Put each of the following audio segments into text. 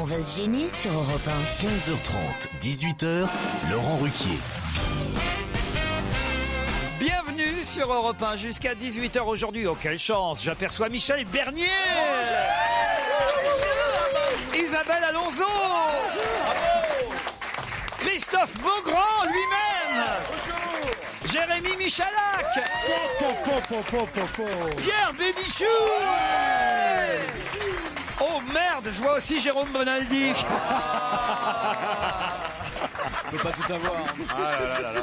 va se gêner sur Europe 1. 15h30, 18h, Laurent Ruquier. Bienvenue sur Europe 1 jusqu'à 18h aujourd'hui. Oh, quelle chance, j'aperçois Michel Bernier. Isabelle Alonso. Christophe Beaugrand lui-même. Jérémy Michalak. Pierre Bénichou. Oh merde, je vois aussi Jérôme Bonaldi. Je peux pas tout avoir.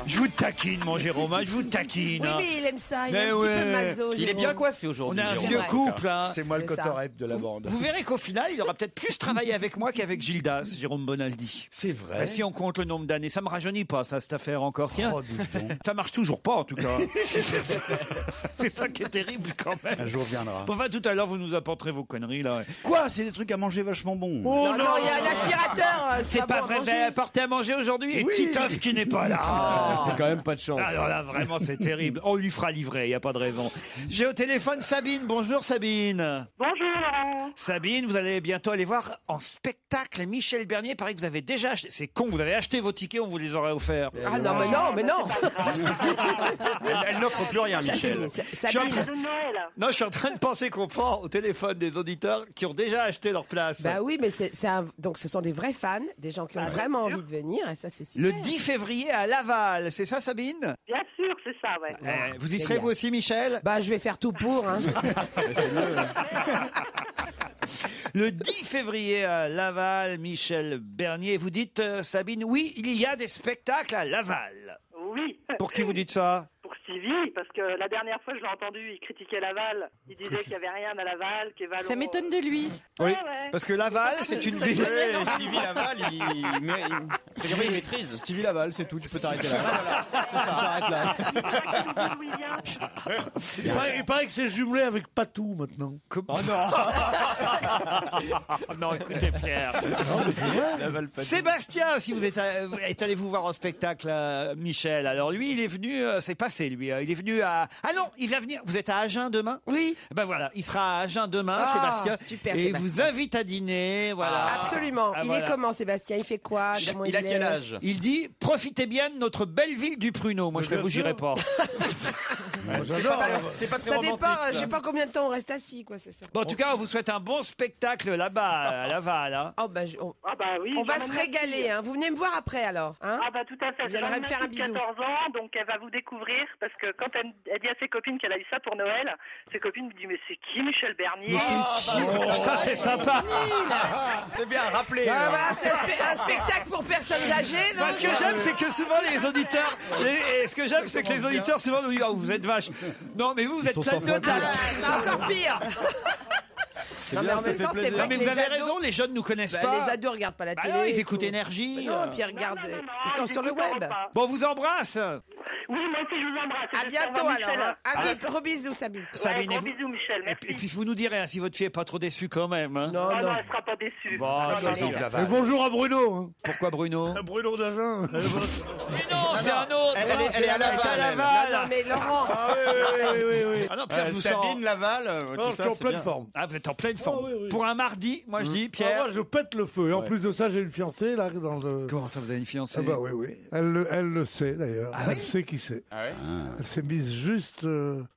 Je vous taquine, mon Jérôme, je vous taquine. Oui, mais il aime ça, il Mais est un petit ouais. peu maso. Il est bien coiffé aujourd'hui. On a un Jérôme. vieux vrai. couple. Hein. C'est moi le C'est ça. cotorep de la bande. Vous verrez qu'au final, il aura peut-être plus travaillé avec moi qu'avec Gildas, Jérôme Bonaldi. C'est vrai. Bah, si on compte le nombre d'années, ça me rajeunit pas, ça, cette affaire encore. Tiens, Oh, dis donc. ça marche toujours pas, en tout cas. C'est ça qui est terrible, quand même. Un jour viendra. Bon, enfin, tout à l'heure, vous nous apporterez vos conneries, là. Quoi? C'est des trucs à manger vachement bons. Non, non, il y a un aspirateur. C'est pas bon à vrai, vous manger. avez apporté à manger aujourd'hui et Titoff qui n'est pas là. C'est quand même pas de chance. Alors là, vraiment, c'est terrible. On lui fera livrer, il n'y a pas de raison. J'ai au téléphone Sabine. Bonjour Sabine. Bonjour Laurent. Sabine, vous allez bientôt aller voir en spectacle Michel Bernier. Pareil que vous avez déjà acheté. C'est con, vous avez acheté vos tickets, on vous les aurait offerts. Ah non, mais non. Elle n'offre plus rien, Michel. Sabine. Cadeau de Noël. Non, je suis en train de penser qu'on prend au téléphone des auditeurs qui ont déjà acheté leur place. Bah oui, mais donc ce sont des vrais fans, des gens qui ont vraiment envie de venir, et ça c'est super. Le 10 février à Laval, c'est ça Sabine? Bien sûr, c'est ça, ouais. Vous y serez vous aussi Michel? Bah je vais faire tout pour. Hein. Le 10 février à Laval, Michel Bernier. Vous dites, Sabine, oui, il y a des spectacles à Laval. Oui. Pour qui vous dites ça? Pour Stevie, parce que la dernière fois, je l'ai entendu, il critiquait Laval. Il disait qu'il n'y avait rien à Laval, que Vallon... Ça m'étonne de lui. Oui, ouais. parce que Laval, c'est une ville... Stevie Laval, il maîtrise. Stevie Laval, c'est tout. Tu peux t'arrêter là. Voilà. C'est ça. T'arrêtes là. D'où il vient. Il paraît que c'est jumelé avec Patou maintenant. Oh non. Oh non, écoutez Pierre. Sébastien, si vous êtes allé vous voir en spectacle, Michel. Alors lui, il est venu, c'est passé lui. Il est venu à... Ah non, il va venir. Vous êtes à Agen demain? Oui. Ben voilà, il sera à Agen demain, Ah, Sébastien. super, et il Sébastien. vous invite à dîner, voilà. Absolument. Ah, Il voilà. est comment Sébastien? Il fait quoi? Comment Il a est quel âge? Il dit, profitez bien de notre belle ville du Pruneau. Moi, je ne vous j'irai pas. C'est pas très Ça romantique. dépend, je ça. sais pas combien de temps on reste assis, quoi, c'est ça. Bon, en tout cas, on vous souhaite un bon spectacle là-bas, à Laval. Hein. Oh, bah, Ah bah oui. on va j'emmène se ma régaler, fille. hein. Vous venez me voir après alors, hein? Ah bah tout à fait. Vous viendrez me faire un J'ai bisou. 14 ans, donc elle va vous découvrir, parce que quand elle dit à ses copines qu'elle a eu ça pour Noël, ses copines me disent mais c'est qui Michel Bernier? Ça, c'est sympa. C'est bien, rappelez. Ah, voilà, c'est un spectacle pour personnes âgées, non? Ce que j'aime, c'est que souvent les auditeurs, ce que j'aime, c'est que les auditeurs souvent nous disent, oh, vous êtes vache. Non, mais vous êtes plein de Ah, tact. c'est encore pire. Non, mais en même temps, c'est Non, vrai mais que vous avez les ados, raison, les jeunes nous connaissent bah, pas. les ados regardent pas la Bah télé. non, ils et écoutent tout. Énergie. Non, puis ils regardent, ils sont sur le j'écoute web. Europe 1. Bon, on vous embrasse. Oui, moi aussi je vous embrasse. À J'espère bientôt voir alors. Michel. Hein. À vite, gros bisous, Sabine. Sabine, Ouais, et gros vous- bisous Michel, Et merci. puis vous nous direz hein, si votre fille est pas trop déçue quand même. Hein. Non, Oh non. non, elle sera pas déçue. Bon, Non, je non, sais. non. Et bonjour à Bruno. Pourquoi Bruno? Bruno d'Agen. Mais non, c'est un autre. Elle est à Laval, à elle. Laval. Non, mais Laurent, oui. Ah non, Pierre, je vous sens. Sabine Laval, Non, tout je ça, suis en c'est pleine bien. forme. Ah, vous êtes en pleine forme. Oh, oui, oui. Pour un mardi, moi je dis, Pierre. Moi, je pète le feu. Et en plus de ça, j'ai une fiancée là dans le. Comment ça, vous avez une fiancée? Ah bah oui. Elle le sait d'ailleurs. Elle sait qui c'est. Ah ouais. Elle s'est mise juste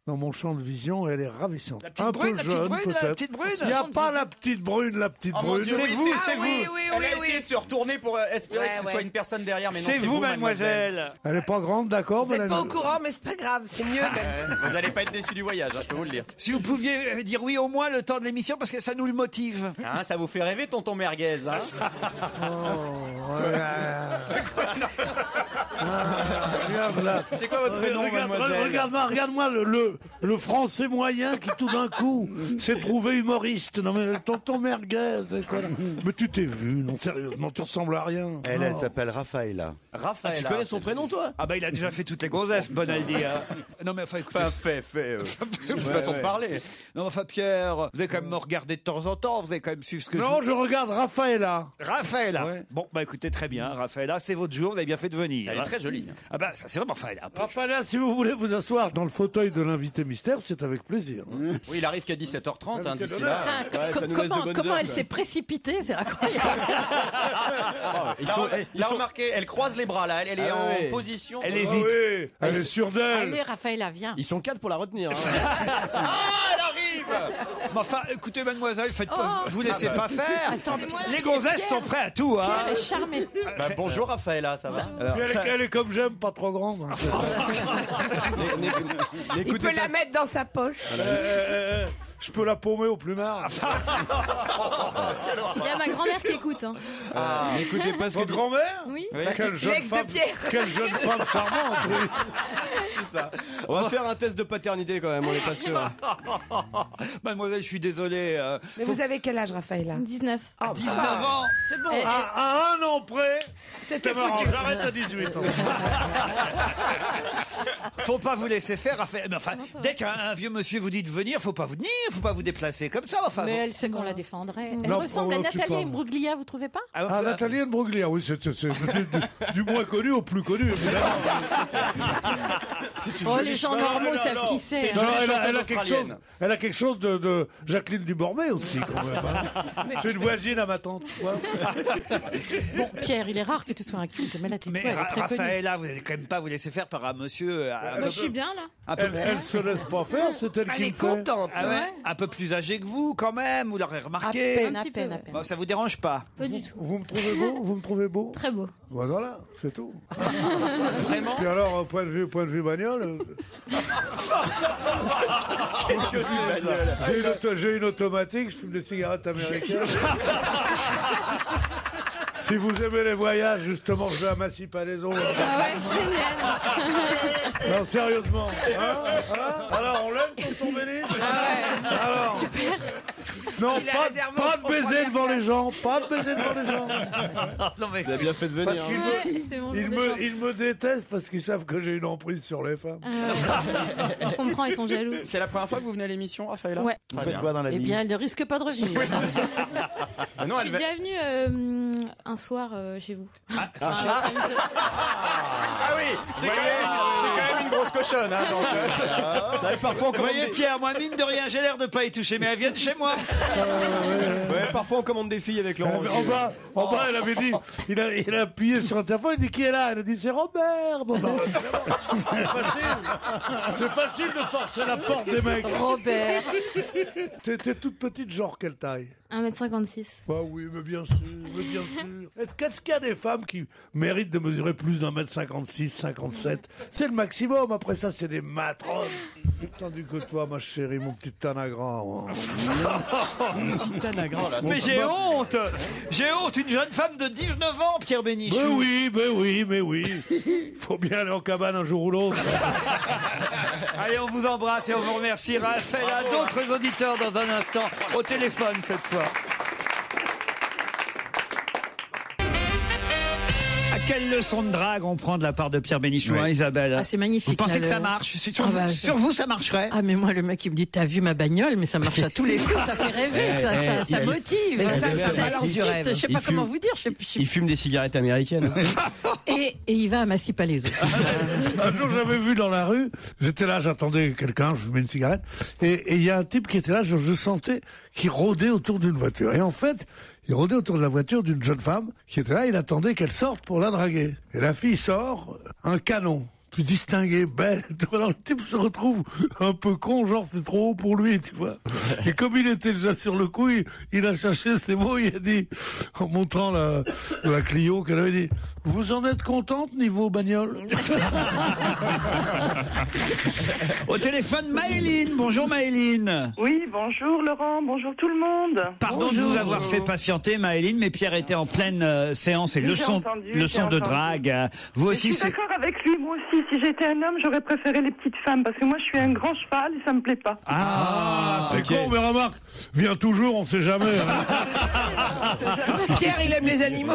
dans mon champ de vision et elle est ravissante. La petite Un brune, peu la petite jeune brune, la peut-être. petite brune. Il n'y a pas la petite brune, Oh mon Dieu, C'est oui, vous, Ah c'est oui, vous. oui, Elle oui, a essayé oui. de se retourner pour espérer Ouais, que ce ouais. soit une personne derrière, mais non, C'est vous, mademoiselle. Elle est pas grande, d'accord, Vous n'êtes pas Mélanie au courant, mais c'est pas grave, c'est mieux. même. Vous allez pas être déçu du voyage, hein, je peux vous le dire. Si vous pouviez dire oui au moins le temps de l'émission parce que ça nous le motive. Hein, ça vous fait rêver, tonton merguez, hein? Regarde là. C'est quoi votre prénom, mademoiselle? Regarde-moi le français moyen qui tout d'un coup s'est trouvé humoriste. Non mais tonton merguez, c'est quoi là? Mais tu t'es vu, non sérieusement, tu ressembles à rien. Elle s'appelle Raphaëlla. Raphaël. Tu connais son prénom, toi? Ah bah il a déjà fait toutes les gonzesses, Bonaldi. Hein. Non mais enfin écoutez. Enfin, fait. C'est une façon de parler. Non mais enfin Pierre, vous allez quand même me regarder de temps en temps, vous allez quand même suivre ce que Non, je regarde Raphaëlla. Raphaëlla. Ouais. Bon bah écoutez très bien, Raphaëlla, c'est votre jour, vous avez bien fait de venir. Elle est très joli. Ah bah, ça c'est vraiment Raphaël. Enfin là, si vous voulez vous asseoir dans le fauteuil de l'invité mystère, c'est avec plaisir. Oui, il arrive qu'à 17h30 d'ici là. Comment elle s'est précipitée, c'est incroyable. Ils ont remarqué, elle croise les bras là, elle est en position. Elle hésite. Oui, elle est sûre d'elle. Allez, Raphaël, viens. Ils sont 4 pour la retenir. Ah, elle arrive. Mais enfin, écoutez, mademoiselle, vous laissez pas faire. Attends, Les gonzesses sont prêts à tout. Hein. Pierre est charmé. Bonjour Raphaëlla, ça va? Puis elle est comme j'aime, pas trop grande. Il peut la mettre dans sa poche. Je peux la paumer au plumard. Il y a ma grand-mère qui écoute. Hein. N'écoutez pas ce que Votre grand-mère? Oui. Quelle jeune L'ex de femme, Pierre. quelle jeune femme charmante. Oui. c'est ça. On va faire un test de paternité quand même, on n'est pas sûr. Mademoiselle, je suis désolé. Mais vous avez quel âge, Raphaël? 19. 19 ans. C'est bon. À un an près, C'était c'est marrant, foutu. j'arrête à 18 ans. Faut pas vous laisser faire. Raphaël. Mais enfin, dès qu'un vieux monsieur vous dit de venir, faut pas vous venir, faut pas vous déplacer comme ça. Enfin, Mais elle sait qu'on la défendrait. Elle Non, ressemble à tu Nathalie parles. Imbruglia, vous trouvez pas? Ah, Nathalie Imbruglia, oui, c'est du moins connu au plus connu, évidemment. Oh, les gens normaux savent qui c'est. Non, jolie elle a quelque chose de Jacqueline Dubormé aussi, quand même. Hein. C'est une voisine à ma tante. Ouais. Bon, Pierre, il est rare que tu sois un culte, mais là, tu mais elle est très connue. Raphaël, vous n'allez quand même pas vous laisser faire par un monsieur Je suis bien là. un peu, Elle se laisse pas faire, c'est elle Elle qui est le fait. contente. ah ouais, Ouais. un peu plus âgé que vous quand même. Vous l'aurez À remarqué. peine, Un à petit peine, peu, à ouais. peine. Bon, ça vous dérange pas? Pas du tout. Vous me trouvez beau? Vous me trouvez beau? Très beau. Voilà, c'est tout. Vraiment? Puis alors, point de vue bagnole, Qu'est-ce que c'est ça? j'ai une automatique, je fume des cigarettes américaines. Si vous aimez les voyages, justement, je vais à Massy-Palaiso. Ah ouais, génial. Non, sérieusement. Alors, on l'aime, tonton Béni? Alors, Super. non, Il est pas réservé de aux baiser premières devant les gens, pas de baiser devant les gens. Non mais Vous avez bien fait de venir. Parce qu'ils Ouais, c'est mon jour de chance. ils me détestent parce qu'ils savent que j'ai une emprise sur les femmes. Je comprends, ils sont jaloux. C'est la première fois que vous venez à l'émission, Raphaëlla? Ouais. Vous faites quoi dans la Eh vie? bien, elle ne risque pas de revenir. Ah non, Je elle suis va... déjà venue un soir chez vous. Ah oui, c'est quand même une grosse cochonne. Hein, donc, Ça arrive parfois on vous commande voyez des... Pierre, moi mine de rien, j'ai l'air de pas y toucher, mais elles viennent chez moi. Ouais, parfois on commande des filles avec Laurent. En bas, elle avait dit, il a appuyé sur l'interphone, il dit qui est là? Elle a dit c'est Robert. Bon, ben, c'est facile de forcer la porte des mecs. Robert. T'es toute petite, genre quelle taille? 1m56. Bah oui, mais bien sûr, mais bien sûr. Qu'est-ce qu'il y a des femmes qui méritent de mesurer plus d'1m56, 57? C'est le maximum, après ça c'est des matrones. Tandis que toi, ma chérie, mon petit tanagra. petit tanagra là. Mais j'ai honte. J'ai honte, une jeune femme de 19 ans, Pierre Bénichou. Mais oui. Faut bien aller en cabane un jour ou l'autre. Allez, on vous embrasse et on vous remercie. Raphaël a d'autres auditeurs dans un instant, au téléphone cette fois. Quelle leçon de drague on prend de la part de Pierre Bénichou, hein, Isabelle? Ah, c'est magnifique. Vous pensez là, que ça le- marche? Sur, Ah bah, sur vous, ça marcherait? Ah, mais moi, le mec, il me dit, t'as vu ma bagnole, mais ça marche à tous les coups, ça fait rêver, ça motive. Mais ça, ça c'est balance du rêve. Je sais pas comment vous dire. Il fume des cigarettes américaines. Et il va à Massy-Palaiso. Un jour, j'avais vu dans la rue, j'étais là, j'attendais quelqu'un, je fumais une cigarette, et il y a un type qui était là, je sentais qu'il rôdait autour d'une voiture. Et en fait, il rôdait autour de la voiture d'une jeune femme qui était là, il attendait qu'elle sorte pour la draguer. Et la fille sort, un canon, plus distingué, belle. Alors le type se retrouve un peu con, genre c'est trop haut pour lui, tu vois. Et comme il était déjà sur le coup, il a cherché ses mots, il a dit, en montrant la Clio, qu'elle avait dit, vous en êtes contente niveau bagnole? Au téléphone, Maëline. Bonjour Maëline. Oui, bonjour Laurent, bonjour tout le monde. Pardon de vous avoir fait patienter, Maëline, mais Pierre était en pleine séance et J'ai leçon entendu, de j'ai drague. Vous Je aussi, suis c'est... d'accord avec lui, moi aussi. Si j'étais un homme, j'aurais préféré les petites femmes parce que moi je suis un grand cheval et ça me plaît pas. Ah, C'est con, mais remarque, vient toujours, on sait jamais. Hein. Pierre, il aime les animaux.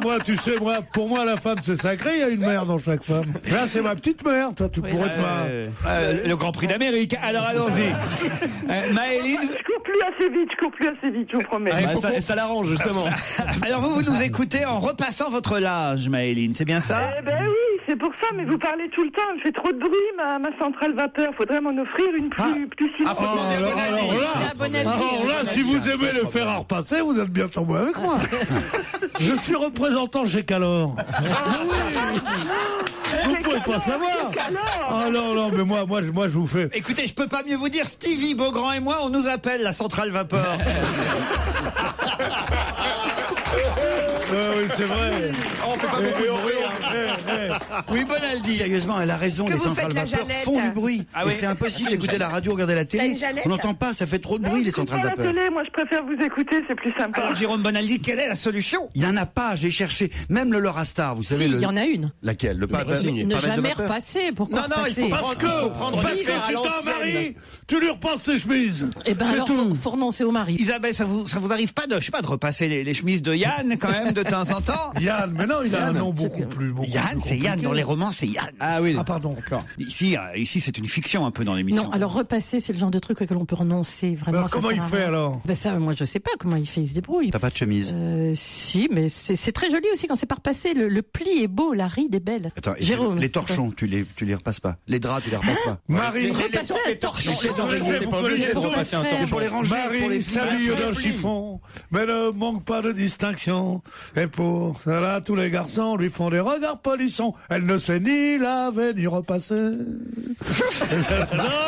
Moi, tu sais, pour moi, la femme, c'est sacré, il y a une mère dans chaque femme. Là, c'est ma petite mère, toi, tu pourrais te faire. le Grand Prix d'Amérique. Alors allons-y. Maëline, je cours plus assez vite, je vous promets. Ça l'arrange, justement. Alors vous nous écoutez en repassant votre linge, Maëline, c'est bien ça? Eh ben oui, c'est pour ça, mais vous parlez tout le temps, elle me fait trop de bruit, ma centrale vapeur. Faudrait m'en offrir une plus silencieuse. Alors là, si vous aimez le fer à repasser, vous êtes bien tombé avec moi. Je suis représentant chez Calor. Vous pouvez pas savoir. Ah non, mais moi, je vous fais. Écoutez, je peux pas mieux vous dire, Stevie Beaugrand et moi, on nous appelle la centrale vapeur. Oui, c'est vrai. On fait pas beaucoup de bruit. Oui, Bonaldi. Sérieusement, elle a raison, les centrales vapeur font du bruit. Ah oui. Et c'est impossible d'écouter la radio, regarder la télé. On n'entend pas, ça fait trop de bruit, les centrales Pas la vapeur. télé, moi je préfère vous écouter, c'est plus sympa. Alors, Jérôme Bonaldi, quelle est la solution? Il n'y en a pas, j'ai cherché. Même le Lorastar, vous savez. Si, il y en a une. Laquelle? Le Ne jamais repasser. Pourquoi repasser? Parce que si t'as un mari, tu lui repasses ses chemises. Eh ben alors, faut renoncer au mari. Isabelle, ça vous arrive pas de, je sais pas, de repasser les chemises de Yann, quand même, de temps en temps? Yann, mais non, il a un nom beaucoup plus. Yann, c'est Yann, dans les romans, c'est Yann. Ah oui. Ah, pardon. D'accord. Ici, c'est une fiction un peu dans l'émission. Non, alors repasser, c'est le genre de truc auquel on peut renoncer. Vraiment, Alors, comment il fait alors? Ben ça, moi je sais pas comment il fait, il se débrouille. T'as pas de chemise? Si, mais c'est très joli aussi quand c'est pas repassé. Le pli est beau, la ride est belle. Attends, Jérôme, les torchons, tu les repasses pas. Les draps, tu les repasses pas. Marie, repasser un torchon. C'est pas obligé de repasser un faire. torchon. Pour les ranger, pour Marie les s'habille d'un chiffon, mais ne manque pas de distinction. Et pour cela, tous les garçons lui font des regards polissons. Elle ne sait ni laver ni repasser. Dans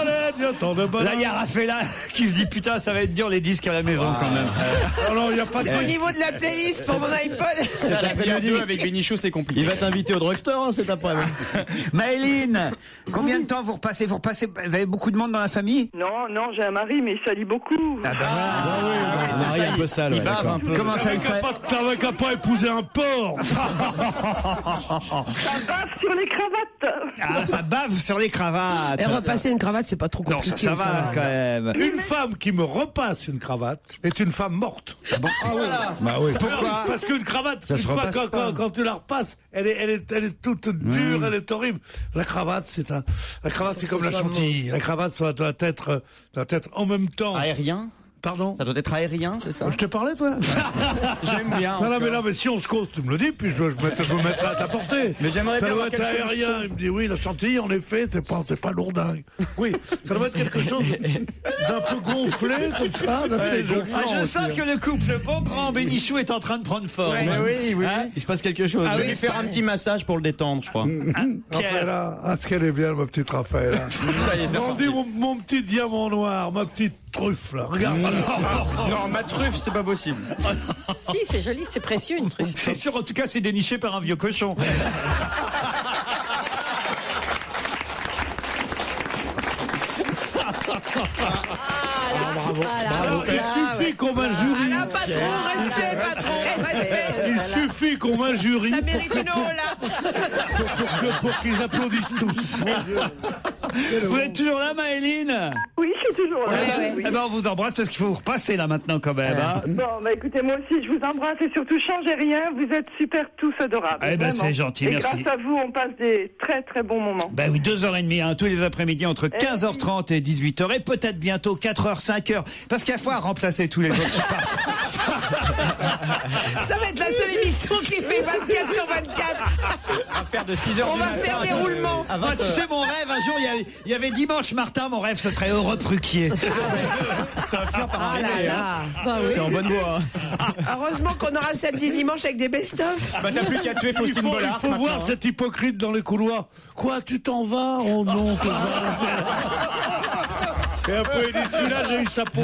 les vieux temps de bonheur. Là, il y a Raffaella qui se dit, putain, ça va être dur les disques à la maison, quand même. Alors, il y a pas de... Au niveau de la playlist pour mon iPod. Ça, la deux avec Bénichou, c'est compliqué. Il va t'inviter au drugstore, cet après-midi. Maëline, combien de temps vous repassez? Vous avez beaucoup de monde dans la famille? Non, j'ai un mari, mais il salit beaucoup. Ah bah, Marie un peu sale, ouais, d'accord. comment ça il fait? T'avais qu'à pas épouser un porc. Ça bave sur les cravates. Ah, ça bave sur les cravates. Et repasser une cravate, c'est pas trop Non, compliqué. ça va quand même. Une femme qui me repasse une cravate est une femme morte. Ah oui. Bah oui. Pourquoi? Parce qu'une cravate, une fois quand tu la repasses, elle est toute dure, elle est horrible. La cravate, c'est comme la chantilly. La cravate, ça doit être en même temps. Aérien? Pardon? Ça doit être aérien, c'est ça? Je t'ai parlé, toi? J'aime bien. Non, mais si on se cause, tu me le dis, puis je me mettrai à ta portée. Mais j'aimerais ça bien doit avoir être quelque aérien. Il me dit, oui, la chantilly, en effet, c'est pas lourdingue. Oui, ça doit être quelque chose d'un peu gonflé, comme ça. Je sens que le couple Beaugrand-Bénichou est en train de prendre forme. Ouais. Mais oui. Hein? Il se passe quelque chose. Je vais faire un petit massage pour le détendre, je crois. Raphaëla, ce qu'elle est bien, ma petite Raphaëla. Ça y est, c'est On parti. dit mon petit diamant noir, ma petite truffe, là. Regarde. Non, ma truffe, c'est pas possible. Si, c'est joli, c'est précieux une truffe. C'est sûr, en tout cas, c'est déniché par un vieux cochon. Alors, il suffit qu'on m'injurie. Ah, pas trop respect. Il suffit qu'on m'injurie Ça mérite une là. pour qu'ils applaudissent tous. Vous êtes toujours là, Maëline? Oui, je suis toujours là. Oui. Eh ben, on vous embrasse parce qu'il faut vous repasser là maintenant quand même. Hein. Bon, bah écoutez, moi aussi, je vous embrasse et surtout, changez rien. Vous êtes super tous adorables. Eh ben, vraiment. c'est gentil, et merci. grâce à vous, on passe des très très bons moments. Ben oui, 2h30, hein, tous les après-midi entre 15h30 et 18h et peut-être bientôt 4h, 5h. Parce qu'il y a fois à remplacer tous les autres qui partent. Ça va être la seule émission qui fait 24 sur 24. On va faire de 6h On va faire des roulements. Moi, tu sais, mon rêve, un jour, il y avait Dimanche Martin, mon rêve, ce serait Heureux Pruquier. Ça va finir par Ah là arriver. là. Bah oui. C'est en bonne voie. Heureusement qu'on aura le samedi dimanche avec des best-of. Bah t'as plus qu'à tuer Il Faustine faut Bollard. voir cet hypocrite dans les couloirs. Quoi, tu t'en vas? Oh non, t'es Et après, il dit, celui-là, j'ai eu sa peau.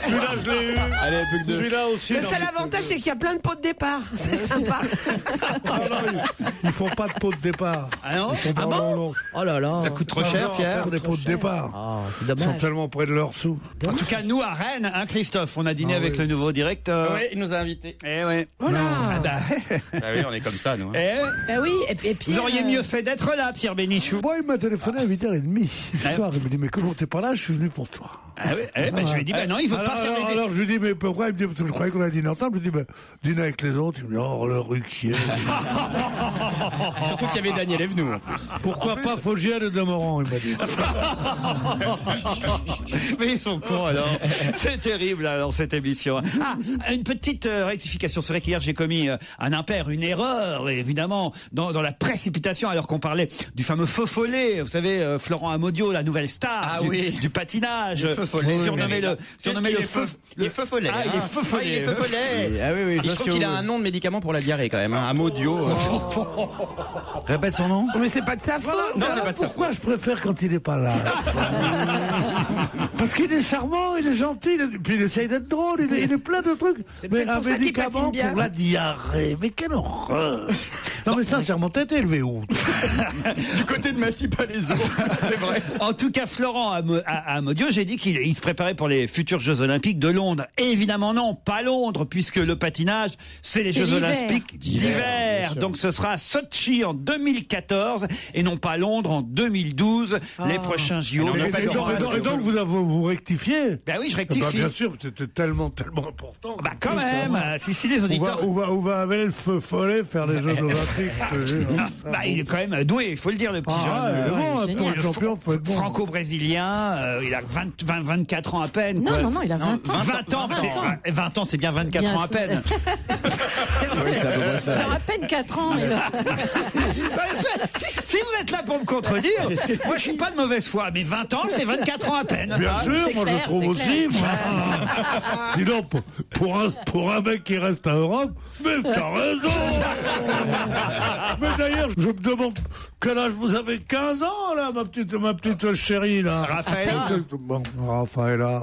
Celui-là, je l'ai eu. Allez, plus que deux. Celui-là aussi. Le non, seul mais- avantage, c'est qu'il y a plein de pots de départ. C'est sympa. Ils font pas de pot de départ. Ah non? Ils font pas long. Oh là là. Ça coûte trop Ils cher, vont Pierre. faire des pots de départ. Oh, c'est Ils sont dommage. tellement près de leur sous. En tout cas, nous, à Rennes, hein, Christophe, on a dîné avec le nouveau directeur. Oui, il nous a invités. Eh ouais. Voilà. Ah bah, Ah oui, on est comme ça, nous. hein. eh, Bah oui, et puis vous auriez mieux fait d'être là, Pierre Bénichou. Moi, il m'a téléphoné à 8h30. Ce Ouais. soir, il me dit, mais comment t'es pas là? Je suis venu pour toi. Je lui ai dit, non, il veut pas faire les... Alors je lui dis, mais pourquoi? Il me dit, parce que je croyais qu'on a dîné ensemble. Je lui dis, dîner avec les autres. Il me dit, oh, le Ruquier. Surtout qu'il y avait Daniel Evenou en plus. Pourquoi pas Fogiel et Demorand, il m'a dit. Mais ils sont cons alors. C'est terrible alors cette émission. Une petite rectification. C'est vrai qu'hier j'ai commis un impair, une erreur, évidemment, dans la précipitation alors qu'on parlait du fameux feu follet. Vous savez, Florent Amodiot, la nouvelle star du patinage. Surnommé le feu. Il est feu follet. Ah, il est feu follet. Il est feu follet. Ah oui, je trouve qu'il a un nom de médicament pour la diarrhée quand même. Amodiot. Répète son nom. Mais c'est pas de sa faute. Non, c'est pas de sa faute. Pourquoi je préfère quand il est pas là? Parce qu'il est charmant, il est gentil, puis il essaye d'être drôle, il est plein de trucs. Mais un médicament pour la diarrhée, mais quelle horreur! Non mais sincèrement, t'as été élevé où? Du côté de Massy-Palaiseau, c'est vrai. En tout cas, Florent Amodiot, j'ai dit qu'il se préparait pour les futurs Jeux Olympiques de Londres. Et évidemment non, pas Londres, puisque le patinage, c'est les Jeux Olympiques d'hiver. Donc ce sera à Sochi en 2014 et non pas Londres en 2012, les prochains JO. Et donc vous rectifiez? Ben oui, je rectifie. Bien sûr, c'était tellement important. Bah quand même, si les auditeurs... On va avec le feu follet faire les Jeux Olympiques. Bah il est quand même doué, il faut le dire, le petit jeune. Pour le champion, faut être bon. Franco-brésilien, il a 24 ans à peine. Non, il a 20 ans. 20 ans, 20 ans, c'est bien 24 ans à peine. Oui, c'est à peu près ça. Il a à peine 4 ans. Si vous êtes là pour me contredire, moi je suis pas de mauvaise foi, mais 20 ans, c'est 24 ans à peine. Bien sûr, moi je trouve aussi. Dis donc, pour un mec qui reste en Europe, mais t'as raison. Mais d'ailleurs, je me demande quel âge vous avez. 15 ans là, ma petite chérie là. Raphaëla. Bon, Raphaëla,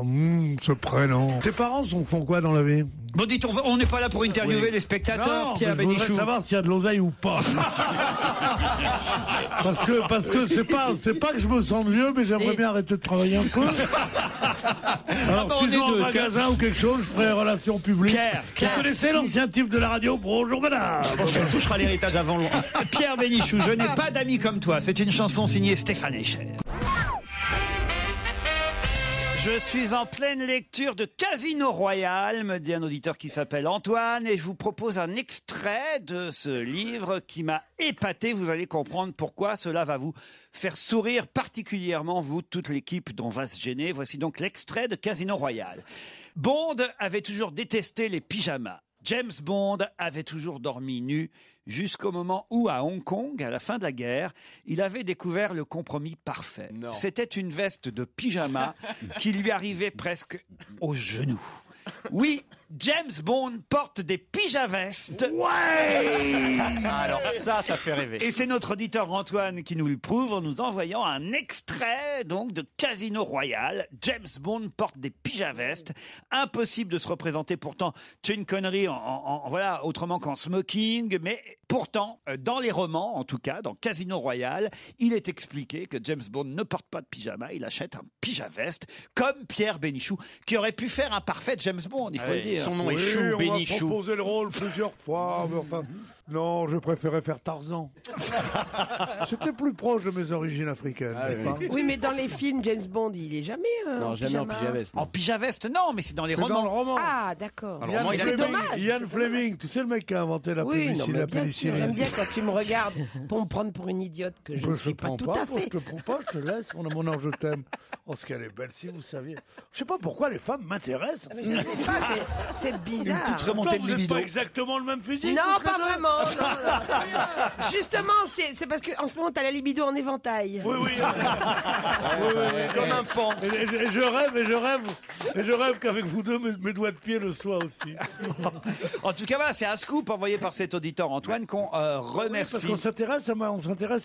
ce prénom. Tes parents font quoi dans la vie? Bon, dites, on n'est pas là pour interviewer les spectateurs, non, Pierre mais je voudrais Bénichou. savoir s'il y a de l'oseille ou pas. parce que c'est pas que je me sens vieux, mais j'aimerais bien arrêter de travailler un peu. Alors, si j'ai un magasin ou quelque chose, je ferai relations publiques. Vous connaissez l'ancien type de la radio? Bonjour madame. Je pense qu'on touchera l'héritage avant loin. Pierre Bénichou, je n'ai pas d'amis comme toi. C'est une chanson signée Stéphane Echer. Je suis en pleine lecture de Casino Royale, me dit un auditeur qui s'appelle Antoine, et je vous propose un extrait de ce livre qui m'a épaté. Vous allez comprendre pourquoi cela va vous faire sourire particulièrement, vous, toute l'équipe dont va se gêner. Voici donc l'extrait de Casino Royale. Bond avait toujours détesté les pyjamas. James Bond avait toujours dormi nu jusqu'au moment où, à Hong Kong, à la fin de la guerre, il avait découvert le compromis parfait. C'était une veste de pyjama qui lui arrivait presque aux genoux. Oui, James Bond porte des pyjavestes. Ouais. Alors ça fait rêver. Et c'est notre auditeur Antoine qui nous le prouve en nous envoyant un extrait donc de Casino Royale. James Bond porte des pyjavestes. Impossible de se représenter pourtant Sean Connery voilà, autrement qu'en smoking, mais pourtant, dans les romans, en tout cas, dans Casino Royale, il est expliqué que James Bond ne porte pas de pyjama, il achète un pyjaveste, comme Pierre Bénichou, qui aurait pu faire un parfait James Bond, il faut le dire. Son nom est Chou, Bénichou. On m'a proposé le rôle plusieurs fois, mais enfin... Non, je préférais faire Tarzan. C'était plus proche de mes origines africaines, n'est-ce pas? Oui, mais dans les films, James Bond, il est jamais Non, jamais en pyjaveste. En pyjaveste, non, mais c'est dans les romans. Dans le roman. Ah, d'accord. C'est dommage. Ian Fleming, tu sais le mec qui a inventé la pénicilline. Bien sûr, j'aime bien quand tu me regardes pour me prendre pour une idiote que je ne suis pas tout à fait. Je te prends pas, je te laisse, mon ange, je t'aime. Oh, ce qu'elle est belle, si vous saviez. Je sais pas pourquoi les femmes m'intéressent. Je sais pas, c'est bizarre. Une petite remontée de Vous libido. n'êtes pas exactement le même physique. Non, pas vraiment. Non. Justement, c'est parce qu'en ce moment, t'as la libido en éventail. Oui. Comme un pan. Et je rêve qu'avec vous deux, mes doigts de pied le soient aussi. En tout cas, voilà, c'est un scoop envoyé par cet auditeur Antoine qu'on remercie. Parce qu'on s'intéresse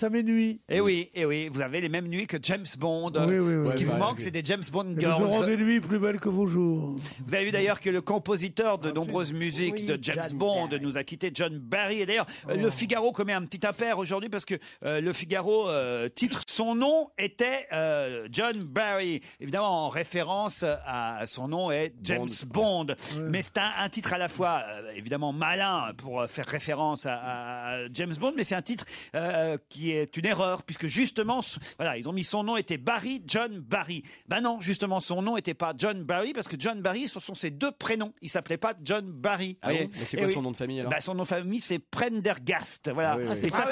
à mes nuits. Et oui, vous avez les mêmes nuits que James Bond. Oui. Ce qui vous manque, c'est des James Bond girls. Nous aurons des nuits plus belles que vos jours. Vous avez vu d'ailleurs que le compositeur de nombreuses musiques de James Bond nous a quitté. John Barry Et d'ailleurs, le Figaro commet un petit impair aujourd'hui parce que le Figaro titre son nom était John Barry, évidemment en référence à son nom est James Bond. Mais c'est un titre à la fois évidemment malin pour faire référence à James Bond, mais c'est un titre qui est une erreur puisque justement, voilà, ils ont mis son nom était Barry, John Barry. Ben non, justement son nom était pas John Barry parce que John Barry, ce sont ses deux prénoms. Il s'appelait pas John Barry. Ah oui, mais c'est quoi son nom de famille alors? Son nom de famille c'est Prendergast. Voilà. Et ça,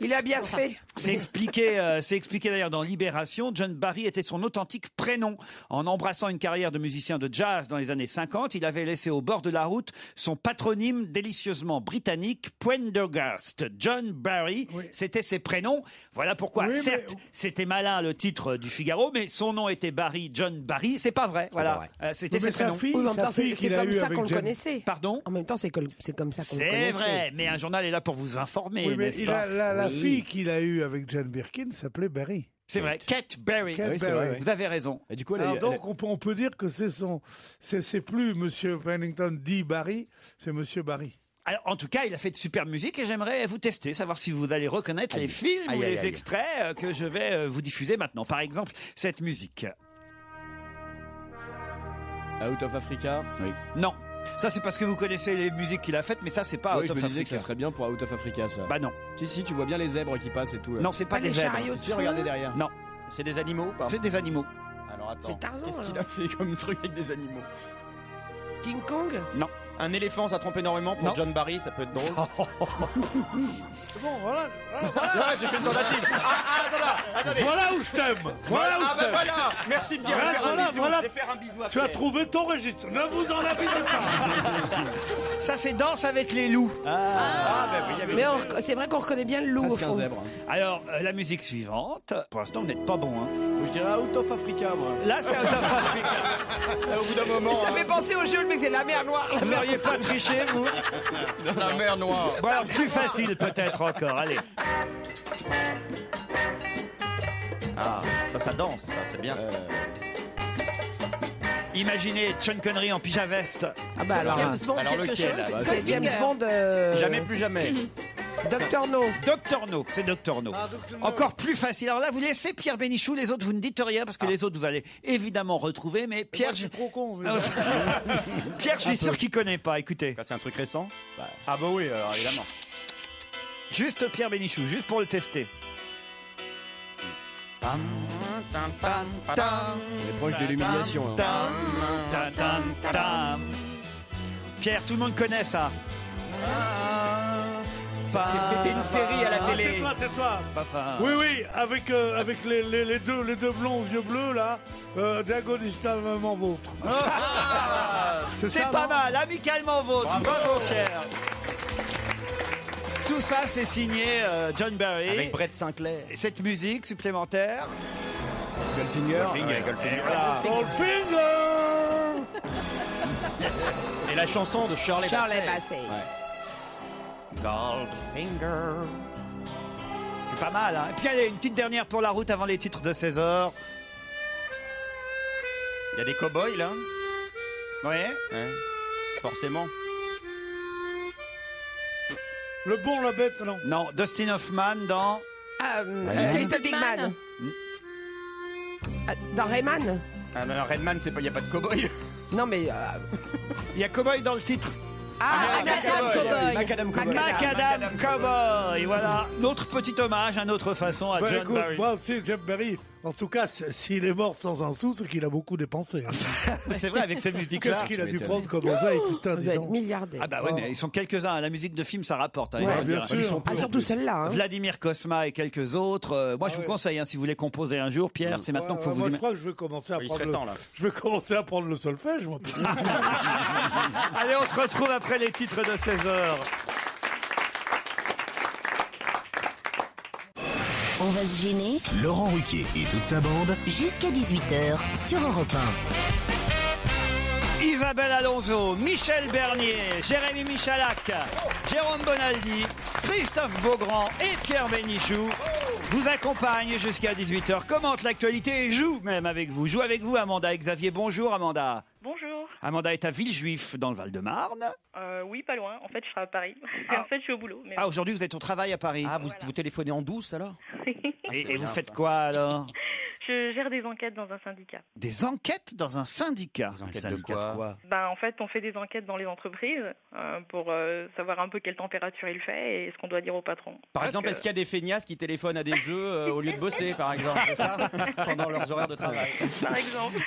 il a bien fait. C'est expliqué d'ailleurs dans Libération. John Barry était son authentique prénom. En embrassant une carrière de musicien de jazz dans les années 50, il avait laissé au bord de la route son patronyme délicieusement britannique, Prendergast. John Barry, c'était ses prénoms. Voilà pourquoi, certes, c'était malin le titre du Figaro, mais son nom était Barry, John Barry. C'est pas vrai. Voilà. C'était ses prénoms. Oui, en même temps, c'est comme ça qu'on le connaissait. Pardon? En même temps, c'est comme ça qu'on le connaissait. C'est vrai, mais un journal est là pour vous informer. Oui, mais n'est-ce pas? la fille qu'il a eue avec Jane Birkin s'appelait Barry. C'est vrai, Kate Barry. Kate Barry. Vous avez raison. Et du coup, donc on peut dire que c'est plus Monsieur Pennington dit Barry, c'est Monsieur Barry. Alors, en tout cas, il a fait de super musique et j'aimerais vous tester, savoir si vous allez reconnaître les films ou les extraits que je vais vous diffuser maintenant. Par exemple, cette musique. Out of Africa. Oui. Non. Ça, c'est parce que vous connaissez les musiques qu'il a faites, mais ça, c'est pas Out of Africa. Je me disais que ça serait bien pour Out of Africa, ça. Bah non. Si, tu vois bien les zèbres qui passent et tout. Là. Non, c'est pas des zèbres. Si, regardez derrière. Non. C'est des animaux ou pas? C'est des animaux. Alors attends. C'est Tarzan. Qu'est-ce qu'il a fait comme truc avec des animaux? King Kong? Non. Un éléphant, ça trompe énormément pour John Barry, ça peut être drôle. Bon, voilà. Ouais, j'ai fait une tentative. Attendez. Voilà où je t'aime. Voilà où je t'aime. Voilà. Merci Pierre. Voilà. Je vais faire un bisou après. Tu as trouvé ton registre. Ne vous en abusez pas. Ça, c'est Danse avec les loups. Mais c'est vrai qu'on reconnaît bien le loup au fond. Alors, la musique suivante. Pour l'instant, vous n'êtes pas bon. Hein. Je dirais Out of Africa, moi. Là, c'est Out of Africa. Au bout d'un moment. Ça fait penser au jeu, mais c'est la mer noire. Vous n'auriez pas triché, vous? Dans la mer noire. Bon, alors, plus facile peut-être encore. Allez. Ah, ça danse, ça, c'est bien. Imaginez Sean Connery en pyjama-veste. Ah bah alors, James Bond, alors quelque lequel, chose. là c'est James Bond. Jamais plus jamais. Docteur No. Docteur No, c'est Docteur No. Encore plus facile. Alors là, vous laissez Pierre Bénichou, les autres, vous ne dites rien parce que les autres, vous allez évidemment retrouver. Mais Pierre, je suis trop con. Pierre, je suis sûr qu'il connaît pas. Écoutez. C'est un truc récent? Ah bah oui, alors évidemment. Juste Pierre Bénichou, juste pour le tester. On est proche de l'humiliation. Pierre, tout le monde connaît ça. C'était une série à la télé. Tais-toi. Oui, avec les deux blonds aux yeux bleus là, diagonalement vôtre. C'est pas mal, amicalement vôtre. Bravo Pierre. Tout ça, c'est signé John Barry. Avec Brett Sinclair. Et cette musique supplémentaire. Goldfinger. Goldfinger. Et la chanson de Shirley Bassey. Goldfinger. C'est pas mal, hein. Et puis allez, une petite dernière pour la route avant les titres de 16h. Il y a des cow-boys là. Ouais. Forcément. Le bon, la bête, non. Non, Dustin Hoffman dans... Little Big Man. Dans Rayman. Ah non, Redman, il n'y a pas de cow-boy. Non mais... Il y a Cowboy dans le titre. Macadam Cowboy. Macadam Cowboy, voilà. Notre petit hommage, une autre façon à John écoute, Barry. moi aussi, John Barry, en tout cas, s'il est mort sans un sou, c'est qu'il a beaucoup dépensé. Hein. C'est vrai, avec cette musique-là. Qu'est-ce qu'il a dû prendre comme oseille, putain, dis donc. Milliardaire. Ah bah ouais, mais ils sont quelques-uns. La musique de film, ça rapporte. Hein, il Ouais, faut bien dire. sûr. Surtout celle-là. Hein. Vladimir Cosma et quelques autres. Moi, je vous conseille, hein, si vous voulez composer un jour, Pierre, c'est maintenant qu'il faut vous moi, y je crois que je vais commencer à Il prendre serait temps, là. Je vais commencer à prendre le solfège, moi. Allez, on se retrouve après les titres de 16h. On va se gêner. Laurent Ruquier et toute sa bande. Jusqu'à 18h sur Europe 1. Isabelle Alonso, Michel Bernier, Jérémy Michalak, Jérôme Bonaldi, Christophe Beaugrand et Pierre Bénichou vous accompagnent jusqu'à 18h, commentent l'actualité et jouent même avec vous. Joue avec vous, Amanda et Xavier. Bonjour, Amanda. Bonjour. Amanda est à Villejuif, dans le Val-de-Marne. Oui, pas loin. En fait, je serai à Paris. En fait, je suis au boulot. Mais... Ah, aujourd'hui, vous êtes au travail à Paris. Ah, vous téléphonez en douce alors? Et vous faites quoi alors? Je gère des enquêtes dans un syndicat. Des enquêtes dans un syndicat? Des enquêtes de quoi? En fait, on fait des enquêtes dans les entreprises pour savoir un peu quelle température il fait et ce qu'on doit dire au patron. Par exemple, est-ce qu'il y a des feignasses qui téléphonent à des jeux au lieu de bosser, par exemple, c'est ça? Pendant leurs horaires de travail. Par exemple.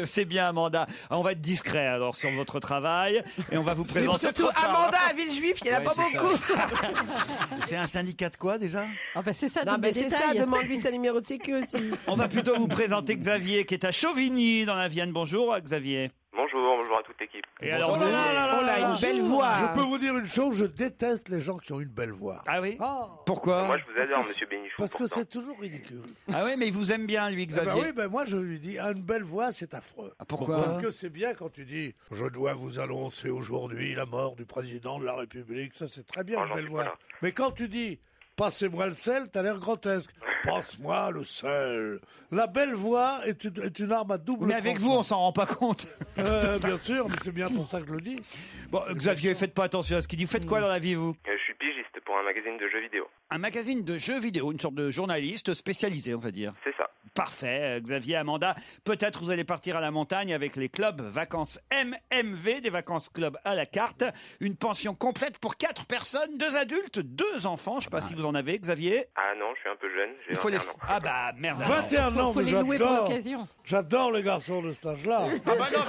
C'est bien, Amanda. Alors, on va être discret alors sur votre travail et on va vous présenter. Surtout Amanda à Villejuif, il n'y en a pas beaucoup. C'est un syndicat de quoi déjà? Ah bah c'est ça, Non, donc mais des c'est ça, détails. demande-lui sa numéro de sécu aussi. On va plutôt vous présenter Xavier qui est à Chauvigny dans la Vienne. Bonjour Xavier. Bonjour à toute l'équipe. Et alors, Oh là là là là Oh là, là. une belle voix. Je peux vous dire une chose, je déteste les gens qui ont une belle voix. Ah oui? Ah. Pourquoi? Moi, je vous adore, monsieur Bénichou. Parce que pourtant. c'est toujours ridicule. Ah oui, mais il vous aime bien lui, Eh Xavier. ben oui, ben moi je lui dis, une belle voix, c'est affreux. Ah, pourquoi? Parce que c'est bien quand tu dis, je dois vous annoncer aujourd'hui la mort du président de la République, ça c'est très bien, Ah, une j'en belle suis voix. pas là. Mais quand tu dis, passez-moi le sel, t'as l'air grotesque. Passe-moi le sel. La belle voix est une arme à double Mais avec vous, on s'en rend pas compte. Bien sûr, mais c'est bien pour ça que je le dis. Bon, Xavier, faites pas attention à ce qu'il dit. Vous faites quoi dans la vie, vous? Je suis pigiste pour un magazine de jeux vidéo. Un magazine de jeux vidéo, une sorte de journaliste spécialisé, on va dire. C'est ça. Parfait, Xavier, Amanda. Peut-être vous allez partir à la montagne avec les clubs vacances MMV, des vacances club à la carte. Une pension complète pour 4 personnes, 2 adultes, 2 enfants. Je sais pas si vous en avez, Xavier. Ah non, je suis un peu jeune. J'ai Il faut les. 21 ans. Ah bah merde. 21 ans, Faut mais les louer pour j'adore. l'occasion. J'adore les garçons de cet âge-là. Ah bah non,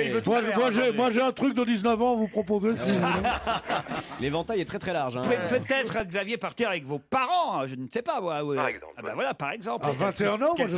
il veut tout faire. Moi j'ai un truc de 19 ans à vous proposer. si vous voulez. L'éventail est très très large. Hein. Vous pouvez peut-être, Xavier, partir avec vos parents. Je ne sais pas. Par exemple. Ah bah voilà, par exemple. À 21 ans, moi Quelle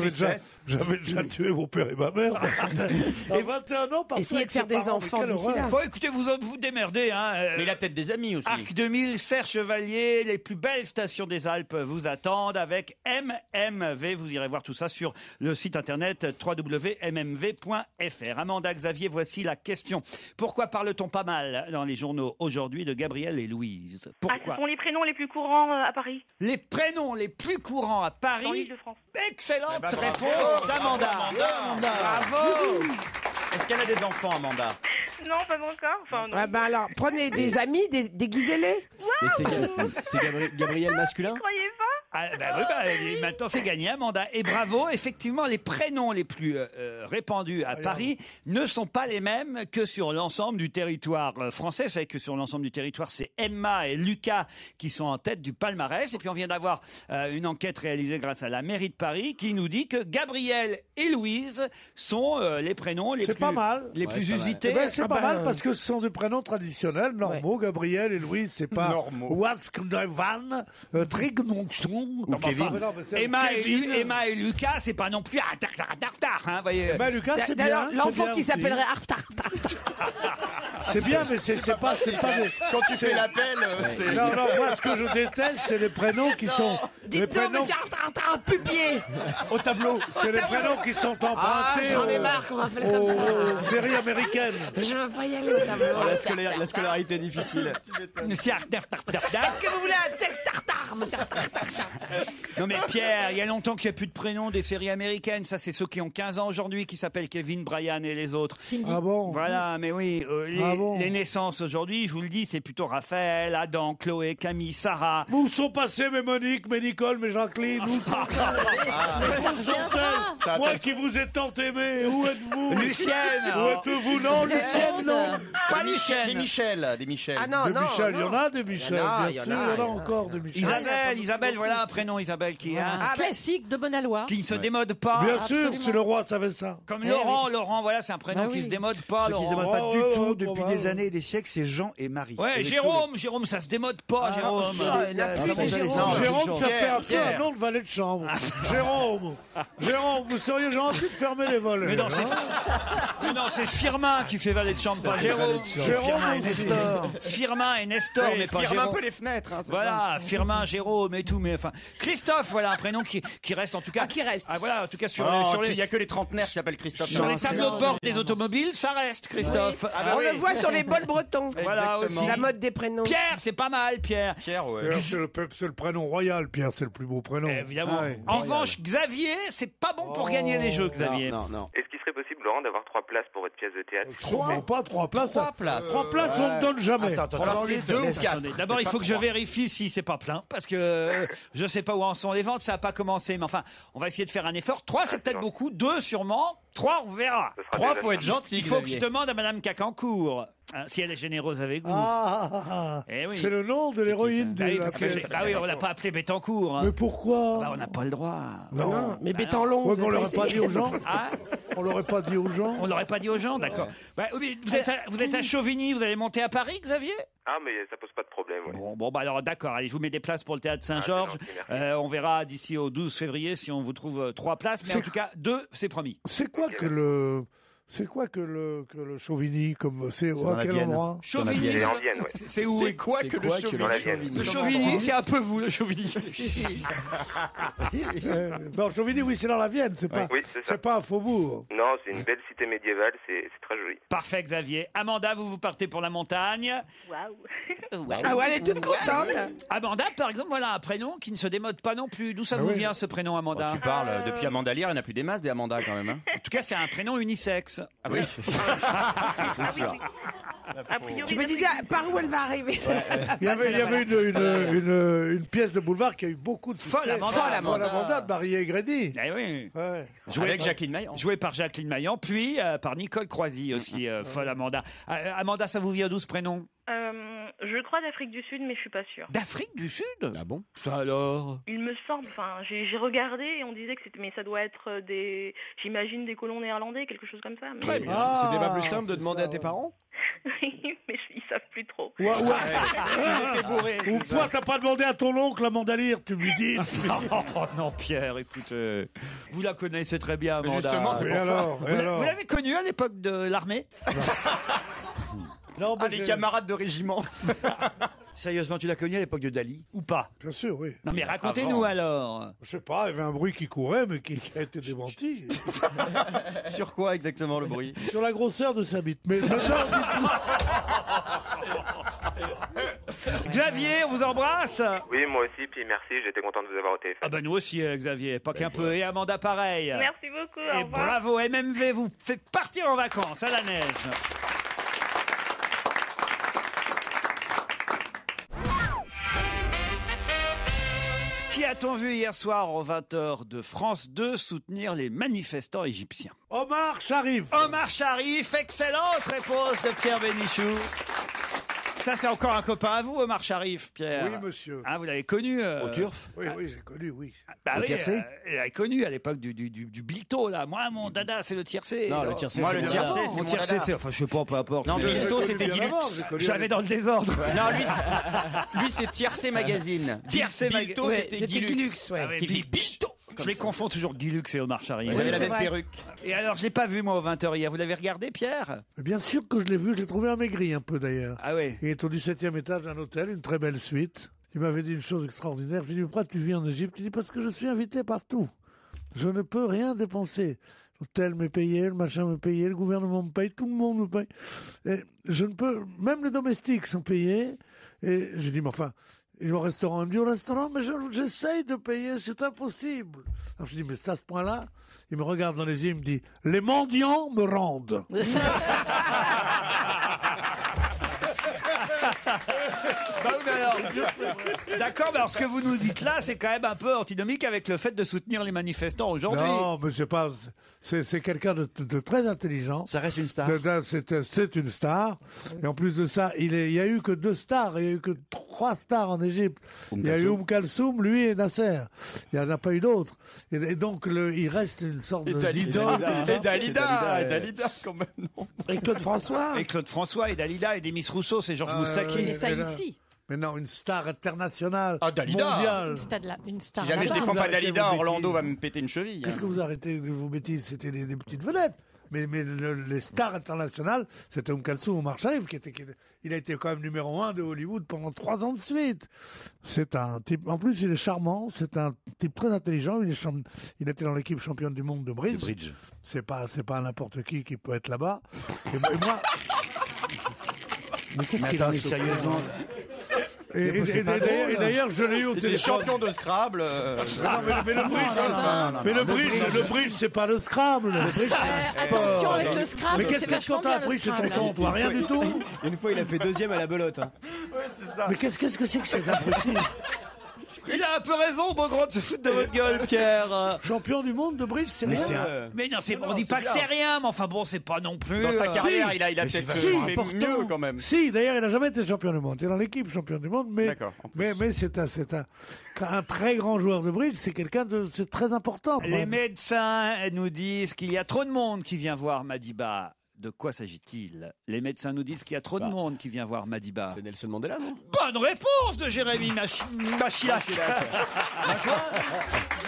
j'avais déjà tué mon père et ma mère. À 21 ans, partir Essayez avec de faire ses des parents, enfants mais quelle d'ici horreur. là. Faut écoutez, vous démerdez. Hein. Mais il a peut-être des amis aussi. Arc 2000, Serre Chevalier, les plus belles stations des Alpes vous attendent avec MMV. Vous irez voir tout ça sur le site internet www.mmv.fr. Amanda, Xavier, voici la question. Pourquoi parle-t-on pas mal dans les journaux aujourd'hui de Gabriel et Louise? Ce Pourquoi? sont les prénoms les plus courants à Paris. Les prénoms les plus courants à Dans Paris. l'Île-de-France. Excellente bravo. réponse d'Amanda. Bravo. Est-ce qu'elle a des enfants, Amanda? Non, pas encore. Enfin, non. Ouais, ben alors, prenez des amis, déguisez-les. Mais c'est Gabriel masculin? Vous croyez pas? Ah, bah oui, maintenant c'est gagné, Amanda. Et bravo, effectivement, les prénoms les plus répandus à Paris ne sont pas les mêmes que sur l'ensemble du territoire français. Vous savez que sur l'ensemble du territoire, c'est Emma et Lucas qui sont en tête du palmarès. Et puis on vient d'avoir une enquête réalisée grâce à la mairie de Paris qui nous dit que Gabriel et Louise sont les prénoms les C'est plus, pas mal. les plus usités. Eh ben, c'est Ah pas ben, mal parce que ce sont des prénoms traditionnels, normaux. Gabriel et Louise, c'est pas Wasknevan, Trignonchon. Emma et Lucas, c'est pas non plus hein, voyez. Emma et Lucas, c'est bien. D'ailleurs, c'est l'enfant bien qui aussi. s'appellerait Arftar. C'est bien, mais c'est pas des... Quand tu fais l'appel, c'est. Non, moi, ce que je déteste, c'est les prénoms qui sont... Les Dites-nous, prénoms... monsieur Arftar, pupier. Au tableau. C'est les prénoms qui sont Ah, empruntés j'en ai marre qu'on m'appelle comme ça. aux séries américaines. Je veux pas y aller au tableau. Oh, la scolarité difficile. Monsieur Est-ce que vous voulez un texte tartare, monsieur Tartare? Non mais Pierre, il y a longtemps qu'il n'y a plus de prénoms des séries américaines. Ça, c'est ceux qui ont 15 ans aujourd'hui qui s'appellent Kevin, Brian et les autres. Cindy. Ah bon? Voilà, mais oui, les naissances aujourd'hui, je vous le dis, c'est plutôt Raphaël, Adam, Chloé, Camille, Sarah. Où sont passés mes Monique, mes Nicole, mes Jacqueline? Où sont-elles? Moi qui vous ai tant aimé, où êtes-vous? Lucienne. Où êtes-vous? Non, Lucienne, non. Pas Lucienne. Des Michel. Des Michel. Ah non, Des non. Michel, il y non. en a des Michel, bien sûr, il y en a en encore des Michel. Isabelle, voilà un prénom, Isabelle, qui, hein, Un classique de Bonalois. qui ne se démode pas. Bien sûr, absolument. si le roi savait ça. Comme Laurent, voilà, c'est un prénom Bah qui oui. se démode pas, Ce qui ne se Laurent. démode pas du Oh, tout ouais, depuis ouais, des ouais. années et des siècles, c'est Jean et Marie. Ouais, Avec Jérôme, ça se démode pas, Jérôme. Jérôme, ça fait un peu un nom de valet de chambre. Jérôme, vous seriez gentil de fermer les volets. Mais non, hein. c'est Firmin qui fait valet de chambre, pas Jérôme. Jérôme et aussi. Nestor. Firmin et Nestor, mais pas Ferme un Jérôme. peu les fenêtres. Hein, Voilà, Firmin, Jérôme et tout, mais enfin, Christophe, voilà un prénom qui reste en tout cas. Ah, qui reste. Ah voilà, en tout cas sur Il les n'y a que les trentenaires qui s'appellent Christophe. sur les Non, tableaux de bord des automobiles, ça reste Christophe. Ah bah On oui. le voit sur les bols bretons. Voilà Exactement. aussi. La mode des prénoms. Pierre, c'est pas mal, Pierre. Pierre, ouais. Pierre, c'est le prénom royal, Pierre, c'est le plus beau prénom. Évidemment. Ah ouais. En revanche, Xavier, c'est pas bon pour gagner les jeux, Xavier. Non. Est-ce qu'il serait possible Laurent, d'avoir 3 places pour votre pièce de théâtre. Non, pas 3 places. 3 places. 3 places, on ne donne jamais. Alors c'est 2 ou 4. Attendez, d'abord, il faut que je vérifie si c'est pas plein, parce que je ne sais pas où en sont les ventes, ça n'a pas commencé. Mais enfin, on va essayer de faire un effort. 3, c'est peut-être beaucoup. 2, sûrement. 3, on verra. 3, faut être gentil. Il faut que Xavier. je demande à Madame Cacancourt si elle est généreuse avec vous. Eh oui. C'est le nom de l'héroïne Bah de oui, la parce que pièce. on l'a pas appelé Bettencourt. Mais pourquoi Bah, on n'a pas le droit. Non. Mais Bétanlon. Ouais, mais on l'aurait pas dit aux gens. Hein On l'aurait pas dit aux gens. On l'aurait pas dit aux gens, d'accord. Bah, oui, mais vous êtes à Chauvigny, vous allez monter à Paris, Xavier? Ah, mais ça pose pas de problème, ouais. Bon, bah alors d'accord, allez, je vous mets des places pour le théâtre Saint-Georges. c'est gentil, merci. On verra d'ici au 12 février si on vous trouve 3 places, mais en tout cas 2, c'est promis. C'est quoi que le Chauvigny, comme c'est à quel endroit? Chauvigny, C'est en Vienne, ouais. c'est où? C'est quoi que le Dans la Chauvigny? Vienne. Le Chauvigny, c'est un peu vous, le Chauvigny. Non, Chauvigny, oui, c'est dans la Vienne, c'est pas, Oui, c'est ça. c'est pas un faubourg. Non, c'est une belle cité médiévale, c'est très joli. Parfait, Xavier. Amanda, vous partez pour la montagne. Waouh. Ah ouais, elle est toute contente. Amanda, par exemple, voilà un prénom qui ne se démode pas non plus. D'où ça vous vient, ce prénom, Amanda? Tu parles, depuis Amanda Lear, il n'y en a plus des masses des Amanda quand même. Hein. En tout cas, c'est un prénom unisexe. Ah oui, c'est sûr. A priori, Je me disais, par où elle va arriver Il y avait une pièce de boulevard qui a eu beaucoup de succès. Folle Amanda. Folle Amanda de Marie Aigredi. Eh oui. Ouais. Avec Jacqueline Maillan. Joué par Jacqueline Maillan, puis par Nicole Croisy aussi, folle Amanda. Amanda, ça vous vient d'où ce prénom? Je crois d'Afrique du Sud, mais je suis pas sûre. D'Afrique du Sud? Ah bon? Ça alors? Il me semble, enfin, j'ai regardé et on disait que c'était, mais ça doit être j'imagine des colons néerlandais, quelque chose comme ça. Mais... Très bien. C'était pas plus simple de demander à tes parents? Oui, mais ils savent plus trop. Ou pourquoi t'as pas demandé à ton oncle Amanda Lear, tu lui dis? Oh non, Pierre, écoute, vous la connaissez très bien, Amanda. Justement, c'est pour ça. Vous l'avez connue à l'époque de l'armée? Non, mais Les camarades de régiment. Sérieusement, tu l'as connu à l'époque de Dali? Ou pas? Bien sûr, oui. Non, mais racontez-nous alors. Je sais pas, il y avait un bruit qui courait, mais qui a été démenti. Sur quoi exactement le bruit? Sur la grosseur de sa bite. Mais non, Xavier, on vous embrasse. Oui, moi aussi, puis merci, j'étais content de vous avoir au téléphone. Ah ben nous aussi, Xavier, pas qu'un peu. Et Amanda, pareil. Merci beaucoup. Au Et revoir. bravo, MMV vous fait partir en vacances à la neige. Qui a-t-on vu hier soir aux 20h de France 2 soutenir les manifestants égyptiens? Omar Sharif. Omar Sharif, excellente réponse de Pierre Bénichou. Ça, c'est encore un copain à vous, Omar Sharif, Pierre. Oui, monsieur. Ah, vous l'avez connu Au Turf? Oui, oui, j'ai connu, oui. Bah Au oui, tiercé il l'avait connu à l'époque du Bilto, là. Moi, mon dada, c'est le tiercé. Non, le tiercé, Moi, c'est le mon tiercé, dada. c'est Mon mon tiercé, dada. c'est... Enfin, je sais pas, peu importe. Non, Mais- Bilto, J'ai c'était connu bien Guilux. avant, j'ai connu J'avais avec- dans le désordre. Non, lui c'est Tiercé Magazine. Tiercé Bilto, Magazine. c'était Guilux. ouais. Ah ouais, Qui fait Bilto. Je les confonds toujours, Guilux et Omar Sharif. Vous avez la c'est même vrai. perruque. Et alors, je l'ai pas vu, moi, aux 20h hier. Vous l'avez regardé, Pierre? Mais bien sûr que je l'ai vu, je l'ai trouvé amaigri un peu d'ailleurs. Ah oui. Il est au 17e étage d'un hôtel, une très belle suite. Il m'avait dit une chose extraordinaire. Je lui ai dit, pourquoi tu vis en Égypte? Il dit, parce que je suis invité partout. Je ne peux rien dépenser. L'hôtel m'est payé, le machin m'est payé, le gouvernement me paye, tout le monde me paye. Et je ne peux, même les domestiques sont payés. Et je dis, mais enfin, et au restaurant, il me dit, au restaurant, mais j'essaye de payer, c'est impossible. Alors je dis, mais c'est à ce point-là, il me regarde dans les yeux, il me dit, les mendiants me rendent. Bah oui, mais alors, d'accord, mais alors ce que vous nous dites là, c'est quand même un peu antinomique avec le fait de soutenir les manifestants aujourd'hui. Non, mais c'est pas, c'est quelqu'un de très intelligent. Ça reste une star. C'est une star. Et en plus de ça, il y a eu que 2 stars. Il y a eu que 3 stars en Égypte. Il y a eu Kalsoum, lui et Nasser. Il n'y en a pas eu d'autres. Et donc, il reste une sorte d'idole. Et Dalida, quand même, non. Et Claude François. Et Claude François, et Dalida, et Demis Rousseau, c'est Georges Moustaki. Mais ça ici. Mais non, une star internationale, Ah, Dalida. mondiale. Une star Si jamais je là-bas. défends Vous pas arrêtez Dalida, vos Orlando bêtises. va me péter une cheville. Qu'est-ce que vous arrêtez de vos bêtises? C'était des petites vedettes. Mais les stars internationales, c'était Kalsoum, Omar Sharif, il a été quand même numéro 1 de Hollywood pendant 3 ans de suite. C'est un type, en plus il est charmant, c'est un type très intelligent, il était dans l'équipe championne du monde de bridge. C'est pas n'importe qui peut être là-bas. Et moi, mais qu'est-ce Mais qu'il attends, a mais ce sérieusement, Et d'ailleurs, je l'ai eu au Il était téléphone. champion de Scrabble. Mais le bridge, c'est pas le Scrabble. Le bridge, c'est un sport. Attention avec le Scrabble. Mais qu'est-ce qu'on t'a appris chez tonton, toi? Rien du tout. Une fois, il a fait deuxième à la belote. Hein. Ouais, c'est ça. Mais qu'est-ce que c'est que cet abruti? Il a un peu raison, Beaugrand, de se foutre de votre gueule, Pierre. Champion du monde de bridge, c'est rien. Mais non, on dit pas que c'est rien, mais enfin bon, c'est pas non plus. Dans sa carrière, il a peut-être fait mieux quand même. Si, d'ailleurs, il n'a jamais été champion du monde. Il est dans l'équipe champion du monde, mais c'est un très grand joueur de bridge. C'est c'est très important. Les médecins nous disent qu'il y a trop de monde qui vient voir Madiba. De quoi s'agit-il? Les médecins nous disent qu'il y a trop de monde qui vient voir Madiba. C'est Nelson Mandela, non? Bonne réponse de Jérémy Machiac.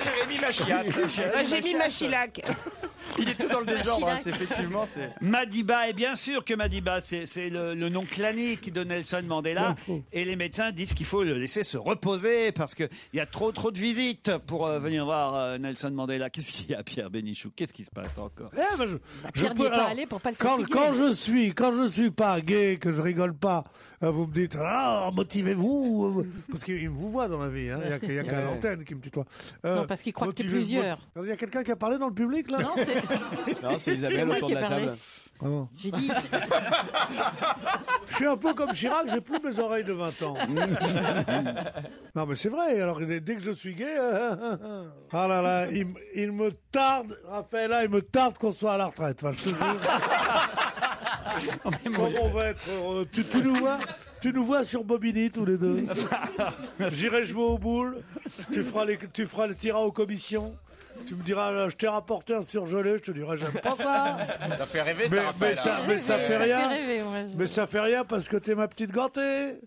Jérémy Machiac. J'ai mis Machilac. Il est tout dans le désordre, effectivement. Madiba, et bien sûr que Madiba, c'est le nom clanique de Nelson Mandela. Et les médecins disent qu'il faut le laisser se reposer parce qu'il y a trop de visites pour venir voir Nelson Mandela. Qu'est-ce qu'il y a, Pierre Bénichou? Qu'est-ce qui se passe encore? Pierre n'y est pas allé pour pas le fatiguer. Quand je suis pas gay, que je rigole pas, vous me dites motivez-vous, parce qu'il vous voit dans la vie. Hein. Il y a qu'à l'antenne qui me tutoie. Non, parce qu'il croit que t'es plusieurs. Il y a quelqu'un qui a parlé dans le public là? Non, c'est Isabelle autour de la table. Vraiment. J'ai dit. Je suis un peu comme Chirac, j'ai plus mes oreilles de 20 ans. Non mais c'est vrai, alors dès que je suis gay, ah là là, il me tarde, Raphaël, il me tarde qu'on soit à la retraite. Enfin, je te jure. Comment on va être heureux. Tu nous vois sur Bobigny tous les deux. J'irai jouer aux boules, tu feras le tir aux commissions. Tu me diras, je t'ai rapporté un surgelé, je te dirai, j'aime pas ça. Ça fait rêver, ça, Raphaël. Mais ça fait rien. Mais ça fait rien parce que t'es ma petite gantée.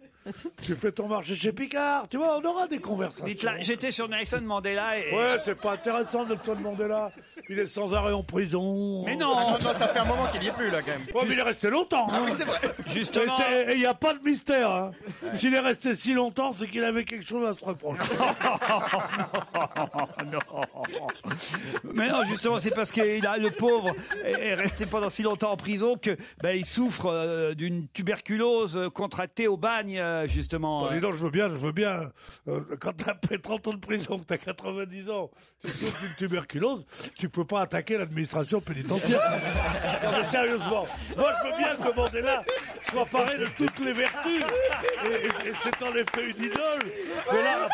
Tu fais ton marché chez Picard. Tu vois, on aura des conversations. Dites-là, j'étais sur Nelson Mandela et... Ouais, c'est pas intéressant, Nelson Mandela. Il est sans arrêt en prison. Mais non, non, ça fait un moment qu'il y est plus, là, quand même. Ouais, mais il est resté longtemps. Hein. Oui, c'est vrai. Justement. Et il n'y a pas de mystère. Hein. S'il est resté si longtemps, c'est qu'il avait quelque chose à se reprocher. Non. Mais non, justement, c'est parce que le pauvre est resté pendant si longtemps en prison que il souffre d'une tuberculose contractée au bagne, justement. Bon, dis donc, je veux bien. Quand t'as fait 30 ans de prison, que t'as 90 ans, tu souffres d'une tuberculose, tu peux pas attaquer l'administration pénitentiaire. Non mais sérieusement, moi je veux bien que Mandela soit paré de toutes les vertus et c'est en effet une idole. Mais là,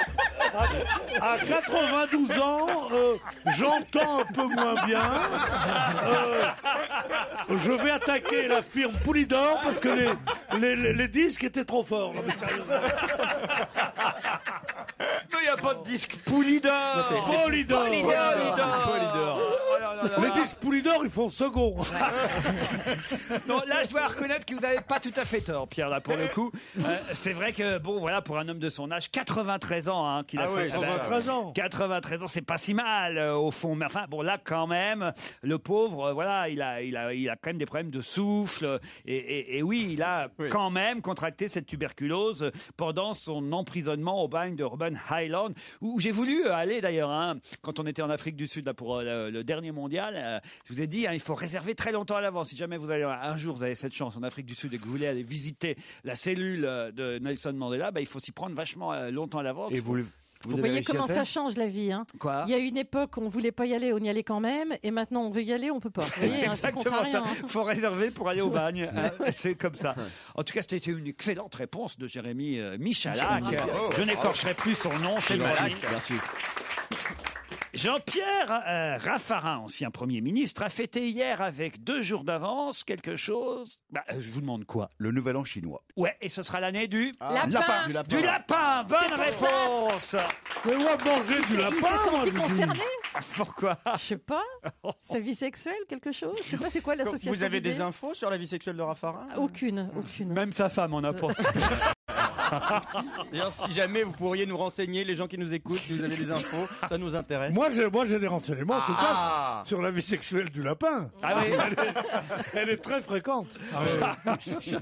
à 92 ans, j'entends un peu moins bien. Je vais attaquer la firme Poulidor parce que les disques étaient trop forts. Non, mais sérieusement. Mais il n'y a pas de disque Poulidor. Poulidor. Les disques Poulidor, ils font second. Non, là, je dois reconnaître que vous n'avez pas tout à fait tort, Pierre, là, pour le coup. C'est vrai que, bon, voilà, pour un homme de son âge, 93 ans, hein, qu'il a fait. 93 ans. 93 ans, c'est pas si mal, au fond. Mais enfin, bon, là, quand même, le pauvre, voilà, il a quand même des problèmes de souffle. Et oui, il a quand même contracté cette tuberculose pendant son emprisonnement au bagne de Robben Island, où j'ai voulu aller, d'ailleurs, hein, quand on était en Afrique du Sud, là, pour le dernier mondial. Je vous ai dit, hein, il faut réserver très longtemps à l'avance. Si jamais vous allez un jour, vous avez cette chance en Afrique du Sud et que vous voulez aller visiter la cellule de Nelson Mandela, il faut s'y prendre vachement longtemps à l'avance. Et vous voyez comment ça change la vie. Hein. Quoi? Il y a une époque où on voulait pas y aller, on y allait quand même, et maintenant on veut y aller, on peut pas. Vous voyez, c'est exactement ça. Hein. Faut réserver pour aller au bagne. C'est comme ça. En tout cas, c'était une excellente réponse de Jérémy Michalak. Je n'écorcherai plus son nom, c'est Malak. Merci. Jean-Pierre Raffarin, ancien Premier ministre, a fêté hier avec 2 jours d'avance quelque chose. Je vous demande quoi? Le Nouvel An chinois. Ouais, et ce sera l'année du lapin. Du lapin. Bonne réponse. Mais moi, manger du lapin, Il s'est senti moi, concerné. Pourquoi? Je sais pas. Sa vie sexuelle, quelque chose. Je sais pas, c'est quoi l'association? Vous avez d'idées des infos sur la vie sexuelle de Raffarin? Aucune. Même sa femme en a pas. D'ailleurs, si jamais vous pourriez nous renseigner, les gens qui nous écoutent, si vous avez des infos, ça nous intéresse. Moi, j'ai des renseignements, en tout cas, sur la vie sexuelle du lapin. Ah oui. Elle est très fréquente.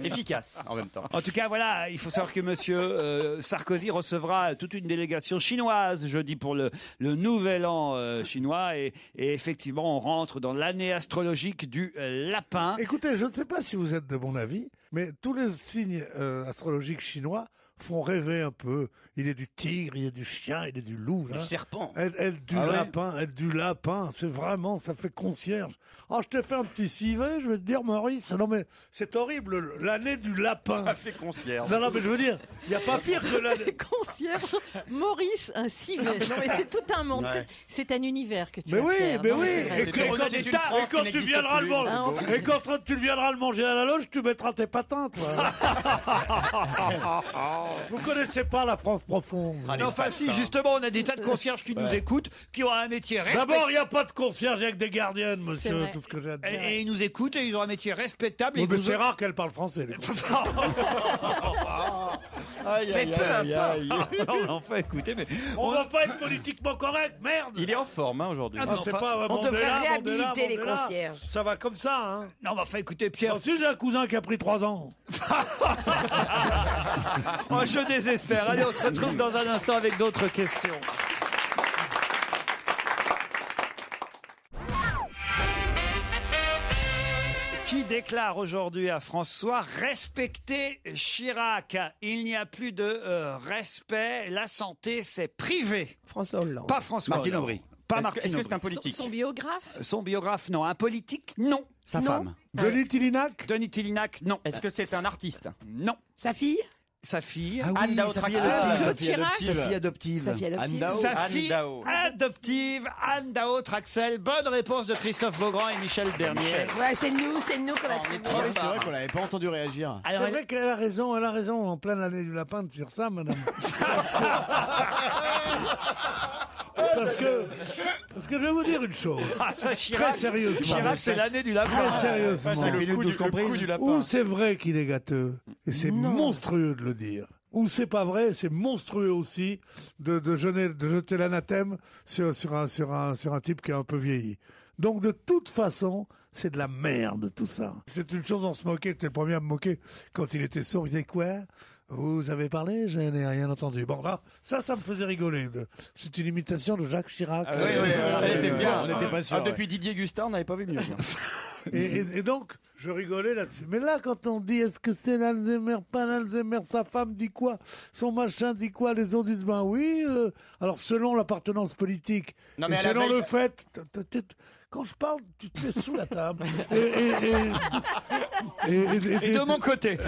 Efficace, en même temps. En tout cas, voilà, il faut savoir que monsieur Sarkozy recevra toute une délégation chinoise jeudi pour le nouvel an chinois. Et effectivement, on rentre dans l'année astrologique du lapin. Écoutez, je ne sais pas si vous êtes de mon avis, mais tous les signes astrologiques chinois font rêver un peu. Il est du tigre, il est du chien, il est du loup. Du serpent. Elle du lapin. C'est vraiment, ça fait concierge. Oh, je t'ai fait un petit civet, je vais te dire, Maurice. Non, mais c'est horrible, l'année du lapin. Ça fait concierge. Non, mais je veux dire, il n'y a pas pire que l'année. Concierge, Maurice, un civet. Non, mais c'est tout un monde. Ouais. C'est un univers que tu Mais vas oui, faire. mais Non, oui. c'est vrai. Et quand tu viendras le manger, et quand tu viendras le manger à la loge, tu mettras tes patins, toi. Vous connaissez pas la France profonde. Non, enfin si, justement, on a des tas de concierges qui nous écoutent, qui ont un métier respectable. D'abord, il n'y a pas de concierge avec des gardiennes, monsieur, tout ce que j'ai à dire. Et ils nous écoutent et ils ont un métier respectable. Oui, mais c'est rare qu'elle parle français, les Aïe. Enfin, écoutez, mais on va pas être politiquement correct, merde. Il est en forme aujourd'hui. Ah, c'est pas on devrait Mandela, réhabiliter les Mandela. concierges. Ça va comme ça, hein. Non, mais enfin, écoutez, Pierre. Si j'ai un cousin qui a pris 3 ans. Oh, je désespère. Allez, on se retrouve dans un instant avec d'autres questions. Qui déclare aujourd'hui à François respecter Chirac? Il n'y a plus de respect. La santé, c'est privé. François Hollande. Pas François Martine Hollande. Aubry. Pas Est-ce Martine que c'est Aubry. un politique? Son biographe. Son biographe, non. Un politique, non. Sa Non. femme. Denis Tillinac. Denis Tillinac, non. Est-ce que c'est un artiste? Non. Sa fille? Sa fille. Ah oui, Anne Dao sa fille Traxel. adoptive. Sa fille adoptive. Sa fille adoptive. Anne Dao. Sa Anne fille Dao. adoptive, Anne Dao Traxel. Bonne réponse de Christophe Beaugrand et Michel Bernier. Ouais, c'est nous qu'on a trouvé. Ah oui, c'est vrai qu'on l'avait pas entendu réagir. Alors, C'est vrai qu'elle a raison, en pleine année du lapin de dire ça, madame. Parce que je vais vous dire une chose. Très sérieusement. Chirac, c'est l'année du lapin. Très sérieusement. C'est le coup du lapin. Ou c'est vrai qu'il est gâteux, et c'est monstrueux de le dire. Ou c'est pas vrai, c'est monstrueux aussi de jeter l'anathème sur un type qui a un peu vieilli. Donc de toute façon, c'est de la merde tout ça. C'est une chose, on se moquait, j'étais le premier à me moquer quand il était sourd. Il disait quoi? Vous avez parlé? Je n'ai rien entendu. Bon, là, ça me faisait rigoler. C'est une imitation de Jacques Chirac. Oui, elle était bien. On n'était pas sûr. Depuis Didier Gustin, on n'avait pas vu mieux. Et donc, je rigolais là-dessus. Mais là, quand on dit, est-ce que c'est l'Alzheimer, pas l'Alzheimer, sa femme dit quoi, son machin dit quoi, les autres disent, ben oui, alors selon l'appartenance politique, Non, mais et à la selon veille- le fait, quand je parle, tu te mets sous la table. Et de mon côté.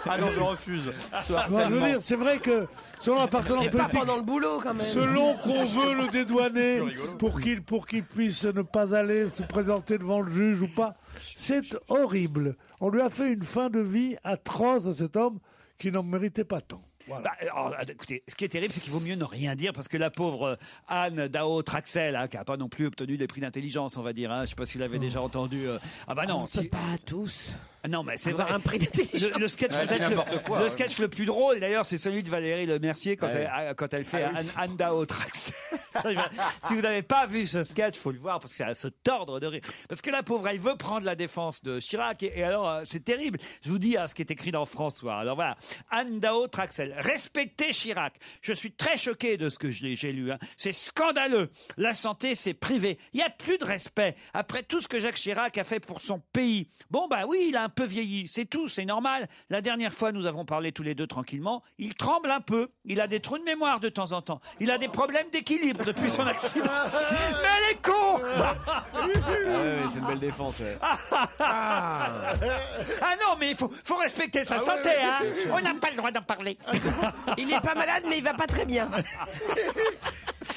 Ah non, je refuse. Non, je veux dire, c'est vrai que selon l'appartenance Et pas politique, pendant le boulot, quand même. selon qu'on veut le dédouaner pour qu'il puisse ne pas aller se présenter devant le juge ou pas, c'est horrible. On lui a fait une fin de vie atroce à cet homme qui n'en méritait pas tant. Voilà. Bah, alors, écoutez, ce qui est terrible, c'est qu'il vaut mieux ne rien dire parce que la pauvre Anne Dao Traxel, qui n'a pas non plus obtenu des prix d'intelligence, on va dire. Je ne sais pas si vous l'avez déjà entendu. Ah bah non. C'est pas à tous. Non, mais c'est Avoir vrai. un prix d'intelligence. Le sketch, Ouais, peut-être n'importe quoi, le ouais. sketch le plus drôle, d'ailleurs, c'est celui de Valérie Le Mercier quand, Ouais. quand elle fait Ah oui. Anne Dao Traxel. Si vous n'avez pas vu ce sketch, faut le voir parce que c'est à se tordre de rire. Parce que la pauvre, elle veut prendre la défense de Chirac et alors c'est terrible. Je vous dis ce qui est écrit dans François. Alors voilà, Anne Dao Traxel, respectez Chirac. Je suis très choqué de ce que j'ai lu. C'est scandaleux. La santé, c'est privé. Il n'y a plus de respect après tout ce que Jacques Chirac a fait pour son pays. Bon bah oui, il a un peu vieilli. C'est tout, c'est normal. La dernière fois, nous avons parlé tous les deux tranquillement. Il tremble un peu. Il a des trous de mémoire de temps en temps. Il a des problèmes d'équilibre depuis son accident. Mais elle est con. C'est une belle défense. Ouais. Ah non, mais il faut respecter sa santé, hein. On n'a pas le droit d'en parler. Il est pas malade, mais il va pas très bien.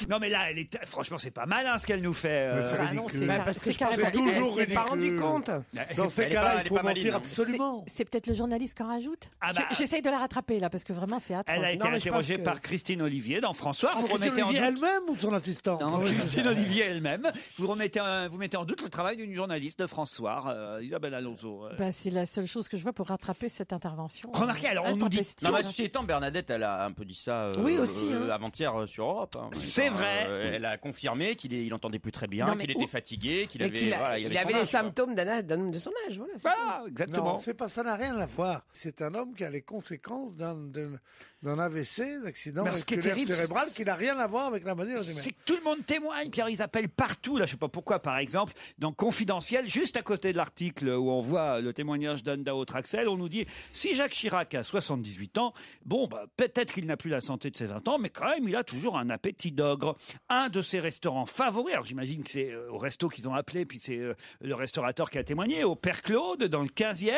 Non, mais là, franchement, c'est pas mal ce qu'elle nous fait. C'est Ah non, ridicule. Parce que je pense C'est qu'elle toujours s'est pas ridicule. rendu compte. Dans ces elle est cas-là, pas- il elle faut est pas maline, mentir hein. absolument. C'est peut-être le journaliste qui en rajoute. Ah bah, J'essaye de la rattraper là parce que vraiment c'est atroce. Elle a été Non, mais je pense interrogée que- par Christine Olivier dans François. Ah, Vous Christine remettez en Olivier doute. elle-même ou son assistante? Non, Oui. Christine Olivier elle-même. Vous mettez en doute le travail d'une journaliste de François, Isabelle Alonso. Bah, c'est la seule chose que je vois pour rattraper cette intervention. Remarquez, alors, on nous dit Intempestive. Non, mais ceci étant, Bernadette, elle a un peu dit ça Oui, aussi, hein. avant-hier sur Europe. Hein. C'est C'est vrai. Elle a confirmé qu'il entendait plus très bien, Non, mais qu'il était fatigué, qu'il Mais avait, il avait les symptômes d'un homme de son âge. Voilà, c'est tout. Exactement. Non, c'est pas ça, n'a rien à voir. C'est un homme qui a les conséquences d'un AVC, d'accident Mais ce qui est vasculaire terrible, cérébral, qui n'a rien à voir avec la maladie d'Alzheimer. C'est que tout le monde témoigne, Pierre, ils appellent partout, là, je sais pas pourquoi, par exemple, dans Confidentiel, juste à côté de l'article où on voit le témoignage d'Anne Dao-Traxel, on nous dit, si Jacques Chirac a 78 ans, bon, bah, peut-être qu'il n'a plus la santé de ses 20 ans, mais quand même, il a toujours un appétit d'ogre. Un de ses restaurants favoris, alors j'imagine que c'est au resto qu'ils ont appelé, puis c'est le restaurateur qui a témoigné, au Père Claude, dans le 15e,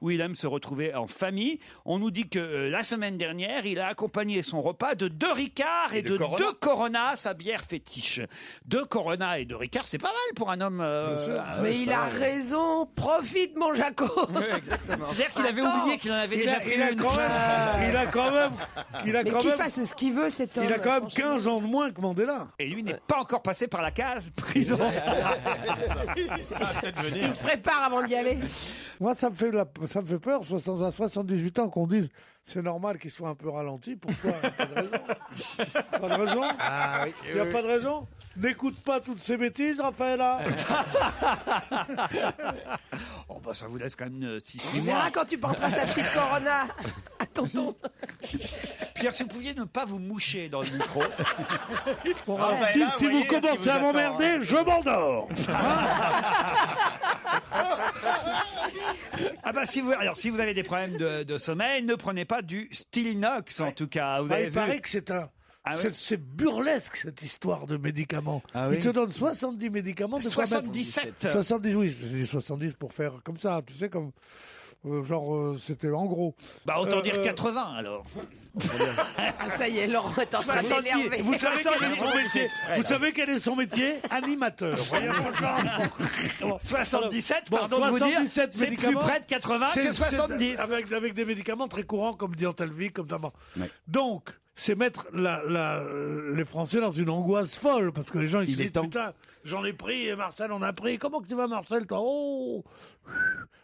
où il aime se retrouver en famille. On nous dit que la semaine dernière, il a accompagné son repas de 2 Ricard et de 2 Corona, sa bière fétiche. 2 Corona et 2 Ricard, c'est pas mal pour un homme. Mais il a raison, profite mon Jaco. C'est-à-dire qu'il avait oublié qu'il en avait déjà pris une. Il a quand même. Mais qu'il fasse ce qu'il veut, cet homme. Il a quand même 15 ans de moins que Mandela. Et lui n'est pas encore passé par la case prison. Il se prépare avant d'y aller. Moi, ça me fait peur, à 78 ans, qu'on dise c'est normal qu'il soit un peu ralenti. Pourquoi? Pas de raison. Il n'y a pas de raison. N'écoute pas toutes ces bêtises, Raphaëlla. Oh bah ça vous laisse quand même 6 Tu mois. verras quand tu porteras sa petite Corona à tonton. Pierre, si vous pouviez ne pas vous moucher dans le micro. Si vous commencez à m'emmerder, je m'endors. Ah bah si vous avez des problèmes de sommeil, ne prenez pas du Stilnox en tout cas. Vous avez il paraît que c'est un. Ah ouais. C'est burlesque cette histoire de médicaments. Il te donne 70 médicaments. De 77. 70, oui, je dis 70 pour faire comme ça, tu sais, comme c'était en gros. Bah autant dire 80 alors. Ah ça y est, Laurent est en train de s'énerver. Vous savez quel est son métier? Vous savez quel est son métier? Animateur. 77, Bon, pardon de vous dire, c'est plus médicaments. près de 80 que 70. Avec des médicaments très courants comme Diantalvic, comme ça. Donc, c'est mettre les Français dans une angoisse folle, parce que les gens ils se disent putain, j'en ai pris et Marcel en a pris. Comment que tu vas, Marcel, toi? Oh,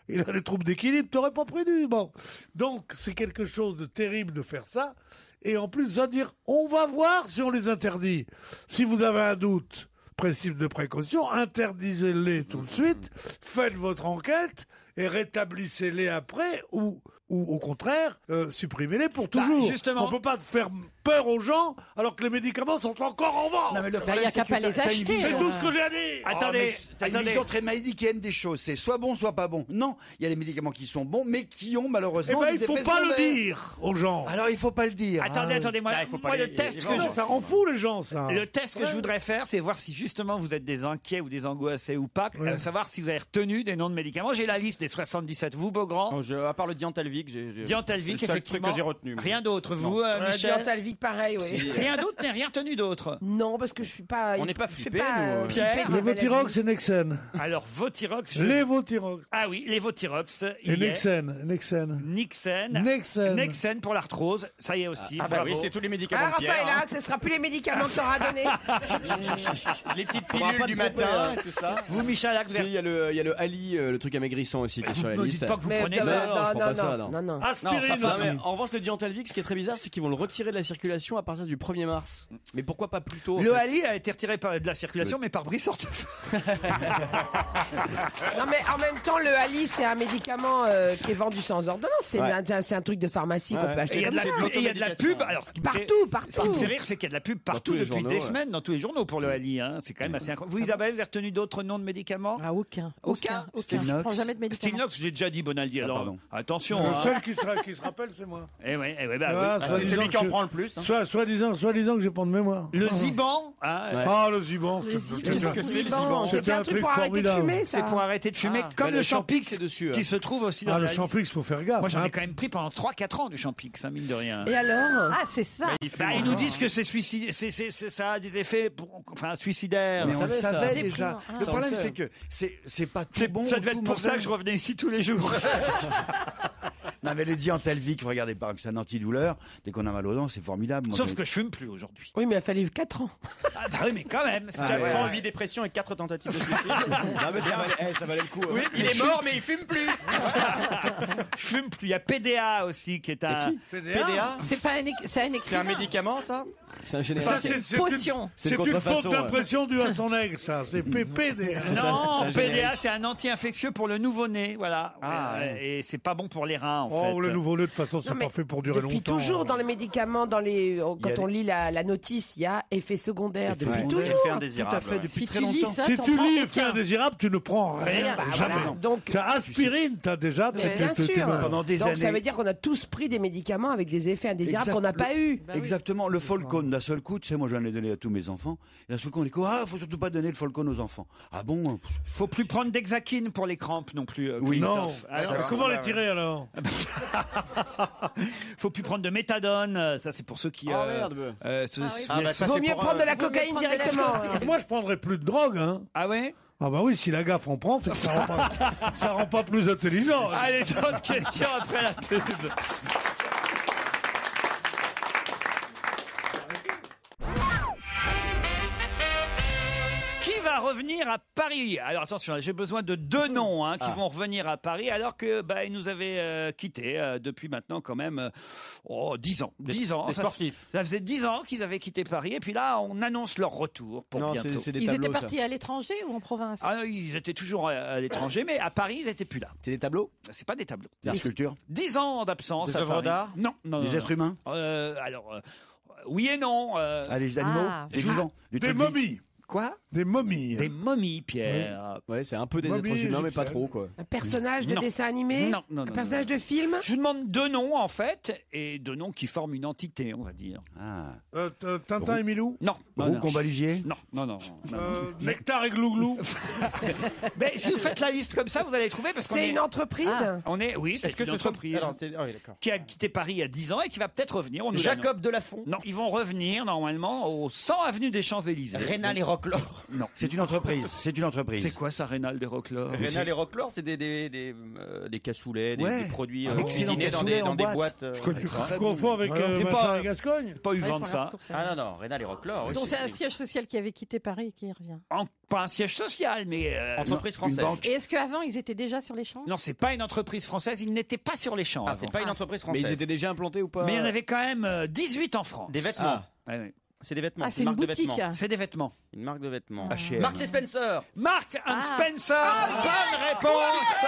il a des troubles d'équilibre, t'aurais pas pris du. Bon, donc c'est quelque chose de terrible de faire ça, et en plus de dire on va voir si on les interdit. Si vous avez un doute, principe de précaution, interdisez-les tout de suite, faites votre enquête et rétablissez-les après, ou au contraire, supprimez-les pour toujours. Justement. On peut pas faire peur aux gens alors que les médicaments sont encore en vente. Non, mais le Il problème, n'y a c'est qu'à que pas les t'as une acheter. vision- C'est tout ce que j'ai à dire. Attendez, T'as une vision très manichéenne des choses. C'est soit bon, soit pas bon. Non, il y a des médicaments qui sont bons, mais qui ont Eh malheureusement ben, des il faut effets pas le secondaires. dire aux gens. Alors, il faut pas le dire. Attendez, moi, il faut pas moi, les- le test les que vendre. je... Ça rend fou les gens, ça. Le test que je voudrais faire, c'est voir si justement vous êtes des inquiets ou des angoissés ou pas, savoir si vous avez retenu des noms de médicaments. J'ai la liste des 77. Vous, Beaugrand, À part le Diantalvic, j'ai. Diantalvic, c'est le seul truc effectivement. que j'ai retenu. Rien d'autre. Vous, Michel, Diantalvic, pareil, oui. rien d'autre, n'avez rien retenu d'autre. Non, parce que je suis pas. On n'est pas je suis flippés, pas, nous. flippée Pierre, de ma Lévothyrox maladie. et Nexen. Alors, Votirox. Lévothyrox. Ah oui, les Votirox. Et il y est. Nexen. Nexen pour l'arthrose. Ça y est aussi. Ah bah bravo. oui, c'est tous les médicaments Ah, de Pierre. Raphaël, là, ce sera plus les médicaments que t'auras donné. Les petites Faudra pilules pas du te tromper, matin hein. et tout ça. Vous, Michel Si, il y a le Ali, le truc amaigrissant aussi qui est sur la Ne liste. dites pas que vous Mais prenez non, ça. Non, je prends pas ça, non. non. Aspirine Non, aussi. mais en revanche, le Diantalvic, ce qui est très bizarre, c'est qu'ils vont le retirer de la circulation à partir du 1er mars. Mais pourquoi pas plus tôt en Le fait Ali a été retiré de la circulation, mais par Brice Hortefeux. Non, mais en même temps, le Ali, c'est un médicament qui est vendu sans ordonnance. C'est un truc de pharmacie qu'on peut Et acheter il y a comme de ça. la, et il y a de la pub. Alors, ce qui me fait- Partout. Ce qui me fait rire, c'est qu'il y a de la pub partout tous les depuis journaux, des ouais. semaines, dans tous les journaux pour le Ali. Hein. C'est quand même assez incroyable. Vous, Isabelle, vous avez retenu d'autres noms de médicaments? Ah, aucun. Aucun. Je ne prends jamais de médicaments. Stilnox, j'ai déjà dit, Bonaldi. Alors, pardon. attention. Le hein. seul qui se rappelle, c'est moi. Eh oui, bah Voilà, oui. C'est soi-disant celui qui que en je- prend le plus. hein. Soi-disant que j'ai pas de mémoire. Le Ziban, hein, Ah, le Ziban, Le c'était Ziban. C'est un truc pour arrêter de formidable. fumer, ça. c'est pour arrêter de fumer, comme bah, le le Champix, Champix est dessus, qui hein. se trouve aussi dans Ah, le la liste. Champix, faut faire gaffe. Moi, j'en ai hein. quand même pris pendant 3-4 ans du Champix, hein, mine de rien. Et alors Ah, c'est ça. Ils nous disent que c'est ça a des effets suicidaires. Mais on le savait, ça. savait Déprimant. déjà. Ah. Le Ça, problème, on le c'est sait. que c'est pas tout C'est- bon. ça devait tout être pour ça mauvais. que je revenais ici tous les jours. Non, mais le Diantalvic, regardez pas, c'est un antidouleur. Dès qu'on a mal aux dents, c'est formidable. Moi, Sauf j'ai- que je fume plus aujourd'hui. Oui, mais il a fallu 4 ans. Ah bah oui, mais quand même. c'est 4 vrai. ans, 8 dépressions et 4 tentatives de suicide. Non, mais ça valait le coup. Oui, il est mort, mais il fume plus. Je fume plus. Il y a PDA aussi qui est un. PDA C'est pas un, c'est un C'est un écrivain. médicament, ça? C'est un général. Ça, c'est Potion. C'est une une contrefaçon, faute d'impression due à son ex, ça. C'est PPDA. C'est ça, Non, c'est un PDA, générique. c'est un anti-infectieux pour le nouveau-né, voilà. Et c'est pas bon pour les reins, en fait. Oh, le nouveau-né, de toute façon, c'est Non, mais pas fait pour durer Depuis longtemps. toujours, dans les médicaments, quand on lit la notice, il y a effet secondaire. Effet Depuis secondaire. toujours. Effet indésirable, Tout à fait, depuis Si très tu lis longtemps. ça, Si t'en tu prends lis aucun. effet indésirable, tu ne prends rien. Bah, Jamais. voilà. Donc, T'as aspirine, t'as déjà. mais bien sûr. Pendant des Donc années. ça veut dire qu'on a tous pris des médicaments avec des effets indésirables qu'on n'a Exact. pas eu. Exactement, le Folcon d'un seul coup, tu sais, moi j'en ai donné à tous mes enfants. Et d'un seul coup, on dit quoi, faut surtout pas donner le Folcon aux enfants. Ah bon? Faut plus prendre d'Hexaquine pour les crampes non plus, Oui. Non. Christophe. Alors, Ça va. Comment les tirer alors? faut plus prendre de méthadone, ça c'est pour ceux qui... Oh, merde. ça, Vaut c'est mieux pour, prendre de la vaut mieux cocaïne prendre de la directement. Moi, je prendrais plus de drogue, hein. Ah ouais. Ah bah oui, si la gaffe en prend, c'est que ça rend pas plus intelligent. Allez, d'autres questions après la pub. Qui va revenir à Paris? Alors attention, j'ai besoin de deux noms qui vont revenir à Paris alors que ils nous avaient quittés depuis maintenant quand même 10 ans. 10 ans. Des Ça sportifs. Ça faisait 10 ans qu'ils avaient quitté Paris et puis là on annonce leur retour pour Non, bientôt. c'est des Ils tableaux. étaient partis à l'étranger ou en province? Ah, ils étaient toujours à l'étranger, mais à Paris, ils n'étaient plus là. C'est des tableaux. C'est pas des tableaux. C'est la sculpture. 10 ans d'absence. Des à œuvres Paris. d'art Non, non. Des non, êtres humains. Oui et non. Ah, des animaux. Ah. Des vivants. Du Des truc vif. momies. Quoi? Des momies. Des momies, Pierre. Ouais, c'est un peu des Momie êtres humains, mais pas égyptienne. trop, quoi. Un personnage de Non. dessin animé? Non, non, non, Un personnage de film? Je vous demande deux noms, en fait, et deux noms qui forment une entité, on va dire. Ah. Tintin et Milou. Non. Non, Gros non. Combaligier. Non, non, non. non. Nectar et Glouglou. Mais si vous faites la liste comme ça, vous allez trouver parce qu'on C'est est... une entreprise? Oui, c'est Est-ce que une ce sont entreprise Alors, ah oui, d'accord. qui a quitté Paris il y a 10 ans et qui va peut-être revenir. On nous Jacob Delafont. l'annonce. Non, ils vont revenir normalement au 100 avenue des Champs-Élysées. Rénal et Rocklor. Non. C'est une entreprise. C'est une entreprise. C'est quoi ça, Rénal des Rocklor? Rénal et Rocklor, c'est des cassoulets, Ouais. des produits Un excellent cuisinés cassoulet en dans des boîte. boîtes. Tu confonds avec Ouais. Vincent pas- et Gascogne. Pas eu Ouais, ils vendre font ça. leurs courses, hein. Ah non, Rénal et Rocklor. oui, Donc c'est un siège social qui avait quitté Paris et qui revient. Pas un siège social, mais... Entreprise française. banque. Et est-ce qu'avant ils étaient déjà sur les champs? Non, c'est pas une entreprise française. Ils n'étaient pas sur les champs Ah, avant. c'est pas une entreprise Mais française. ils étaient déjà implantés ou pas? Mais il y en avait quand même 18 en France. Des vêtements. Ouais, ouais. C'est des vêtements. Ah, c'est une marque de boutique. vêtements. C'est des vêtements. Une marque de vêtements. H&M. Marks et Spencer. Marks and Ah. Spencer. Bonne réponse.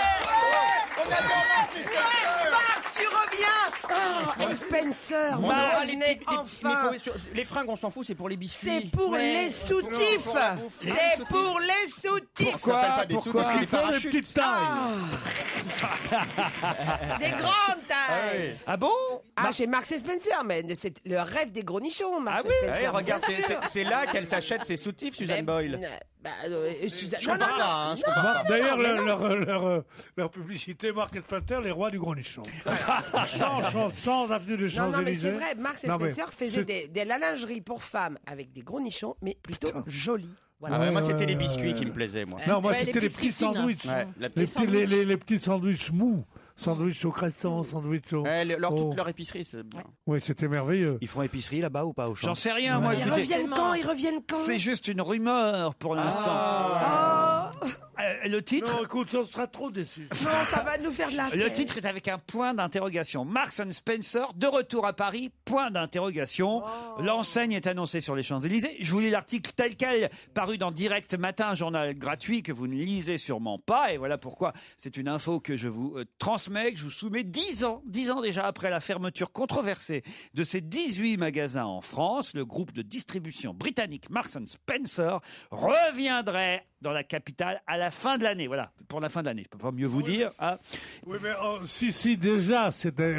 Max, tu reviens! Oh, et Spencer, vous revenez enfin! Les fringues, on s'en fout, c'est pour les biscuits. C'est pour Ouais. les soutifs! C'est pour les soutifs! Ça s'appelle pas des Pourquoi soutifs, c'est Ils des font des parachutes. petites tailles. Des grandes tailles! Ah bon? Ah, chez Marks et Spencer, mais c'est le rêve des gros nichons, Marks et Spencer. Ouais, regarde, bien sûr. c'est là qu'elle s'achète ses soutifs, Suzanne Boyle. Suzanne... Je comprends pas, hein, je comprends pas. D'ailleurs, leur publicité, Mark et Spencer, les rois du gros nichon. sans avenue des Non, non, mais Champs-Élysées. c'est vrai, Marks et Non, mais Spencer faisaient c'est- de la lingerie pour femmes avec des gros nichons, mais plutôt jolis. Voilà. Ah ouais, moi, Ouais, c'était les ouais, biscuits ouais. qui me plaisaient, moi. Non, moi, Ouais, c'était les les petits petits fines. sandwichs. Ouais, la Les petite- les petits sandwichs mous. Sandwich au cresson, sandwich au... Ouais, Oh. toute leur épicerie, c'est bien. Oui, c'était merveilleux. Ils font épicerie là-bas ou pas au champ? J'en sais rien, moi. Ils écoutez. reviennent quand? Ils reviennent quand? C'est juste une rumeur pour l'instant. Oh, Le titre Non, écoute, on sera trop déçus. non, ça va nous faire de la Le peine. titre est avec un point d'interrogation. Marks and Spencer, de retour à Paris, point d'interrogation. L'enseigne est annoncée sur les Champs-Élysées. Je vous lis l'article tel quel, paru dans Direct Matin, un journal gratuit que vous ne lisez sûrement pas. Et voilà pourquoi c'est une info que je vous transmets, que je vous soumets 10 ans déjà après la fermeture controversée de ces 18 magasins en France. Le groupe de distribution britannique Marks and Spencer reviendrait dans la capitale à la fin de l'année. Voilà, pour la fin de l'année. Je peux pas mieux vous dire. Hein. Oui, mais si déjà c'était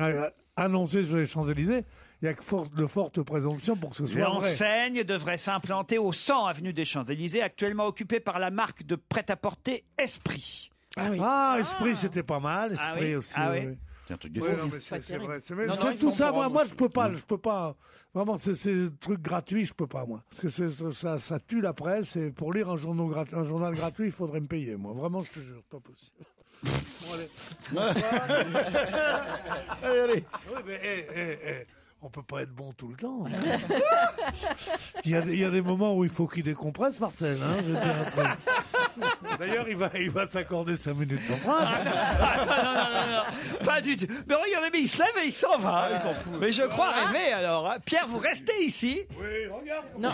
annoncé sur les Champs-Élysées, il y a de fortes présomptions pour que ce soit vrai. L'enseigne devrait s'implanter au 100 avenue des Champs-Élysées, actuellement occupée par la marque de prêt-à-porter Esprit. Ah, Esprit, c'était pas mal. Esprit Ah oui. aussi. Ah oui, oui. oui. C'est un truc de Oui, fou. non, mais c'est vrai. Mais Non, c'est non, ils tout font ça, pour moi, un je peux pas. Vraiment, c'est des trucs gratuits, je peux pas, moi. Parce que ça tue la presse. Et pour lire un journal gratuit, il faudrait me payer, moi. Vraiment, je te jure, pas possible. Bon, allez. Allez. Oui, mais on peut pas être bon tout le temps. Il y a des moments où il faut qu'il décompresse, Marcel. Hein, je veux dire un truc. D'ailleurs, il va s'accorder 5 minutes d'entrain. Non, pas Pas du tout. Mais regardez, mais il se lève et il s'en va. il s'en fout. Mais je crois rêver alors. hein. Pierre, vous restez ici. Oui, regarde. Non.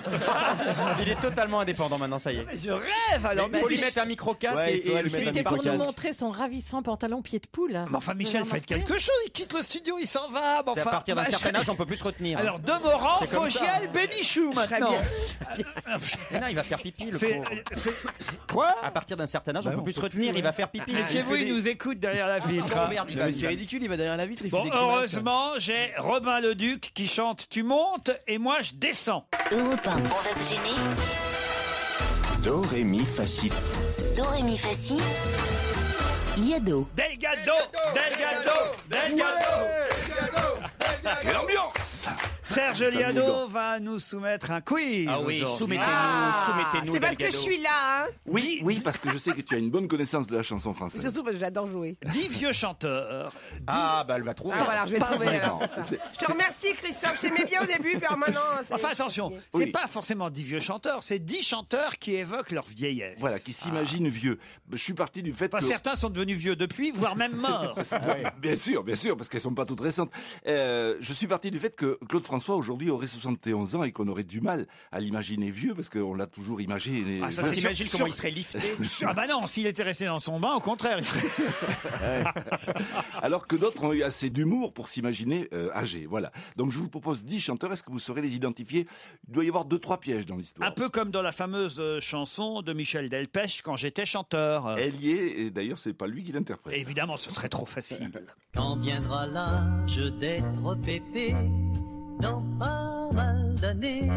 Il est totalement indépendant maintenant, ça y est. Mais je rêve alors. Il faut lui mettre un micro-casque Ouais, il faut lui mettre un C'était pour nous micro-casque. montrer son ravissant pantalon pied de poule. Mais enfin, Michel, faites quelque chose. Il quitte le studio, il s'en va. Mais C'est à enfin, partir d'un bah, certain âge, on peut plus se retenir. Alors, Demorand, C'est comme ça. Fogiel, Bénichou maintenant. Mais non, il va faire pipi, le C'est- pauvre. Quoi À partir d'un certain âge, on peut plus se retenir, il va faire pipi. Méfiez-vous, il nous écoute derrière la vitre. Oh merde, il va. C'est ridicule, il va derrière la vitre, il fait Bon, des grimaces. heureusement, j'ai Robin Leduc qui chante Tu montes et moi je descends. Europe 1, on va se gêner. Do, ré, mi, fa, si. Do, ré, mi, fa, si. Liado. Delgado, Delgado, Delgado. Quelle ambiance! Serge Liado va nous soumettre un quiz. Ah oui, aujourd'hui. soumettez-nous, C'est parce que je Delgado. suis là, hein. Oui, oui, parce que je sais que tu as une bonne connaissance de la chanson Et française. surtout parce que j'adore jouer. 10 vieux chanteurs. Ah, bah elle va trouver. Ah voilà, je vais trouver vraiment. alors, c'est ça. Je te remercie Christophe, je t'aimais bien au début, puis alors maintenant... c'est- Enfin attention, c'est Oui. pas forcément 10 vieux chanteurs, c'est 10 chanteurs qui évoquent leur vieillesse. Voilà, qui s'imaginent vieux. Je suis parti du fait Enfin, que... certains sont devenus vieux depuis, voire même morts. Bien sûr, parce qu'elles sont pas toutes récentes. Je suis parti du fait que Claude François aujourd'hui aurait 71 ans et qu'on aurait du mal à l'imaginer vieux parce qu'on l'a toujours imaginé. Ah, ça, Ça c'est s'imagine sûr- comment il serait lifté. Ah bah non, s'il était resté dans son bain, au contraire, il serait... Alors que d'autres ont eu assez d'humour pour s'imaginer âgés. Voilà. Donc je vous propose 10 chanteurs. Est-ce que vous saurez les identifier? Il doit y avoir 2-3 pièges dans l'histoire. Un peu comme dans la fameuse chanson de Michel Delpech, Quand j'étais chanteur. Elle y est, et d'ailleurs c'est pas lui qui l'interprète. Évidemment, ce serait trop facile. Quand viendra l'âge d'être pépé, dans pas mal d'années,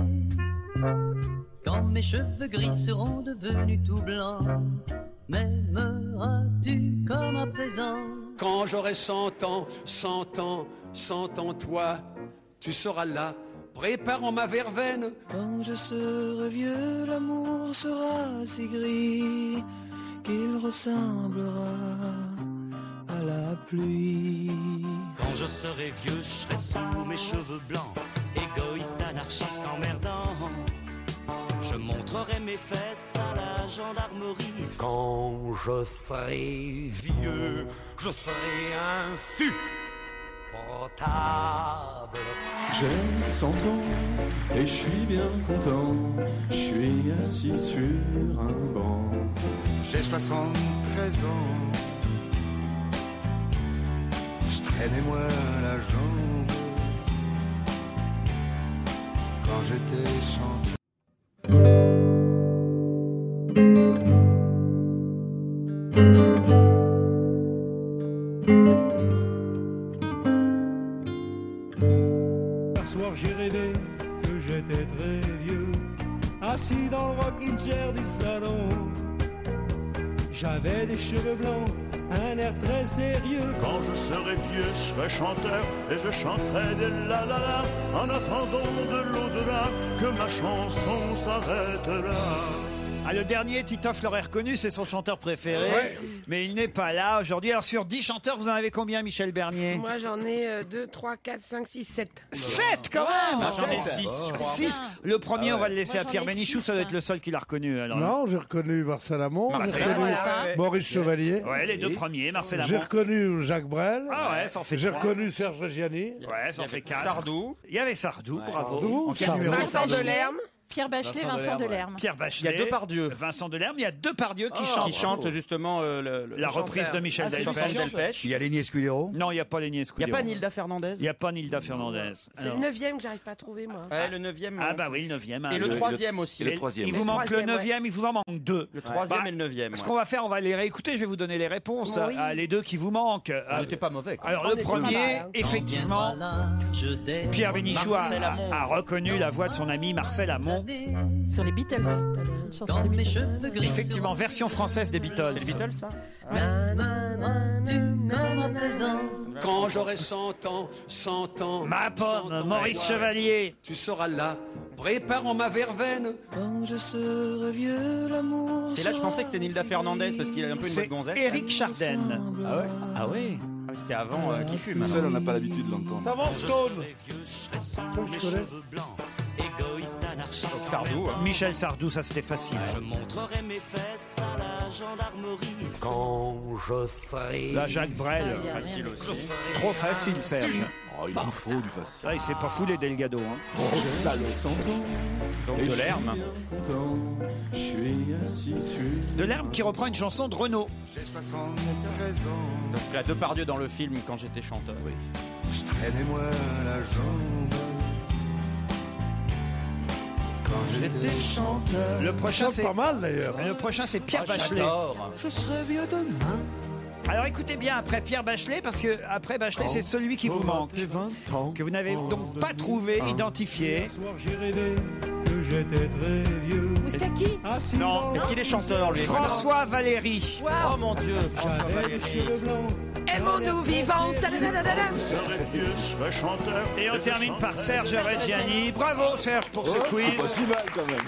quand mes cheveux gris seront devenus tout blancs, m'aimeras-tu comme à présent? Quand j'aurai 100 ans, 100 ans, 100 ans, toi, tu seras là, préparant ma verveine. Quand je serai vieux, l'amour sera si gris qu'il ressemblera à la pluie. Quand je serai vieux, je serai sous mes cheveux blancs, égoïste, anarchiste, emmerdant. Je montrerai mes fesses à la gendarmerie. Quand je serai vieux, je serai insupportable. J'ai 100 ans et je suis bien content. Je suis assis sur un banc. J'ai 73 ans. Je traînais moi la jambe quand j'étais chanteur. Un soir j'ai rêvé que j'étais très vieux, assis dans le rocking chair du salon. J'avais des cheveux blancs, un air très sérieux. Quand je serai vieux, je serai chanteur et je chanterai des la la la en attendant de l'au-delà que ma chanson s'arrête là. Ah, le dernier, Titoff l'aurait reconnu, c'est son chanteur préféré. Ouais. Mais il n'est pas là aujourd'hui. Alors, sur 10 chanteurs, vous en avez combien, Michel Bernier? Moi j'en ai 2, 3, 4, 5, 6, 7. 7 quand même. Ah, j'en ai 6, je crois. 6. Le premier, on va le laisser Moi, à j'en Pierre ai Bénichou, 6, ça doit être le seul qui l'a reconnu. Alors. Non, j'ai reconnu Marcel Amont, j'ai Marcel reconnu Amont, Maurice Chevalier. Ouais, les deux premiers, Marcel J'ai Amont. reconnu Jacques Brel. Ah ouais, ça en fait J'ai 3. reconnu Serge Reggiani. Ouais, ça en fait 4. Sardou. Il y avait Sardou, bravo. Sardou, En quel Sardou. numéro, Vincent Sardou Delerme. Pierre Bachelet, Vincent Delerme. Pierre Bachelet. Il y a Depardieu. Vincent Delerme, il y a Depardieu qui Qui chante justement la reprise de Michel Delpech. Il y a Léni Escudero. Non, il n'y a pas Léni Il n'y Escudero. a pas Nilda Fernandez. Il n'y a pas Nilda Fernandez. C'est le 9e que j'arrive pas à trouver moi. Ouais, le 9e. Ah bah oui, le 9e. Et le 3e aussi. Et le 3e. Il vous manque le 9e, il vous en manque 2. Le 3e et le 9e. Ce qu'on va faire, on va les réécouter. Je vais vous donner les réponses Oui. à les deux qui vous manquent. On n'était pas mauvais. Alors On le était pas mal, premier, hein. effectivement, Pierre Bénichou Marcel Amont. a reconnu la voix de son ami Marcel Amont. Sur les Beatles. Une chanson des Beatles. Effectivement, version française des Beatles. C'est les Beatles, ça? Quand j'aurai 100 ans, 100 ans, Ma 100 pomme, ans, Maurice toi, Chevalier. tu seras là, préparant ma verveine. Quand je serai vieux, l'amour C'est là, je pensais que c'était Nilda Fernandez parce qu'il a un peu une voix C'est de gonzesse. Éric Chardin. Ah ouais? Ah oui. Ah, c'était avant qu'il fume. Tout seul, on n'a pas l'habitude de l'entendre. Ça va, Stone. Mes cheveux blancs, égoïste, anarchiste. Donc Sardou. Michel Sardou, ça c'était facile. Je montrerai mes fesses à la la gendarmerie. Quand je serai... Là, Jacques Brel. Facile aussi. Trop facile, Serge. Oh, il en faut du facile. Là, il s'est pas foulé, Delgado. Hein. Donc de l'herbe. Je suis assis sur De l'herbe qui reprend une chanson de Renaud. J'ai 73 ans. Donc la Depardieu dans le film Quand j'étais chanteur. Oui. Je traînais moi la jambe. Quand j'étais chanteur. Le prochain, c'est pas mal d'ailleurs. Le prochain, c'est Pierre Bachelet. Je serai vieux demain. Alors écoutez bien après Pierre Bachelet, parce que après Bachelet, c'est celui qui vous manque, que vous n'avez donc pas trouvé, identifié. Hier soir, j'ai rêvé que j'étais très vieux. Moustaki. Assis Non. dans Est-ce qu'il est chanteur lui? François Valéry. Wow. Oh mon Dieu, François j'avais les Valéry. cheveux blancs. Aimons-nous vivants. Ta-da-da-da-da-da. Je serai vieux, je serai chanteur. Et on termine par Serge Reggiani. Bravo Serge pour ce quiz. Pas si mal quand même.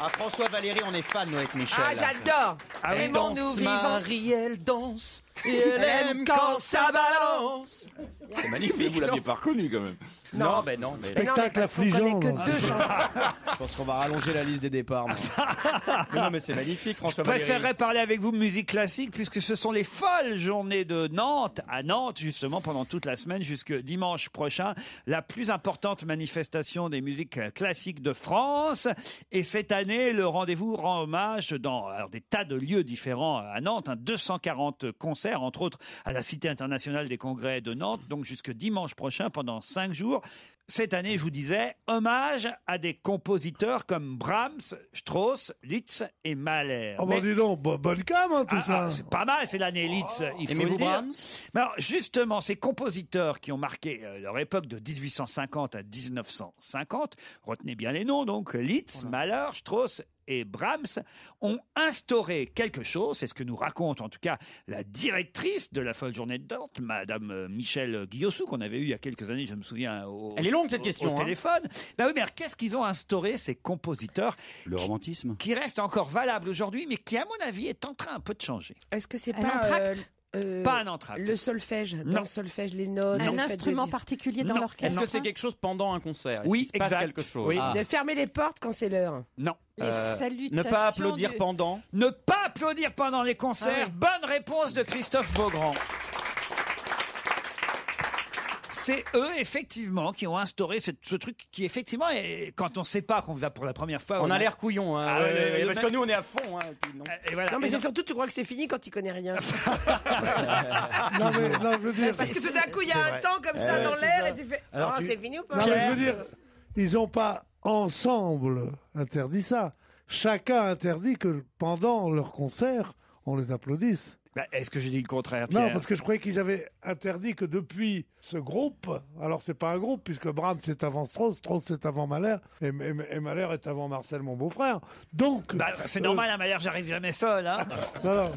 Ah, François Valéry, on est fan nous avec Michel. Ah, j'adore. Ah oui, Aimons-nous Danse vivants. Marie, elle danse. Et elle aime quand ça balance. C'est magnifique. Vous l'aviez pas reconnu quand même. Non, ben non. Mais non, mais Spectacle parce qu'on connaît affligeant. que non. 2 chansons. Je pense qu'on va rallonger la liste des départs. moi. Mais non, mais c'est magnifique, Je François Valéry. préférerais parler avec vous de musique classique puisque ce sont les folles journées de Nantes, à Nantes justement pendant toute la semaine jusque dimanche prochain, la plus importante manifestation des musiques classiques de France. Et cette année, le rendez-vous rend hommage dans des tas de lieux différents à Nantes, 240 concerts entre autres à la Cité internationale des congrès de Nantes, donc jusque dimanche prochain pendant 5 jours. Cette année, je vous disais, hommage à des compositeurs comme Brahms, Strauss, Liszt et Mahler. Oh, bah dis donc, bonne cam, hein, tout ça. C'est pas mal, c'est l'année Liszt, il faut Aimez-vous le dire. Brahms? Mais alors, justement, ces compositeurs qui ont marqué leur époque de 1850 à 1950, retenez bien les noms, donc Liszt, Mahler, Strauss et Brahms ont instauré quelque chose, c'est ce que nous raconte en tout cas la directrice de la Folle Journée de Nantes, Madame Michel Guillossou, qu'on avait eu il y a quelques années, je me souviens, Elle est longue cette question. au téléphone. Ben oui, mais alors, qu'est-ce qu'ils ont instauré, ces compositeurs Le romantisme. qui restent encore valables aujourd'hui, mais qui, à mon avis, est en train un peu de changer? Est-ce que c'est Un pas entracte Pas un entracte. le solfège? Dans Non. le solfège, les notes. Un le fait instrument de, particulier dans Non. l'orchestre. Est-ce que c'est quelque chose pendant un concert? Est-ce Oui, qu'il se passe exact. quelque chose? Oui. Ah. de fermer les portes quand c'est l'heure. Non. Les salutations Ne pas applaudir du- pendant. Ne pas applaudir pendant les concerts. Bonne réponse de Christophe Beaugrand. C'est eux, effectivement, qui ont instauré ce truc qui, effectivement, quand on ne sait pas qu'on va pour la première fois... On a l'air couillon, hein. Ah, ouais, ouais, ouais, ouais, parce ouais. que nous on est à fond. Hein, et puis non. Et voilà. Non, mais Et c'est surtout, tu crois que c'est fini quand tu connais rien. Non, mais non, je veux dire. Parce que tout d'un coup, il y a un temps comme ça dans l'air et tu fais Alors oh, que- c'est fini ou pas? Non, mais je veux dire, ils n'ont pas ensemble interdit ça. Chacun interdit que pendant leur concert, on les applaudisse. Bah, est-ce que j'ai dit le contraire, Non, Pierre parce que je croyais qu'ils avaient interdit que depuis ce groupe, alors c'est pas un groupe, puisque Brahms c'est avant Strauss, Strauss c'est avant Mahler, et Mahler est avant Marcel, mon beau-frère. Donc. Bah, c'est normal, à Mahler, j'arrive jamais seul. Hein. Non,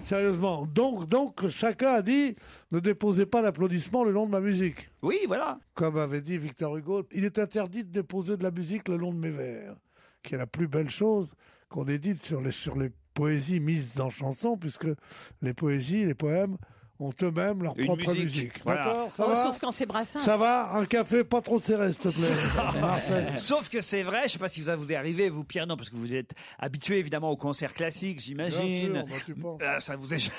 sérieusement. Donc, chacun a dit ne déposez pas d'applaudissements le long de ma musique. Oui, voilà. Comme avait dit Victor Hugo, il est interdit de déposer de la musique le long de mes vers, qui est la plus belle chose qu'on ait dite sur les poésies mises en chanson, puisque les poésies, les poèmes ont eux-mêmes leur Une propre musique, musique. voilà. D'accord, ça Oh, va sauf quand c'est Brassens. Ça va. Un café pas trop serré, s'il te plaît. Marcel. Sauf que c'est vrai, je ne sais pas si vous est arrivé, vous Pierre, non, parce que vous êtes habitué évidemment aux concerts classiques, j'imagine. Bien sûr, bah, tu penses. Ça vous est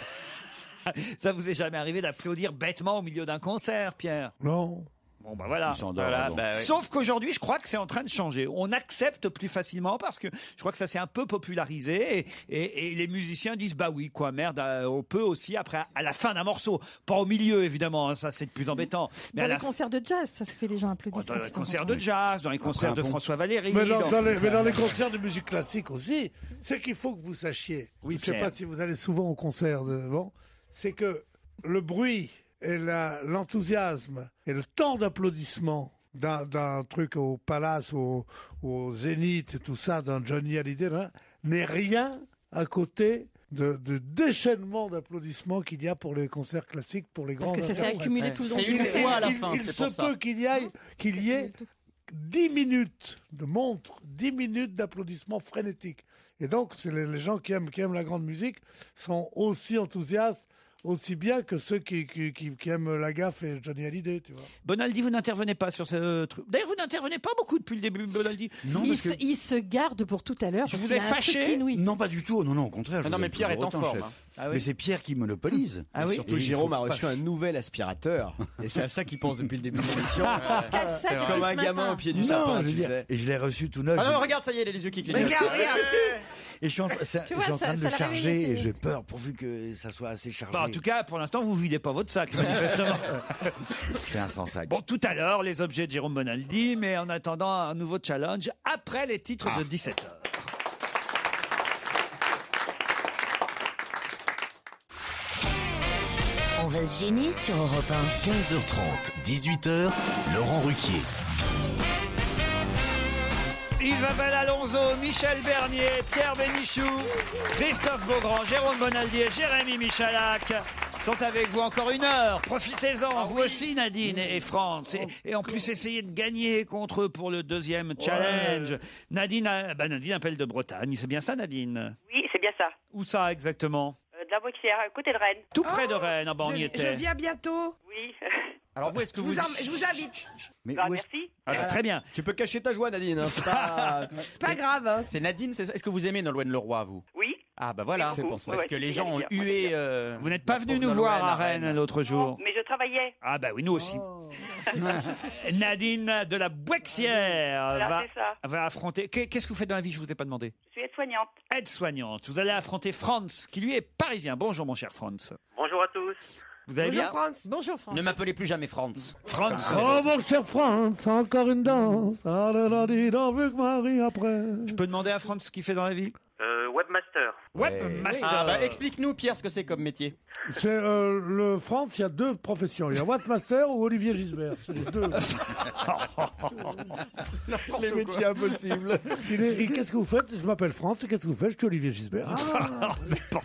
ça vous est jamais arrivé d'applaudir bêtement au milieu d'un concert, Pierre? Non. Bon, bah voilà. Ils s'endorment, Voilà, bon. bah, oui. Sauf qu'aujourd'hui, je crois que c'est en train de changer. On accepte plus facilement parce que je crois que ça s'est un peu popularisé et les musiciens disent bah oui, quoi, merde, on peut aussi après à la fin d'un morceau, pas au milieu évidemment, hein, ça c'est plus embêtant. Mais Dans à les la concerts de jazz, ça se fait, les gens applaudissent. dans quand les ils sont concerts contents. de jazz, dans les concerts de bon. François Valéry. Mais dans les concerts de musique classique aussi, c'est qu'il faut que vous sachiez. Oui, je ne sais Pierre. pas si vous allez souvent au concert c'est que le bruit et l'enthousiasme et le temps d'applaudissement d'un truc au Palace, au Zénith et tout ça, d'un Johnny Hallyday, là, n'est rien à côté de déchaînement d'applaudissements qu'il y a pour les concerts classiques, pour les grands. Parce que ça s'est interprètes. accumulé tout le long C'est du une concert. fois à la Il fin, se c'est pour ça. peut qu'il y ait 10 minutes de montre, 10 minutes d'applaudissements frénétiques. Et donc, c'est les gens qui aiment la grande musique sont aussi enthousiastes aussi bien que ceux qui aiment la gaffe et Johnny Hallyday, tu vois. Bonaldi, vous n'intervenez pas sur ce truc. D'ailleurs, vous n'intervenez pas beaucoup depuis le début, Bonaldi. Non, Il se garde pour tout à l'heure. Je parce vous qu'il ai a un truc fâché inouï. Non, pas du tout. Non, au contraire. Ah non, mais Pierre est en forme, chef. hein. Ah oui. Mais c'est Pierre qui monopolise. Ah oui. Surtout Et Jérôme il a faut reçu pas- un nouvel aspirateur. Et c'est à ça qu'il pense depuis le début de l'émission. ça C'est depuis comme ce un gamin matin. au pied du Non, sapin, je veux tu dire, sais. et je l'ai reçu tout neuf. Ah non, regarde, ça y est, il a les yeux qui clignotent. Regarde. Et je suis en, Tu vois, je suis en train ça de le l'a charger réveillé, et c'est j'ai peur pourvu que ça soit assez chargé. Bah, en tout cas, pour l'instant, vous videz pas votre sac, manifestement. C'est un sans sac. Bon, tout à l'heure, les objets de Jérôme Bonaldi, mais en attendant un nouveau challenge après les titres de 17h. On va se gêner sur Europe 1. 15h30, 18h, Laurent Ruquier. Isabelle Alonso, Michel Bernier, Pierre Bénichou, Christophe Beaugrand, Jérôme Bonaldi et Jérémy Michalak sont avec vous encore une heure. Profitez-en, vous aussi Nadine et Franz. Et en plus, essayez de gagner contre eux pour le deuxième challenge. Nadine appelle de Bretagne, c'est bien ça Nadine? Oui, c'est bien ça. Où ça exactement? De la Boixière, à côté de Rennes. Tout près de Rennes, ah bah, on y Je était. viens bientôt. Oui. Alors vous, est-ce que vous... Je vous invite. Mais Bah, où est-ce- merci. Ah bah, très bien. Tu peux cacher ta joie, Nadine. Hein, c'est pas... C'est pas grave. Hein. C'est Nadine, c'est ça. Est-ce que vous aimez Nolwenn-Leroy, vous? Oui. Ah bah voilà, Oui, c'est beaucoup. pour ça. Ouais, Parce que ouais, les c'est gens ont bien, hué... Vous n'êtes pas venu nous voir à Rennes l'autre jour. Mais je travaillais. Ah bah oui, nous aussi. Nadine de la Boixière Voilà, c'est ça. va affronter... Qu'est-ce que vous faites dans la vie? Je vous ai pas demandé. Je suis aide-soignante. Aide-soignante. Vous allez affronter Franz, qui lui est parisien. Bonjour mon cher Franz. Bonjour à tous. Vous allez Bonjour bien? France. Bonjour Franck. Ne m'appelez plus jamais Franz. Franz. Oh mon cher Franz, encore une danse. Ah là là, dis donc, vu que Marie après. Je peux demander à Franz ce qu'il fait dans la vie? Webmaster. Webmaster. Ah bah explique-nous, Pierre, ce que c'est comme métier. C'est le France, il y a deux professions. Il y a Webmaster ou Olivier Gisbert. C'est les deux. Les métiers impossibles. Et qu'est-ce que vous faites? Je m'appelle France. Et qu'est-ce que vous faites? Je suis Olivier Gisbert.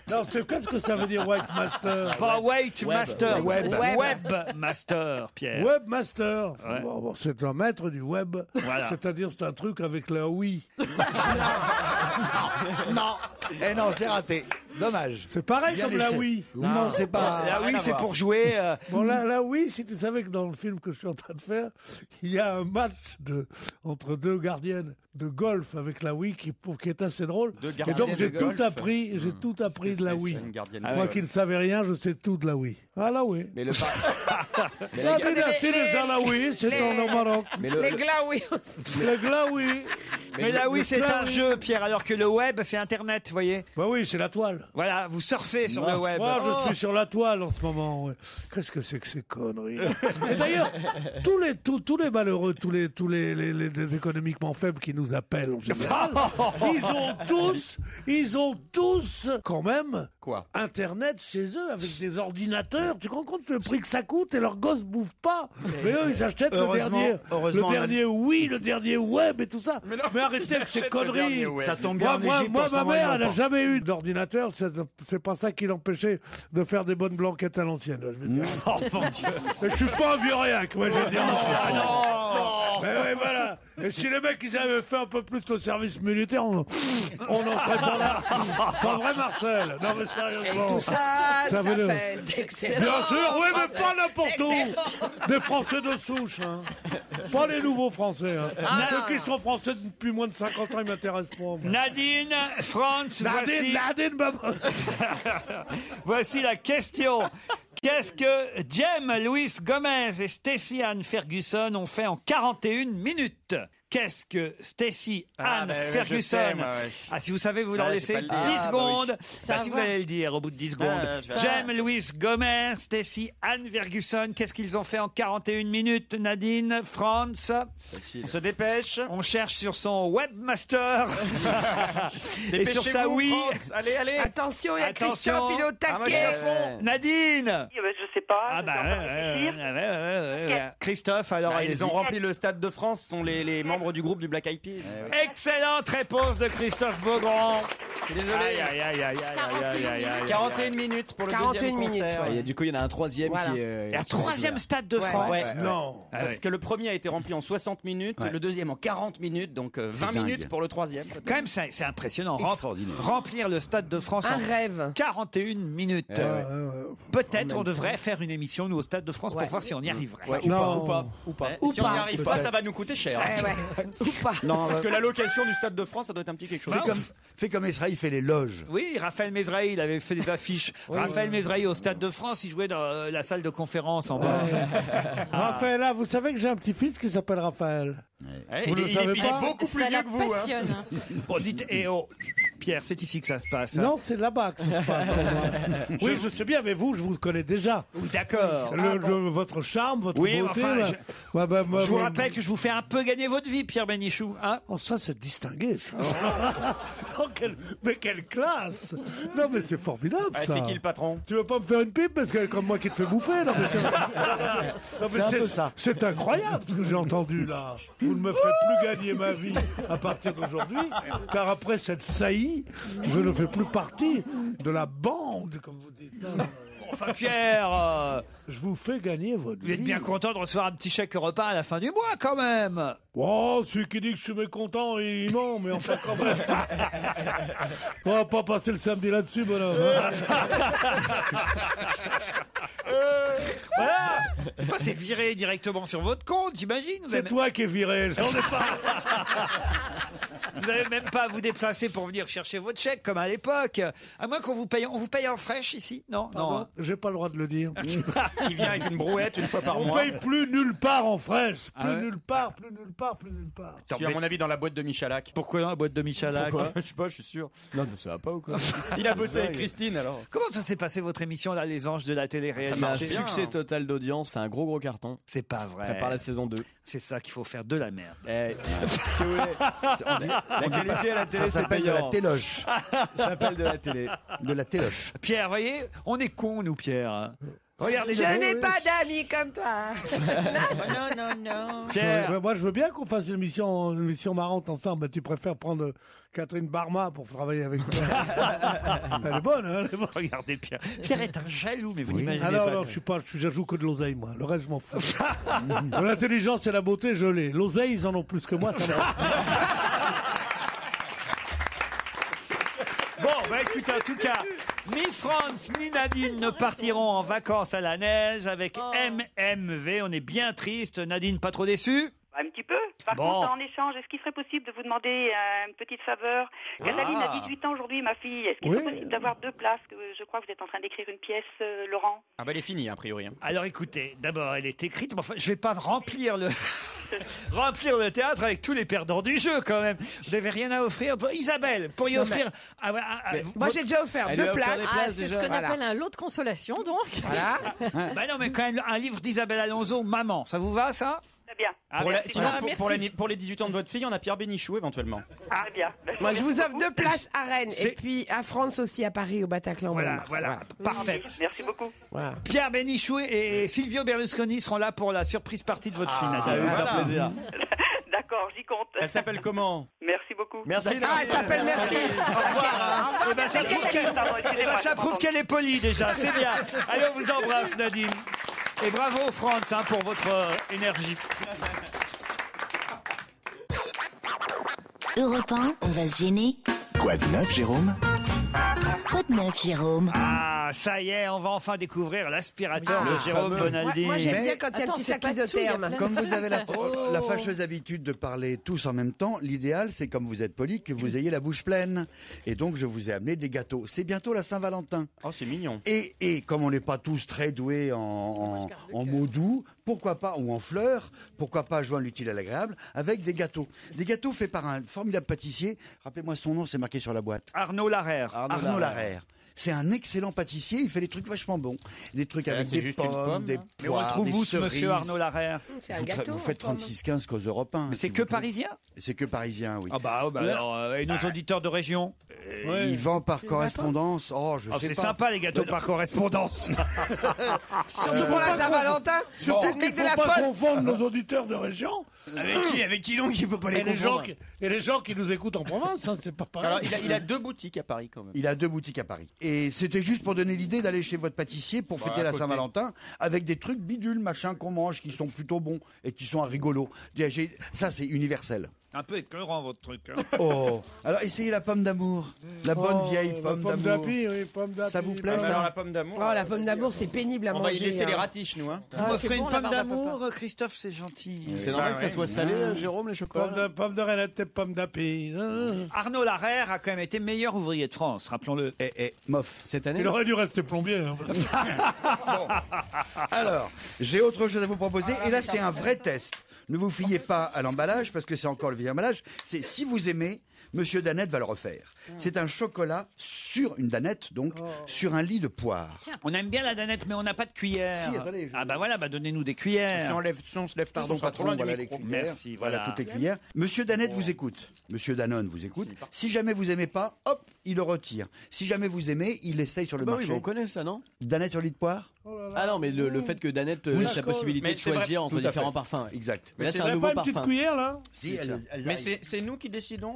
Non, qu'est-ce que ça veut dire Webmaster? Pas Webmaster. Web. Webmaster, Pierre. Webmaster. Ouais. Bon, c'est un maître du web. Voilà. C'est-à-dire, c'est un truc avec la oui. Non. Eh non, c'est raté. Dommage. C'est pareil Bien comme la essayé. oui. Non, c'est pas. Ah oui, c'est pour jouer. Bon, là, oui, si tu savais que dans le film que je suis en train de faire, il y a un match entre deux gardiennes de golf avec la Wii qui est assez drôle. Deux Et gardiennes donc j'ai de tout golf. appris, j'ai tout appris de la Wii. Une gardienne. Moi qui ne savais rien, je sais tout de la Wii. Ah la Wii. Mais le La dynastie des Alaouis, c'est au Maroc. Les glaouis. Les glaouis. Mais là, oui, les c'est un glaouis. jeu, Pierre, alors que le web, c'est Internet, vous voyez. Bah oui, c'est la toile. Voilà, vous surfez sur le web. Moi, je suis sur la toile en ce moment. ouais. Qu'est-ce que c'est que ces conneries? Et d'ailleurs, tous les malheureux, tous les économiquement faibles qui nous appellent en général, ils ont tous quand même Quoi? Internet chez eux avec des ordinateurs. Tu te rends compte le prix que ça coûte et leurs gosses bouffent pas. Mais eux, ils achètent le dernier oui, le dernier web et tout ça. Mais arrêtez avec ces conneries. Ça tombe bien en Égypte. Moi, en ce ma moment, mère, ils elle l'ont n'a pas. jamais eu d'ordinateur. C'est pas ça qui l'empêchait de faire des bonnes blanquettes à l'ancienne. Je veux dire. Oh mon Dieu. Mais je suis pas un vieux rien, moi, je veux dire. Non. Mais ouais, voilà. Et si les mecs, ils avaient fait un peu plus au service militaire, on en serait pas là. Pas vrai, Marcel? Non, mais sérieusement. Tout ça veut dire- fait d'excellents. Bien sûr, oui, mais Français. pas n'importe où. Excellent. Des Français de souche, hein. Pas les nouveaux Français, hein. Ah. Ceux qui sont Français depuis moins de 50 ans, ils m'intéressent pas. moi. Nadine, Franz, Nadine, maman. voici la question. Qu'est-ce que Jem Louis Gomez et Stacey Ann Ferguson ont fait en 41 minutes? Qu'est-ce que Stacey Ann Ferguson... je sais, moi, ouais. Ah, si vous savez, vous leur Ouais, laissez c'est 10 pas le dire. secondes. Ça Bah, si vous va. allez le dire au bout de 10 secondes. je vais- Jem Louis Gomez, Stacey Ann Ferguson, qu'est-ce qu'ils ont fait en 41 minutes? Nadine, Franz, On se dépêche. on cherche sur son webmaster et sur sa Dépêchez-vous, Wii. Franz. Allez, allez. Attention, il y a Attention. Christophe, il est au Ah, moi, je suis à taquet. fond. Nadine. Je sais pas. Ah je bah dois encore réfléchir. ouais. Christophe, alors Ah, ils allez-y. ont rempli le stade de France, sont les membres du groupe du Black Eyed Peas. Excellente réponse de Christophe Beaugrand. suis désolé. 41 minutes pour le 41 deuxième minutes, concert. ouais. Et du coup, il y en a un troisième Voilà. qui est. Et un troisième Stade de France. Ouais. Non. Ah Parce ouais. que le premier a été rempli en 60 minutes, Ouais. le deuxième en 40 minutes, donc 20 dingue. minutes pour le troisième. Quand même, c'est impressionnant. Extraordinaire. Remplir le Stade de France Un en rêve. 41 minutes. Peut-être on devrait faire une émission, nous, au Stade de France, Ouais. pour voir si on y arriverait. Ouais, Non. ou pas. Ou Si on n'y pas. arrive pas, ça va nous coûter cher. Ou pas. Non, Parce que la location du Stade de France, ça doit être un petit quelque chose. fais comme Esra, il fait les loges. Oui, Raphaël Mesrahi, il avait fait des affiches. Raphaël Mesrahi au Stade de France, il jouait dans la salle de conférence en bas. Raphaël, là, vous savez que j'ai un petit-fils qui s'appelle Raphaël. Vous ne le savez il est pas beaucoup plus vieux que vous. Hein. Bon, dites, Pierre, c'est ici que ça se passe. hein. Non, c'est là-bas que ça se passe. Oui, je sais bien, mais vous, je vous connais déjà. Oui, d'accord. Votre charme, votre Oui, beauté. enfin, moi, je vous rappelle que je vous fais un peu gagner votre vie, Pierre Bénichou. Hein Oh, ça, c'est distingué, ça. Oh, mais quelle classe. Non, mais c'est formidable, ça. C'est qui le patron? Tu veux pas me faire une pipe parce que comme moi qui te fais bouffer, non, mais C'est un peu ça. C'est incroyable ce que j'ai entendu là. Vous ne me ferez plus gagner ma vie à partir d'aujourd'hui, car après cette saillie, je ne fais plus partie de la bande, comme vous dites. Enfin, Pierre, je vous fais gagner votre vie. Vous êtes bien content de recevoir un petit chèque repas à la fin du mois, quand même. Oh, celui qui dit que je suis mécontent, il ment, mais enfin quand même. On va pas passer le samedi là-dessus, bonhomme. Voilà. C'est viré directement sur votre compte, j'imagine. C'est toi qui es viré, j'en ai pas. Vous n'avez même pas à vous déplacer pour venir chercher votre chèque, comme à l'époque. À moins qu'on vous paye. On vous paye en fraîche ici? Non, Pardon, j'ai pas le droit de le dire. Il vient avec une brouette une fois par On mois. paye plus nulle part en fraîche. Ah Plus ouais nulle part, plus nulle part, plus nulle part. Je suis à mon avis dans la boîte de Michalak. Pourquoi dans la boîte de Michalak? Je sais pas, je suis sûr. Non, mais ça va pas ou quoi? Il a bossé avec Christine alors. Comment ça s'est passé votre émission là, les anges de la C'est un télé-réalité? succès total d'audience, c'est un gros carton. C'est pas vrai. Prépare la saison 2. C'est ça qu'il faut faire, de la merde. Si vous voulez, la qualité à la télé, Ça c'est s'appelle de la payant. téloche. Ça s'appelle de la télé. De la téloche. Pierre, voyez, on est cons, nous, Pierre. Regardez, Je n'ai pas d'amis comme toi. Non. Pierre. Moi, je veux bien qu'on fasse une émission marrante ensemble, mais tu préfères prendre Catherine Barma pour travailler avec toi. Elle est bonne, hein, elle est bonne. Regardez, Pierre. Pierre est un jaloux, mais vous n'imaginez Ah non, pas. non, je joue que de l'oseille, moi. Le reste, je m'en fous. L'intelligence et la beauté, je l'ai. L'oseille, ils en ont plus que moi, ça va. Bon, bah écoutez, en tout cas, ni Franz ni Nadine ne partiront en vacances à la neige avec MMV. On est bien triste. Nadine, pas trop déçue? Un petit peu. Par Bon. contre, en échange, est-ce qu'il serait possible de vous demander une petite faveur? Cataline a 18 ans aujourd'hui, ma fille. Est-ce qu'il serait possible d'avoir 2 places? Je crois que vous êtes en train d'écrire une pièce, Laurent. Ah bah elle est finie a priori. Alors écoutez, d'abord elle est écrite, mais enfin je vais pas remplir le remplir le théâtre avec tous les perdants du jeu quand même. Vous n'avez rien à offrir. Isabelle, pourriez Non, offrir. Moi, j'ai déjà offert Elle 2 lui a offert places. des places C'est ce déjà. qu'on appelle un lot de consolation, donc. Voilà. Bah non, mais quand même un livre d'Isabelle Alonso, Maman, ça vous va ça? Très bien. Ah, Pour, merci. sinon, merci. pour les 18 ans de votre fille, on a Pierre Bénichou éventuellement. Très bien. Moi, je vous offre 2 places à Rennes. C'est- Et puis à France aussi, à Paris, au Bataclan. au mois de mars. Voilà, parfait. Merci beaucoup. Voilà. Pierre Bénichou et Silvio Berlusconi seront là pour la surprise partie de votre film. Ça va lui faire Voilà. plaisir. D'accord, j'y compte. Elle s'appelle comment? Merci beaucoup. Merci. Ah, elle s'appelle Merci. Eh ben, ça prouve qu'elle ça prouve qu'elle est polie déjà, c'est bien. Allez, on vous embrasse Nadine. Et bravo Franz hein, pour votre énergie. Europe 1, on va se gêner. Quoi de neuf, Jérôme? Quoi de neuf, Jérôme? Ah, ça y est, on va enfin découvrir l'aspirateur de Le Jérôme fameux. Bonaldi. Moi, j'aime Mais- bien quand il y a un Attends, petit c'est sac pas tout, il y a isotherme. plein de- Comme vous avez la fâcheuse habitude de parler tous en même temps, l'idéal, c'est comme vous êtes poli, que vous ayez la bouche pleine. Et donc, je vous ai amené des gâteaux. C'est bientôt la Saint-Valentin. Oh, c'est mignon. Et comme on n'est pas tous très doués en mots doux, pourquoi pas, ou en fleurs, pourquoi pas joindre l'utile à l'agréable avec des gâteaux. Des gâteaux faits par un formidable pâtissier. Rappelez-moi son nom, c'est marqué sur la boîte. Arnaud Larère. Arnaud Larère. C'est un excellent pâtissier. Il fait des trucs vachement bons. Des trucs avec c'est des juste une pommes, pomme, des non Mais on le poires, trouve des où, ce cerises. monsieur Arnaud Larère? C'est un gâteau. Vous faites 36-15 qu'aux Européens. Mais c'est que parisien? C'est que parisien, oui. Ah bah, alors, et nos auditeurs de région? Il vend par correspondance. Oh, je sais C'est pas. sympa les gâteaux par correspondance. Surtout pour la Saint-Valentin. Surtout Le qu'il mec ne de faut la pas poste. confondre nos auditeurs de région. Avec qui donc il faut pas les Et les, gens confondre. et les gens qui nous écoutent en province, hein, c'est pas pareil. Alors il a 2 boutiques à Paris quand même. Il a 2 boutiques à Paris. Et c'était juste pour donner l'idée d'aller chez votre pâtissier pour fêter à la côté. Saint-Valentin avec des trucs bidules, machin qu'on mange, qui sont plutôt bons et qui sont rigolos. Ça, c'est universel. Un peu écœurant votre truc. Hein. Oh, alors essayez la pomme d'amour, la bonne vieille pomme pomme d'amour. d'api, oui, pomme d'api. Ça vous plaît Alors ça? la pomme d'amour. Oh, la pomme d'amour, c'est pénible à On manger. va y laisser les hein. ratiches nous hein. Vous m'offrez c'est une bon, la pomme barbe à d'amour, Christophe, c'est gentil. C'est normal que ça soit salé, Jérôme, les chocolats. Pomme de renette et pomme d'api. Arnaud Larère a quand même été meilleur ouvrier de France, rappelons-le. Mof. Cette année. Il aurait dû rester plombier. Hein. Alors, j'ai autre chose à vous proposer et là c'est un vrai test. Ne vous fiez pas à l'emballage parce que c'est encore le vieil emballage. C'est si vous aimez, Monsieur Danette va le refaire. C'est un chocolat sur une danette, donc sur un lit de poire. On aime bien la danette, mais on n'a pas de cuillère. Si, attendez, Ah bah voilà, donnez-nous des cuillères. Si on se lève Pardon, patron, voilà les cuillères. Merci, voilà. Toutes les cuillères. Monsieur Danette vous écoute. Monsieur Danone vous écoute. Si jamais vous aimez pas, hop, il le retire. Si jamais vous aimez, il essaye sur le Bah oui, marché. mais on connaît ça, non? Danette sur lit de poire? Ah non, mais le fait que Danette ait la possibilité de choisir entre différents parfums. Exact. Mais là, c'est Vous un avez nouveau pas une petite parfum. cuillère là? Si, Mais c'est nous qui décidons.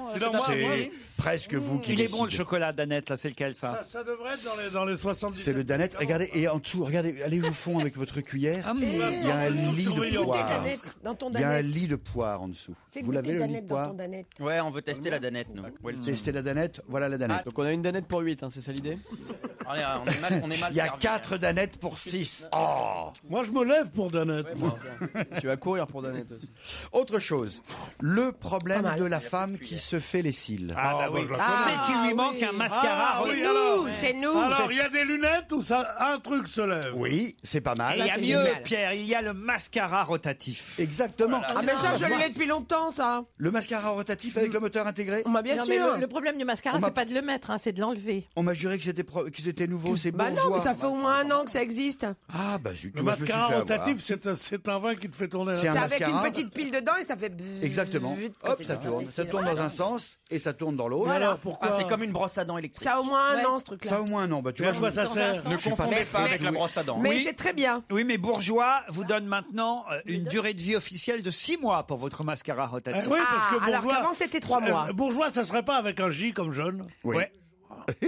c'est presque vous qui Il est décidez. bon le chocolat Danette, là, c'est lequel ça? Ça devrait être dans les 70. C'est le Danette. Regardez, et en dessous, regardez, allez au fond avec votre cuillère. Il y a un lit de poire. Dans ton Il y a un danette. lit de poire en dessous. Fais Vous goûter l'avez le lit danette de dans poire? ton danette. Ouais, on veut tester la Danette, nous. Testez la Danette, voilà la Danette. Donc on a une Danette pour 8, c'est ça l'idée? On est mal Il y a 4 Danettes pour 6. Oh. Moi, je me lève pour Danette. Tu vas courir pour Danette aussi. Autre chose, le problème Pas mal. de la femme qui se fait les cils. Ah bah oui. bah, je la C'est qu'il lui manque un mascara. Ah, C'est oui, nous, alors. c'est nous. Alors, il y a des lunettes où ça, un truc se lève. Oui, c'est pas mal. Et il y a c'est mieux, génial. Pierre, il y a le mascara rotatif. Exactement. Ah mais ça, je l'ai depuis longtemps, ça. Le mascara rotatif avec le moteur intégré. On m'a bien Non, mais sûr. le problème du mascara, On m'a- c'est pas de le mettre, hein, c'est de l'enlever. On m'a juré que c'était nouveau, c'est Bah bourgeois. non, mais ça fait au moins un an que ça existe. Ah bah zut, Le moi, je me suis mascara fait rotatif, c'est un vin qui te fait tourner C'est la un C'est avec mascara. une petite pile dedans et ça fait. Exactement. Hop, ça tourne. Ça tourne dans un sens et ça tourne dans l'autre. Mais alors, pourquoi c'est comme une brosse à dents électrique. Ça a au moins un Ouais. an, ce truc-là. Ça au moins non. Bah tu Mais à vois, quoi ça sert? Ne je suis pas confondez pas mais- avec la brosse à dents. Mais Oui. c'est très bien. Oui, mais Bourgeois vous donne maintenant une durée de vie officielle de 6 mois pour votre mascara rotatif. Oui, parce que Ah, alors bourgeois. qu'avant, c'était 3 mois. Bourgeois, ça serait pas avec un J comme jeune. Oui. Ouais.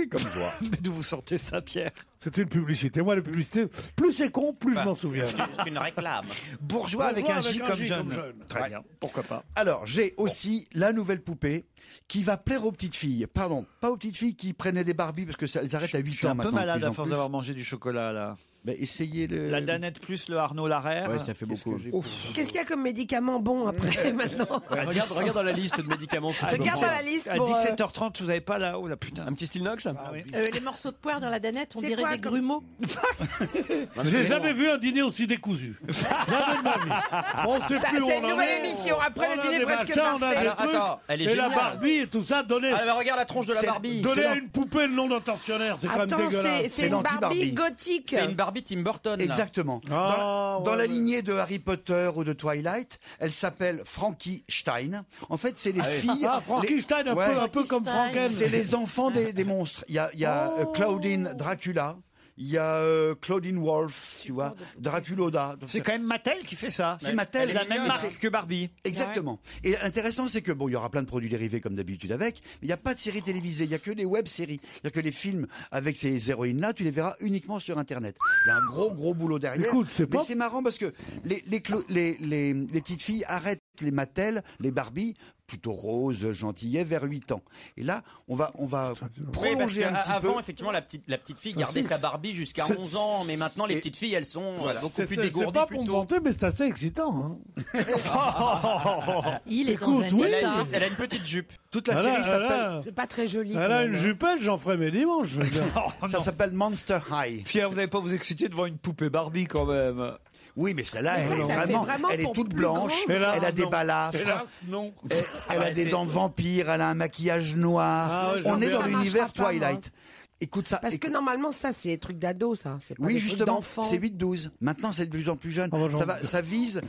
Comme toi. Mais d'où vous sortez ça, Pierre? C'était une publicité. Moi, les publicités, plus c'est con, plus je m'en souviens. C'est une réclame. Bourgeois avec un J comme jeune. jeune. Très Ouais. bien, pourquoi pas. Alors, j'ai aussi la nouvelle poupée qui va plaire aux petites filles. Pardon, pas aux petites filles qui prenaient des Barbies parce que elles arrêtent à 8 Je suis ans un peu maintenant. de malade plus à en force plus. d'avoir mangé du chocolat, là. Bah, essayez le. La Danette plus le Arnaud Larère. Ouais, ça fait beaucoup. Qu'est-ce qu'il y a comme médicament bon après maintenant? Regarde dans la liste de médicaments. ce que tu peux Regarde prendre. dans la liste À pour. 17h30, vous avez pas là? Oh la putain. Un petit Stilnox. Les morceaux de poire dans la danette, on C'est dirait quoi des comme- grumeaux. J'ai jamais vu un dîner aussi décousu. Jamais de ma vie. On sait Ça, plus où c'est on une en nouvelle est. émission. Après On le a dîner des presque machins, on a parfait. des Alors, trucs. attends, elle est et la géniale. Barbie et tout ça, donner, Ah, bah, regarde la tronche de la C'est- Barbie. donner à une poupée le nom d'un tortionnaire, c'est quand même Attends, dégueulasse. c'est une l'anti-Barbie. Barbie gothique. C'est une Barbie Tim Burton. là. Exactement. Ah, Dans ouais, la ouais. lignée de Harry Potter ou de Twilight, elle s'appelle Frankie Stein. En fait, c'est les filles. Ah, Frankenstein, Ouais. un peu comme Franken. C'est les enfants des monstres. Il y a Claudine Dracula. Il y a Claudine Wolf, tu vois, Draculoda. C'est quand même Mattel qui fait ça. C'est Mattel. C'est la même Et marque c'est- que Barbie. Exactement. Et l'intéressant, c'est que bon, il y aura plein de produits dérivés comme d'habitude avec, mais il n'y a pas de séries télévisées, il y a que des web-séries. C'est-à-dire que les films avec ces héroïnes-là, tu les verras uniquement sur Internet. Il y a un gros boulot derrière. Écoute, c'est mais pas- c'est marrant parce que les petites filles arrêtent les Mattel, les Barbie, plutôt roses, gentillets, vers 8 ans. Et là, on va Oui, parce prolonger un petit qu'avant, peu. effectivement, la petite fille Ça, gardait c'est- sa Barbie jusqu'à c'est- 11 ans, mais maintenant, les et- petites filles, elles sont beaucoup plus C'est dégourdies pas plus pour me tôt. vanter, mais c'est assez excitant. Hein. Il est Écoute, dans un oui. état. Elle a une petite jupe. Toute la Elle série a- s'appelle. C'est pas très joli. Elle quand a même, une hein. jupette, j'en ferai mes dimanches. je veux dire. Ça s'appelle Monster High. Pierre, vous n'allez pas vous exciter devant une poupée Barbie quand même. Oui, mais celle-là, Mais ça, elle, ça fait vraiment elle est pour toute plus blanche, grand. Hélas, elle a des non. balafres, Hélas, non. elle a des dents de vampire, elle a un maquillage noir. Ah ouais, On j'aime est bien. dans Ça l'univers marchera pas, Twilight. Écoute ça. Parce que normalement, ça, c'est des trucs d'ado, ça. C'est pas Oui, des trucs justement, d'enfants. c'est 8-12. Maintenant, c'est de plus en plus jeune. Ça vise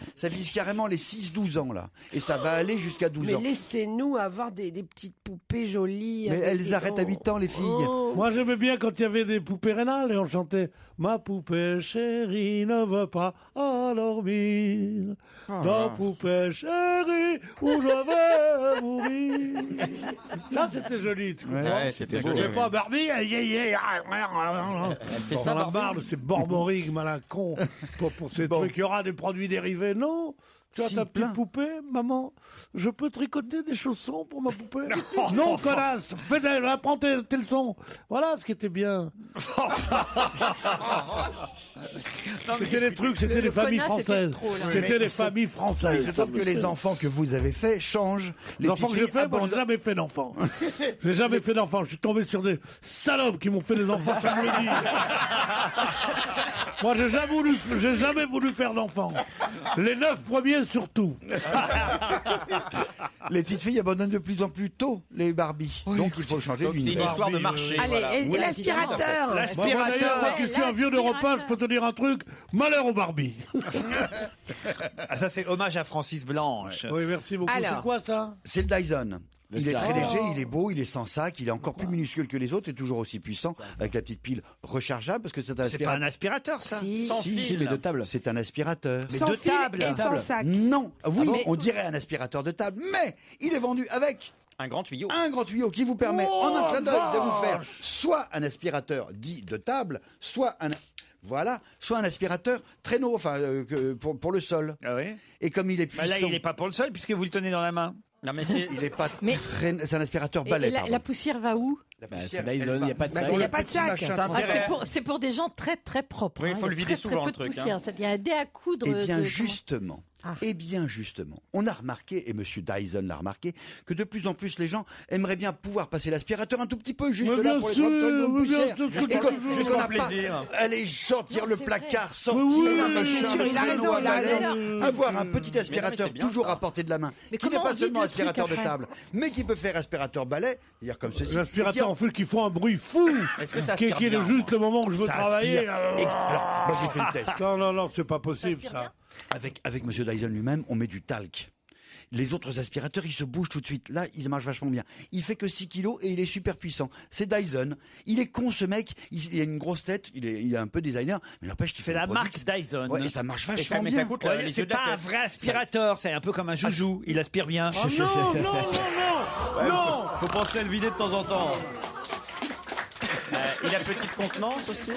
carrément les 6-12 ans, là. Et ça va aller jusqu'à 12 Mais ans. laissez-nous avoir des petites poupées jolies. Mais avec elles des- arrêtent à 8 ans, les filles. Oh. Moi, j'aimais bien quand il y avait des poupées rénales et on chantait « Ma poupée chérie ne veut pas endormir. La poupée chérie, où je vais mourir. » Ça, c'était joli, tu comprends? Ouais, c'était joli, C'est oui. pas Barbie, fait ça, dans la Barbie. barre de ces borborigmes à la con pour ces trucs. Il y aura des produits dérivés, non? Tu as Si, ta petite plein. poupée, maman? Je peux tricoter des chaussons pour ma poupée? Non, connasse! Apprends tes leçons. Voilà ce qui était bien. C'était les trucs, c'était les familles françaises. C'était les familles françaises. Sauf que les enfants que vous avez faits changent. Les enfants que j'ai petites filles fait, moi, j'ai abandonnent- jamais fait d'enfants. J'ai jamais fait d'enfants. Je suis tombé sur des salopes qui m'ont fait des enfants, ça me le dit. Moi, j'ai jamais voulu faire d'enfants. Les 9 premiers, surtout. Les petites filles abandonnent de plus en plus tôt les Barbies. Donc il faut changer Donc c'est une d'univers. histoire de marché. Allez, voilà. et l'aspirateur. Moi, d'ailleurs, moi qui suis un vieux de repas, je peux te dire un truc. Malheur aux Barbies. Ah, ça, c'est hommage à Francis Blanche. Oui, merci beaucoup. Alors. C'est quoi ça? C'est le Dyson. Il est très léger, Oh. il est beau, il est sans sac, il est encore plus minuscule que les autres et toujours aussi puissant avec la petite pile rechargeable parce que c'est un C'est pas un aspirateur. aspirateur, ça. Si. Sans fil, mais de table. C'est un aspirateur. Mais Sans de fil table. et sans sac. Non, oui, Ah bon on dirait un aspirateur de table, mais il est vendu avec Un grand tuyau. un grand tuyau qui vous permet Oh, en un clin d'œil de vous vache. faire soit un aspirateur dit de table, soit un aspirateur traîneau, enfin pour le sol. Ah oui. Et comme il est Bah puissant, là, il n'est pas pour le sol puisque vous le tenez dans la main. Non, mais c'est. il est pas Mais- c'est un aspirateur Et balai. la pardon. poussière va où? La Bah, poussière, c'est Dyson, elle il n'y a va pas de Bah, sac. il y a pas de petit sac. machin T'as Ah, intérêt. c'est pour des gens très très propres. Oui, hein. il faut le y a vider très, souvent, très le peu de truc, poussière. hein. Il y a un dé à coudre. Eh bien, de- justement. Ah. Eh bien, justement. On a remarqué, et Monsieur Dyson l'a remarqué, que de plus en plus les gens aimeraient bien pouvoir passer l'aspirateur un tout petit peu juste Mais là bien pour les sûr, 30 tonnes de mais bien poussière. sûr, c'est Et ce que qu'on tu veux. et qu'on n'a plaisir. pas aller sortir Non, le c'est placard, vrai. sortir Oui, un oui, machin, c'est sûr, un il a traîneau raison, à il a balai, raison. avoir un petit aspirateur c'est bien toujours ça. à portée de la main, Mais qui n'est comment pas on vide seulement le truc aspirateur de après table, mais qui peut faire aspirateur balai, c'est-à-dire comme ceci. L'aspirateur en fil qui font un bruit fou. Est-ce que ça qui aspire est bien, juste le moment où je veux Ça travailler. aspire. Alors, moi j'ai fait le test. Non, c'est pas possible ça. Avec Monsieur Dyson lui-même, on met du talc. Les autres aspirateurs, ils se bougent tout de suite. Là, ils marchent vachement bien. Il fait que 6 kilos et il est super puissant. C'est Dyson. Il est con, ce mec. Il a une grosse tête. Il est un peu designer. Mais n'empêche qu'il fait C'est la des produits marque Dyson. Ouais, et ça marche Et vachement mais bien. ça coûte Ouais, les c'est yeux de la pas un tête. vrai aspirateur, c'est un peu comme un joujou. Il aspire bien. Oh non. Non. Faut penser à le vider de temps en temps. Il a petite contenance aussi.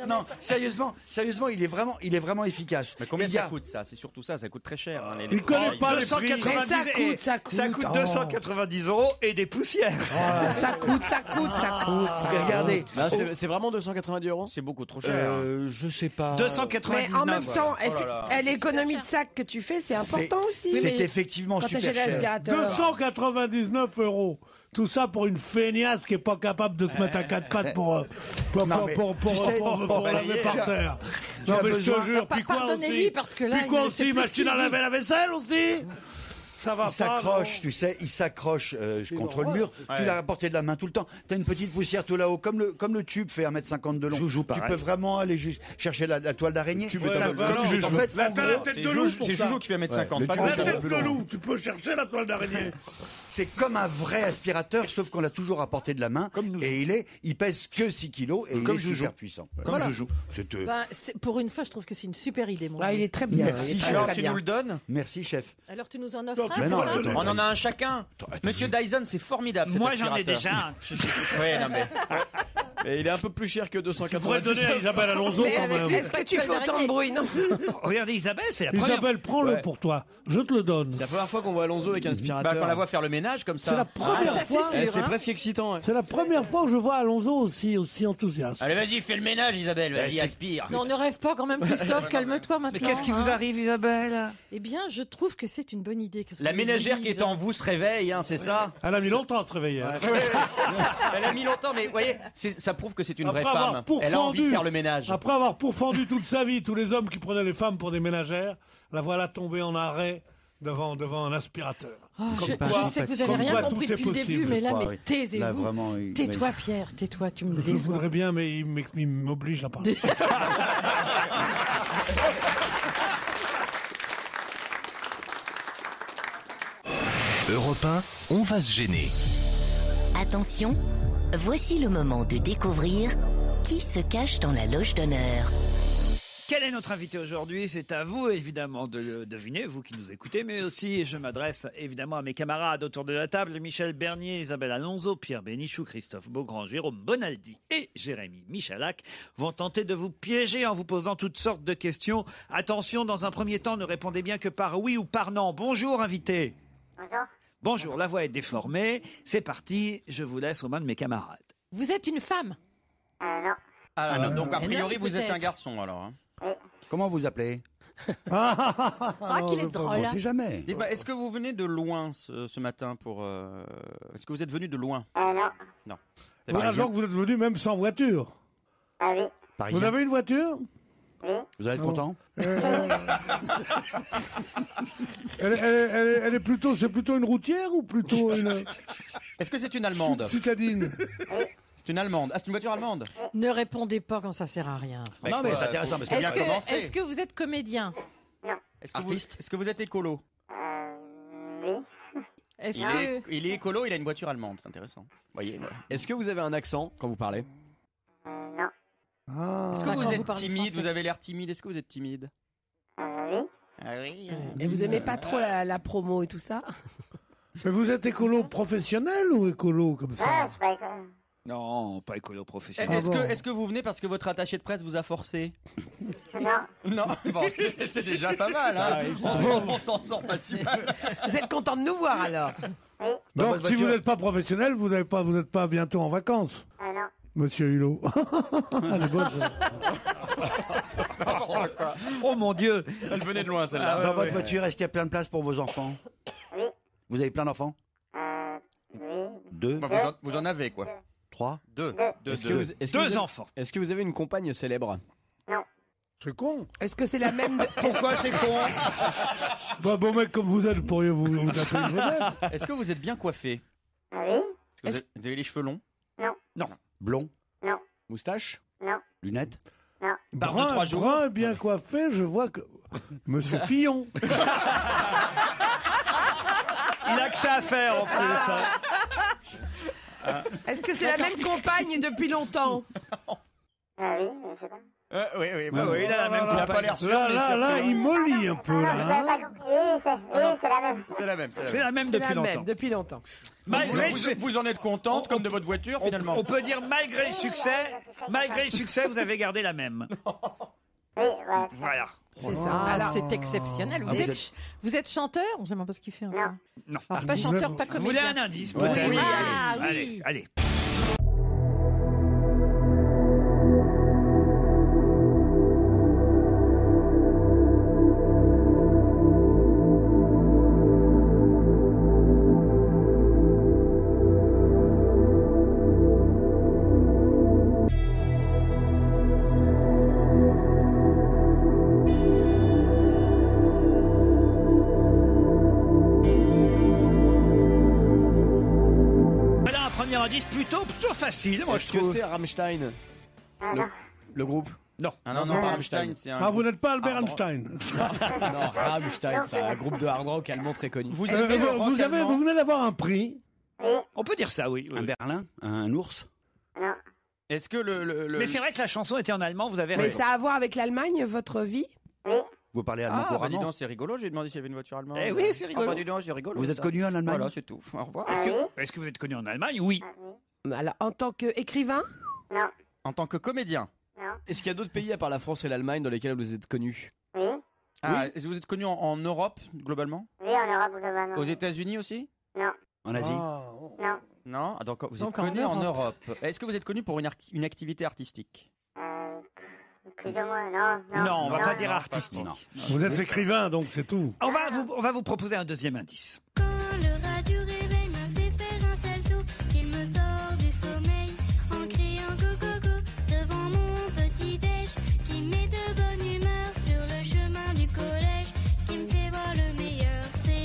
Non, sérieusement, il est vraiment efficace. Mais combien Il y a- ça coûte ça? C'est surtout ça coûte très cher. Hein, Il connaît pas les prix. 290 Mais ça coûte, et- ça coûte. Ça coûte Oh. 290 € et des poussières. Ça coûte. Mais regardez, Bah, c'est vraiment 290 €. C'est beaucoup trop cher. je sais pas. Mais 299. en même temps, Oh là là. l'économie de sac que tu fais, c'est important aussi. C'est effectivement Quand super t'achètes cher. l'aspirateur. 299 €. Tout ça pour une feignasse qui est pas capable de se mettre à quatre pattes pour Non, mais tu sais, laver par terre. Non mais je te jure, puis quoi Pardonnez-lui, aussi? parce que là, Puis quoi il ne sait aussi? plus ce Machine qu'il à dit. laver la vaisselle aussi? Ça va Il pas. s'accroche, tu sais, il s'accroche contre le mur. Ouais. Tu l'as à portée de la main tout le temps. T'as une petite poussière tout là-haut, comme le tube fait 1,50 m de long. Joujou, tu pareil. peux vraiment aller chercher la toile d'araignée. Ouais, la Comme valeur, tu- en fait, la en t'as la gros, tête de loup pour C'est ça. Joujou qui fait 1,50 m. Pas La le tête de loup, tu peux chercher la toile d'araignée. c'est comme un vrai aspirateur, sauf qu'on l'a toujours à portée de la main. Et il pèse que 6 kilos et Comme il est Joujou. super puissant. Comme Joujou. Ben, pour une fois, je trouve que c'est une super idée. Mon Ouais, il Dieu. est très bien. Merci, il est très, Alors très tu bien. nous le donnes? Merci, chef. Alors tu nous en offres un, Mais non, c'est ça attends. On en a un chacun. Monsieur Dyson, c'est formidable. cet Moi, j'en ai aspirateur. déjà un. Ouais, non mais. Et il est un peu plus cher que Tu pourrais 290 donner à Isabelle Alonso Mais quand même. est-ce que tu fais autant de bruit? Non. Regardez Isabelle, c'est la première. Isabelle, prends-le pour toi. Je te le donne. C'est la première fois qu'on voit Alonso avec un aspirateur. Bah, quand on la voit faire le ménage comme ça. C'est la première fois. C'est presque excitant. Ouais. C'est la première fois que je vois Alonso aussi enthousiaste. Allez, vas-y, fais le ménage, Isabelle. Vas-y, c'est- aspire. Non, ne rêve pas quand même, Christophe, calme-toi maintenant. Mais qu'est-ce qui vous hein. arrive, Isabelle? Eh bien, je trouve que c'est une bonne idée. Qu'est-ce que La vous ménagère qui dites est en vous se réveille, hein, c'est ça? Elle a mis longtemps à se réveiller. hein. Elle a mis longtemps, mais vous voyez, ça prouve que c'est une vraie Après avoir femme. Elle a envie de pourfendu- faire le ménage. Après avoir pourfendu toute sa vie tous les hommes qui prenaient les femmes pour des ménagères, la voilà tombée en arrêt devant un aspirateur. Je sais que vous avez rien compris depuis le début, mais là, oui. taisez-vous. Là, vraiment, Tais-toi, Pierre, tais-toi, tu me Je déçois. voudrais bien, mais il m'oblige à parler. Europe 1, on va se gêner. Attention, voici le moment de découvrir qui se cache dans la loge d'honneur. Quel est notre invité aujourd'hui? C'est à vous, évidemment, de le deviner, vous qui nous écoutez, mais aussi je m'adresse évidemment à mes camarades autour de la table, Michel Bernier, Isabelle Alonso, Pierre Bénichou, Christophe Beaugrand, Jérôme Bonaldi et Jérémy Michalak vont tenter de vous piéger en vous posant toutes sortes de questions. Attention, dans un premier temps, ne répondez bien que par oui ou par non. Bonjour, invité. Bonjour. Bonjour, la voix est déformée. C'est parti, je vous laisse aux mains de mes camarades. Vous êtes une femme? Non. Alors, donc a priori, Non, vous êtes peut-être. un garçon alors. Hein. Oui. Comment vous appelez? Qu'il est drôle. On sait jamais. Dites-moi, est-ce que vous venez de loin ce matin pour Est-ce que vous êtes venu de loin? Non. Non. Voilà, donc vous êtes venu même sans voiture. Ah oui. Parisien. Vous avez une voiture? Oui. Vous allez être content? Elle est plutôt, c'est plutôt une routière ou plutôt une Est-ce que c'est une allemande? citadine? C'est une allemande. Ah, c'est une voiture allemande? Ne répondez pas quand ça sert à rien. Non, mais c'est intéressant parce que bien commencer. Est-ce que vous êtes comédien? Est-ce que vous êtes écolo? Oui. Il est écolo, il a une voiture allemande, c'est intéressant. Voyez, voilà. Est-ce que vous avez un accent quand vous parlez? Non. Est-ce que Quand vous vous êtes parlez timide? français. Vous avez l'air timide. Est-ce que vous êtes timide? Oui. Ah oui. Et vous aimez pas trop la promo et tout ça? Mais vous êtes écolo professionnel ou écolo comme Ah, ça? je suis pas école. Non, pas écolo professionnel. Est-ce que vous venez parce que votre attaché de presse vous a forcé? Non. Non, bon, c'est déjà pas mal. Ça Hein. arrive, On s'en sort pas si mal. Vous êtes content de nous voir alors? Oui. Dans Donc votre si vous voiture- n'êtes pas professionnel, vous n'êtes pas bientôt en vacances, Ah non. Monsieur Hulot. Elle est bonne, ça. Oh mon Dieu. Elle venait de loin celle-là. Dans votre voiture, est-ce qu'il y a plein de place pour vos enfants? Oui. Vous avez plein d'enfants? Oui. 2, Bah, vous en avez quoi? 3. 2. Est-ce que vous Deux avez- enfants. Est-ce que vous avez une compagne célèbre? C'est con. Est-ce que c'est la même Pourquoi c'est con? Bah, bon mec comme vous êtes, pourriez-vous taper une vedette? Est-ce que vous êtes bien coiffé? Ah oui. Est-ce que vous avez les cheveux longs? Non. Blond. Non. Moustache? Non. Lunettes. Non. Barbe de 3 jours? Brun, bien coiffé, je vois que... Monsieur Fillon. Il a que ça à faire en plus. Hein. Est-ce que c'est la même compagne depuis longtemps? Ah oui, je sais pas. Oui, Bah oui, il a la même Il a pas l'air sûr. mais c'est Là, sûr. il mollit un peu, Vous là. avez hein. pas compris. Oui, c'est la même. C'est la même. C'est la même C'est depuis la longtemps. même depuis longtemps. Malgré Vous en êtes contente comme de votre voiture finalement? on peut dire malgré le succès, vous avez gardé la même. Oui, ouais. Voilà. C'est ça. Ah, Alors, c'est exceptionnel. Vous êtes chanteur? On ne sait même pas ce qu'il fait encore. Non. Alors, pas Vous chanteur, avez- pas Vous voulez comédien. un indice Ouais. peut-être? Oui. Ah, oui. Allez, allez. Voilà un premier indice plutôt facile, moi je Est-ce que trouve. c'est Rammstein? Ah non. Le groupe? Non. Ah non, pas Rammstein, c'est un. Ah, vous n'êtes pas Albert Hard Einstein. Non, Rammstein, c'est un groupe de hard rock allemand très connu. Vous aimez le rock allemand? Vous venez d'avoir un prix. On peut dire ça, oui. Un Berlin? Un ours? Non. Est-ce que le... Mais c'est vrai que la chanson était en allemand, vous avez mais raison. ça a à voir avec l'Allemagne, votre vie? Oui. Vous parlez allemand Ah, bah dis couramment? donc, c'est rigolo, j'ai demandé s'il y avait une voiture allemande. Eh oui, c'est rigolo. Ah, bah dis donc, c'est rigolo. Vous êtes ça. connu en Allemagne? Voilà, c'est tout. Au revoir. Est-ce que vous êtes connu en Allemagne? Oui. Alors, en tant qu'écrivain? Non. En tant que comédien? Non. Est-ce qu'il y a d'autres pays à part la France et l'Allemagne dans lesquels vous êtes connus? Oui. Ah, est-ce que vous êtes connu en Europe, globalement? Oui, en Europe globalement. Aux États-Unis aussi? Non. En Asie? Non. Non? Ah, donc vous êtes Donc en connu en Europe. Europe. Est-ce que vous êtes connu pour une activité artistique? Plus ou moins, non. Non, on va non. pas dire artistique. Non. Vous êtes écrivain, donc c'est tout. On va vous proposer un deuxième indice. Quand le rat du réveil me fait faire un salto, qu'il me sort du sommeil en criant go go go devant mon petit déj, qui met de bonne humeur sur le chemin du collège, qui me fait voir le meilleur, c'est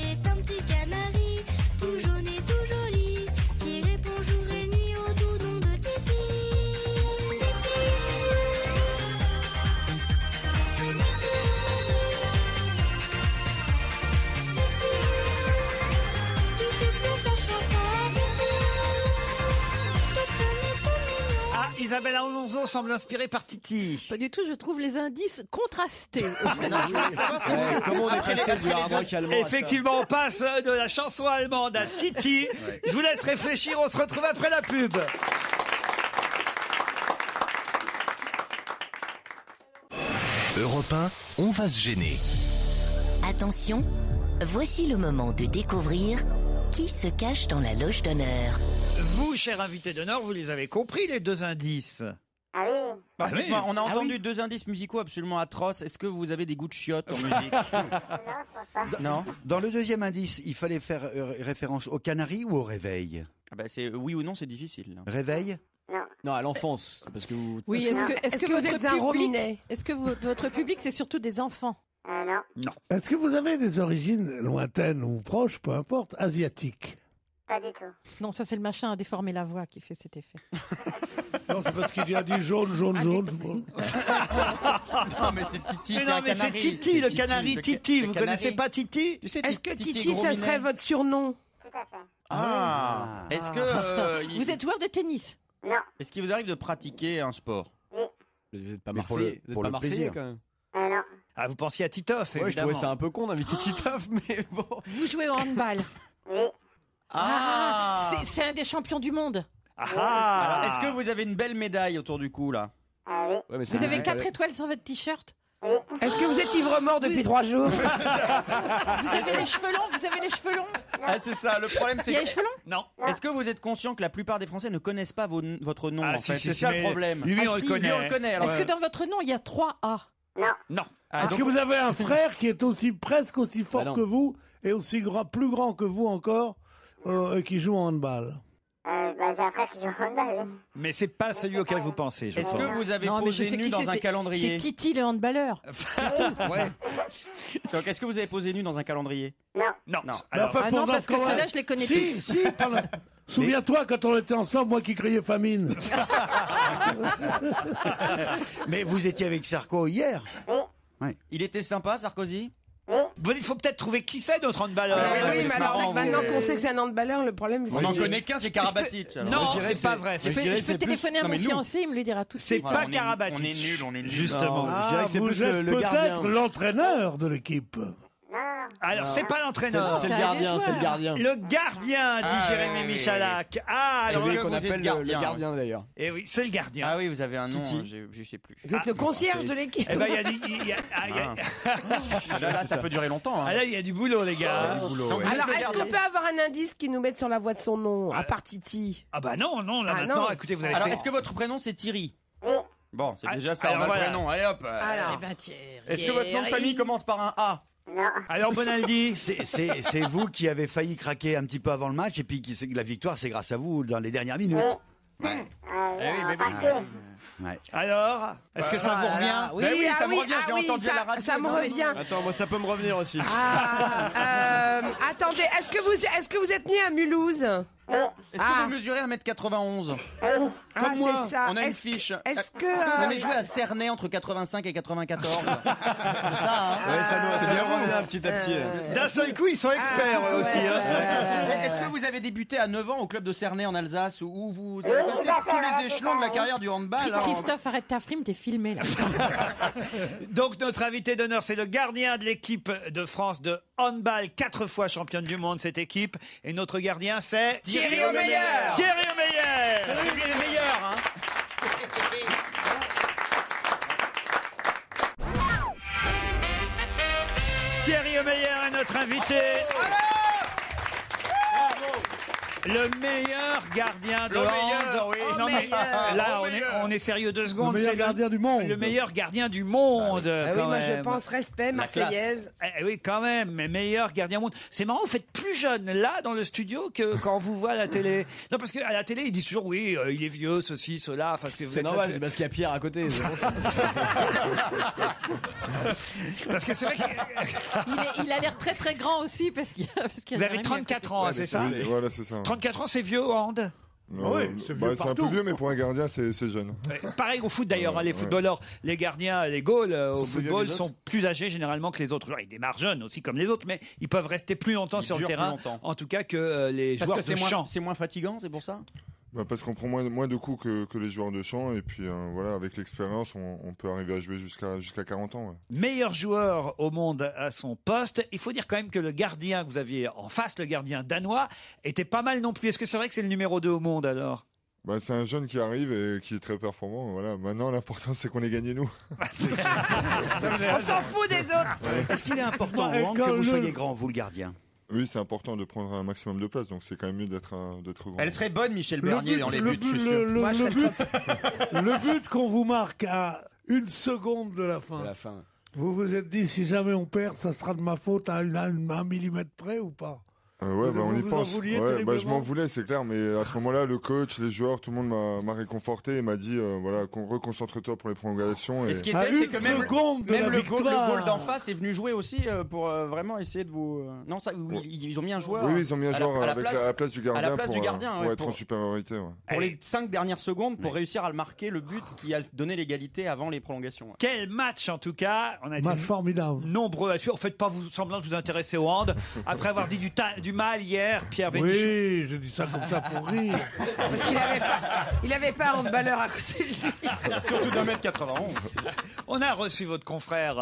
Isabelle Alonso semble inspirée par Titi. Pas du tout, je trouve les indices contrastés. Comment on est passé du hard rock allemand à ça Effectivement, on passe de la chanson allemande à Titi. Je vous laisse réfléchir, on se retrouve après la pub. Europe 1, on va se gêner. Attention, voici le moment de découvrir qui se cache dans la loge d'honneur. Vous, cher invité d'honneur, vous les avez compris, les deux indices. Ah oui. Bah oui. Dites-moi, on a Ah entendu oui. deux indices musicaux absolument atroces. Est-ce que vous avez des goûts de chiottes en musique? Non. Dans le deuxième indice, il fallait faire référence aux Canaries ou au réveil? Ah bah c'est oui ou non, c'est difficile. Réveil? Non, à l'enfance. C'est parce que vous. Oui, est-ce que vous votre êtes un public- robinet? Est-ce que votre public, c'est surtout des enfants? Non. Non. Est-ce que vous avez des origines lointaines ou proches, peu importe, asiatiques? Pas du tout. Non, ça c'est le machin à déformer la voix qui fait cet effet. Non, c'est parce qu'il a dit jaune, jaune, jaune. Non, mais c'est Titi, Mais c'est non, un mais c'est canari. Titi, le C'est canari le Titi. le Vous canari. connaissez pas Titi? Tu sais, Est-ce que Titi Titi, Gros ça Minet. serait votre surnom? Tout à fait. Ah. Est-ce que Vous êtes joueur de tennis? Non. est-ce qu'il vous arrive de pratiquer un sport? Oui. Vous n'êtes pas Mais pour marseillais, le- pour le plaisir. quand même. Non. Ah, vous pensiez à Titoff, Ouais, je évidemment. trouvais ça un peu con d'inviter Titoff, mais bon. Vous jouez au handball? Oui. Ah. C'est un des champions du monde. Ah. Alors, est-ce que vous avez une belle médaille autour du cou là? Ah oui. Vous avez 4 étoiles sur votre t-shirt? Oui. Est-ce que vous êtes ivre-mort depuis 3 jours? Vous avez les cheveux longs? Vous avez les cheveux longs? Ah, c'est ça. Le problème, c'est Il y a que. les cheveux longs? Non. Est-ce que vous êtes conscient que la plupart des Français ne connaissent pas votre nom Ah, en si, fait? si, C'est si, ça mais le problème. lui, on le si, connaît. Lui, on le connaît. alors, Est-ce que dans votre nom, il y a 3 A? Non. Non. Ah, Est-ce donc- que vous avez un frère qui est aussi presque aussi fort non. que vous et aussi grand, plus grand que vous encore, et qui joue au handball? J'ai un frère qui joue au handball. Oui. Mais c'est pas celui auquel vous pensez, je Est-ce pense. que vous avez Non, mais je posé sais nu qui dans c'est, un c'est- calendrier? C'est Titi le handballeur. Ouais. Donc, est-ce que vous avez posé nu dans un calendrier? Non. Non. Non. Mais Alors, enfin, Ah non, pendant parce que quand même- ceux-là, je les connais Si, tous. si, pardon. Souviens-toi quand on était ensemble, moi qui criais famine. Mais vous étiez avec Sarko hier? Il était sympa, Sarkozy? Bon, il faut peut-être trouver qui c'est notre handballeur. Oui, mais alors marrant, maintenant vous. qu'on sait que c'est un handballeur, le problème On n'en connaît qu'un, c'est Karabatic. alors. Non, Moi, je dirais c'est pas vrai. Je peux téléphoner à mon fiancé, il me le dira tout de C'est suite. pas on est- Karabatic. on est nuls, on est nuls. Justement. Non, je dirais que c'est vous plus êtes le gardien. peut-être l'entraîneur de l'équipe. Alors, c'est pas l'entraîneur. C'est le gardien, c'est le gardien. Le gardien, dit Ah, Jérémy oui, oui, Michalak. Ah, C'est alors celui que qu'on vous êtes appelle le gardien d'ailleurs. Eh oui, c'est le gardien. Ah oui, vous avez un nom, Titi. je sais plus. Vous êtes le concierge de l'équipe. Eh ben, il y a du... il y a- ah, il y a- Là, ça peut durer longtemps. Ah, là, il y a du boulot, les gars. Donc, vous Alors, êtes le est-ce qu'on gardien. peut avoir un indice qui nous mette sur la voie de son nom, à part Titi? Ah bah non, non, là Ah, maintenant, non. écoutez, vous avez Alors, fait... est-ce que votre prénom c'est Thierry? Bon, c'est Ah, déjà ça, on alors a voilà. le prénom. Allez hop. Alors, Eh ben, Thierry. Est-ce que votre nom de famille commence par un A? Non. Alors, Bonaldi, C'est vous qui avez failli craquer un petit peu avant le match et puis la victoire, c'est grâce à vous dans les dernières minutes. Ouais. Ouais. alors, est-ce que ça vous revient? Oui, Ben oui, ça ah me oui, revient, je l'ai ah oui, entendu à la radio. ça me revient. Attends, moi ça peut me revenir aussi. Attendez, est-ce que vous êtes né à Mulhouse? Est-ce que vous mesurez 1m91? Ah, moi. c'est ça. On a une Est-ce- fiche. Est-ce que vous avez joué à Cernay entre 85 et 94? C'est ça, hein? Ouais, ça doit revenir petit à petit. D'un seul coup, ils sont experts, eux aussi. hein. Est-ce que vous avez débuté à 9 ans au club de Cernay en Alsace où vous avez passé tous les échelons de la carrière du handball? alors Christophe, arrête ta frime, t'es filmé là. Donc, notre invité d'honneur, c'est le gardien de l'équipe de France de handball, 4 fois championne du monde, cette équipe. Et notre gardien, c'est... Thierry Omeyer. Thierry Omeyer. C'est lui le meilleur, hein? Thierry Omeyer est notre invité. Le meilleur gardien de Le hand. meilleur, oui. Non, mais meilleur. là, Au on est sérieux 2 secondes. Le meilleur c'est gardien du monde. Le meilleur gardien du monde. Ah oui, quand moi je même. pense respect, Marseillaise. Oui, quand même, mais meilleur gardien du monde. C'est marrant, vous faites plus jeune là dans le studio que quand on vous voit à la télé. Non, parce qu'à la télé, ils disent toujours oui, il est vieux, ceci, cela. Parce que vous C'est êtes- normal, c'est parce qu'il y a Pierre à côté. c'est pour ça. Parce que c'est vrai que Il a l'air très très grand aussi parce qu'il y a vous avez 34 ans, hein, c'est ça Voilà, c'est ça. 34 ans, c'est vieux au hand. Non, oui, c'est vieux c'est un partout. peu vieux, mais pour un gardien, c'est jeune. Pareil au foot d'ailleurs, hein, les Ouais. footballeurs, les gardiens, les goals au Sont plus vieux football que les sont autres. plus âgés généralement que les autres. Alors, ils démarrent jeunes aussi comme les autres, mais ils peuvent rester plus longtemps Ils sur le durent plus terrain, longtemps. en tout cas que les Parce joueurs que de champ. c'est moins fatigant, c'est pour ça? Parce qu'on prend moins de coups que les joueurs de champ, et puis voilà, avec l'expérience, on peut arriver à jouer jusqu'à 40 ans. Ouais. Meilleur joueur au monde à son poste. Il faut dire quand même que le gardien que vous aviez en face, le gardien danois, était pas mal non plus. Est-ce que c'est vrai que c'est le numéro 2 au monde alors ? C'est un jeune qui arrive et qui est très performant. Voilà. Maintenant, l'important, c'est qu'on ait gagné, nous. On s'en fout des autres. Est-ce qu'il est important au hand que vous soyez grand, vous le gardien ? Oui, c'est important de prendre un maximum de place, donc c'est quand même mieux d'être grand. Elle serait bonne, Michel Bernier, dans les buts, je suis sûr. Le but qu'on vous marque à 1 seconde de la fin. Vous vous êtes dit, si jamais on perd, ça sera de ma faute à 1 millimètre près ou pas ? On y pense. Je m'en voulais, c'est clair, mais à ce moment-là, le coach, les joueurs, tout le monde m'a réconforté et m'a dit, reconcentre-toi pour les prolongations. Et ce qui est terrible, c'est que même le goal d'en face est venu jouer aussi pour vraiment essayer de vous. Non, ça, ils ont mis un joueur. Oui, ils ont mis un joueur à la place du gardien pour être en supériorité. Ouais. Pour les 5 dernières secondes, pour réussir à le marquer, le but qui a donné l'égalité avant les prolongations. Quel match en tout cas. On a été formidable. Nombreux à suivre. Faites pas semblant de vous intéresser au hand. Après avoir dit du mal hier, Pierre Bénichou. Oui, j'ai dit ça comme ça pour rire. Parce qu'il avait pas un handballeur à côté de lui. Surtout d'1m91. On a reçu votre confrère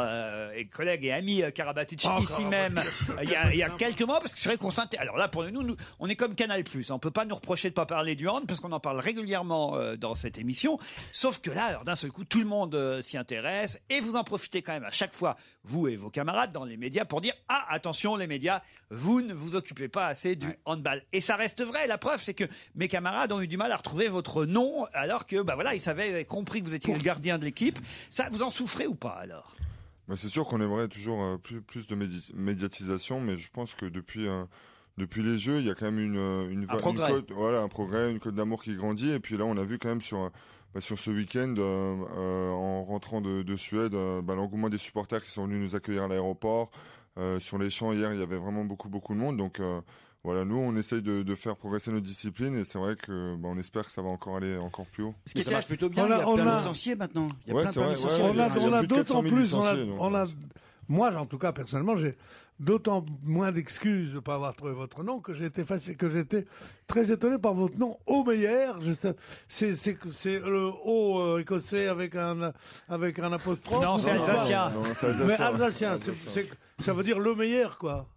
et collègue et ami Karabatic ici même il y a quelques mois, parce que c'est vrai qu'on s'intéresse. Alors là, pour nous, on est comme Canal+. On peut pas nous reprocher de pas parler du hand, parce qu'on en parle régulièrement dans cette émission. Sauf que là, alors, d'un seul coup, tout le monde s'y intéresse, et vous en profitez quand même à chaque fois, vous et vos camarades dans les médias, pour dire « Ah, attention les médias, vous ne vous occupez pas assez du handball ». Et ça reste vrai. La preuve, c'est que mes camarades ont eu du mal à retrouver votre nom, alors que, ils avaient compris que vous étiez le gardien de l'équipe. Ça, vous en souffrez ou pas, alors ? C'est sûr qu'on aimerait toujours plus de médiatisation, mais je pense que depuis les Jeux, il y a quand même un progrès, une cote d'amour qui grandit. Et puis là, on a vu quand même sur ce week-end, en rentrant de Suède, l'engouement des supporters qui sont venus nous accueillir à l'aéroport. Sur les champs, hier, il y avait vraiment beaucoup de monde. Donc nous, on essaye de faire progresser notre discipline, et c'est vrai que on espère que ça va aller encore plus haut. Ce qui ça marche plutôt bien, il y a plein de licenciés maintenant. Il y a plein de licenciés. On a d'autant plus, moi, en tout cas, personnellement, j'ai d'autant moins d'excuses de ne pas avoir trouvé votre nom que j'étais très étonné par votre nom, Omeyer. C'est le O écossais avec un apostrophe. Non, c'est alsacien. Mais alsacien, ça veut dire le meilleur, quoi.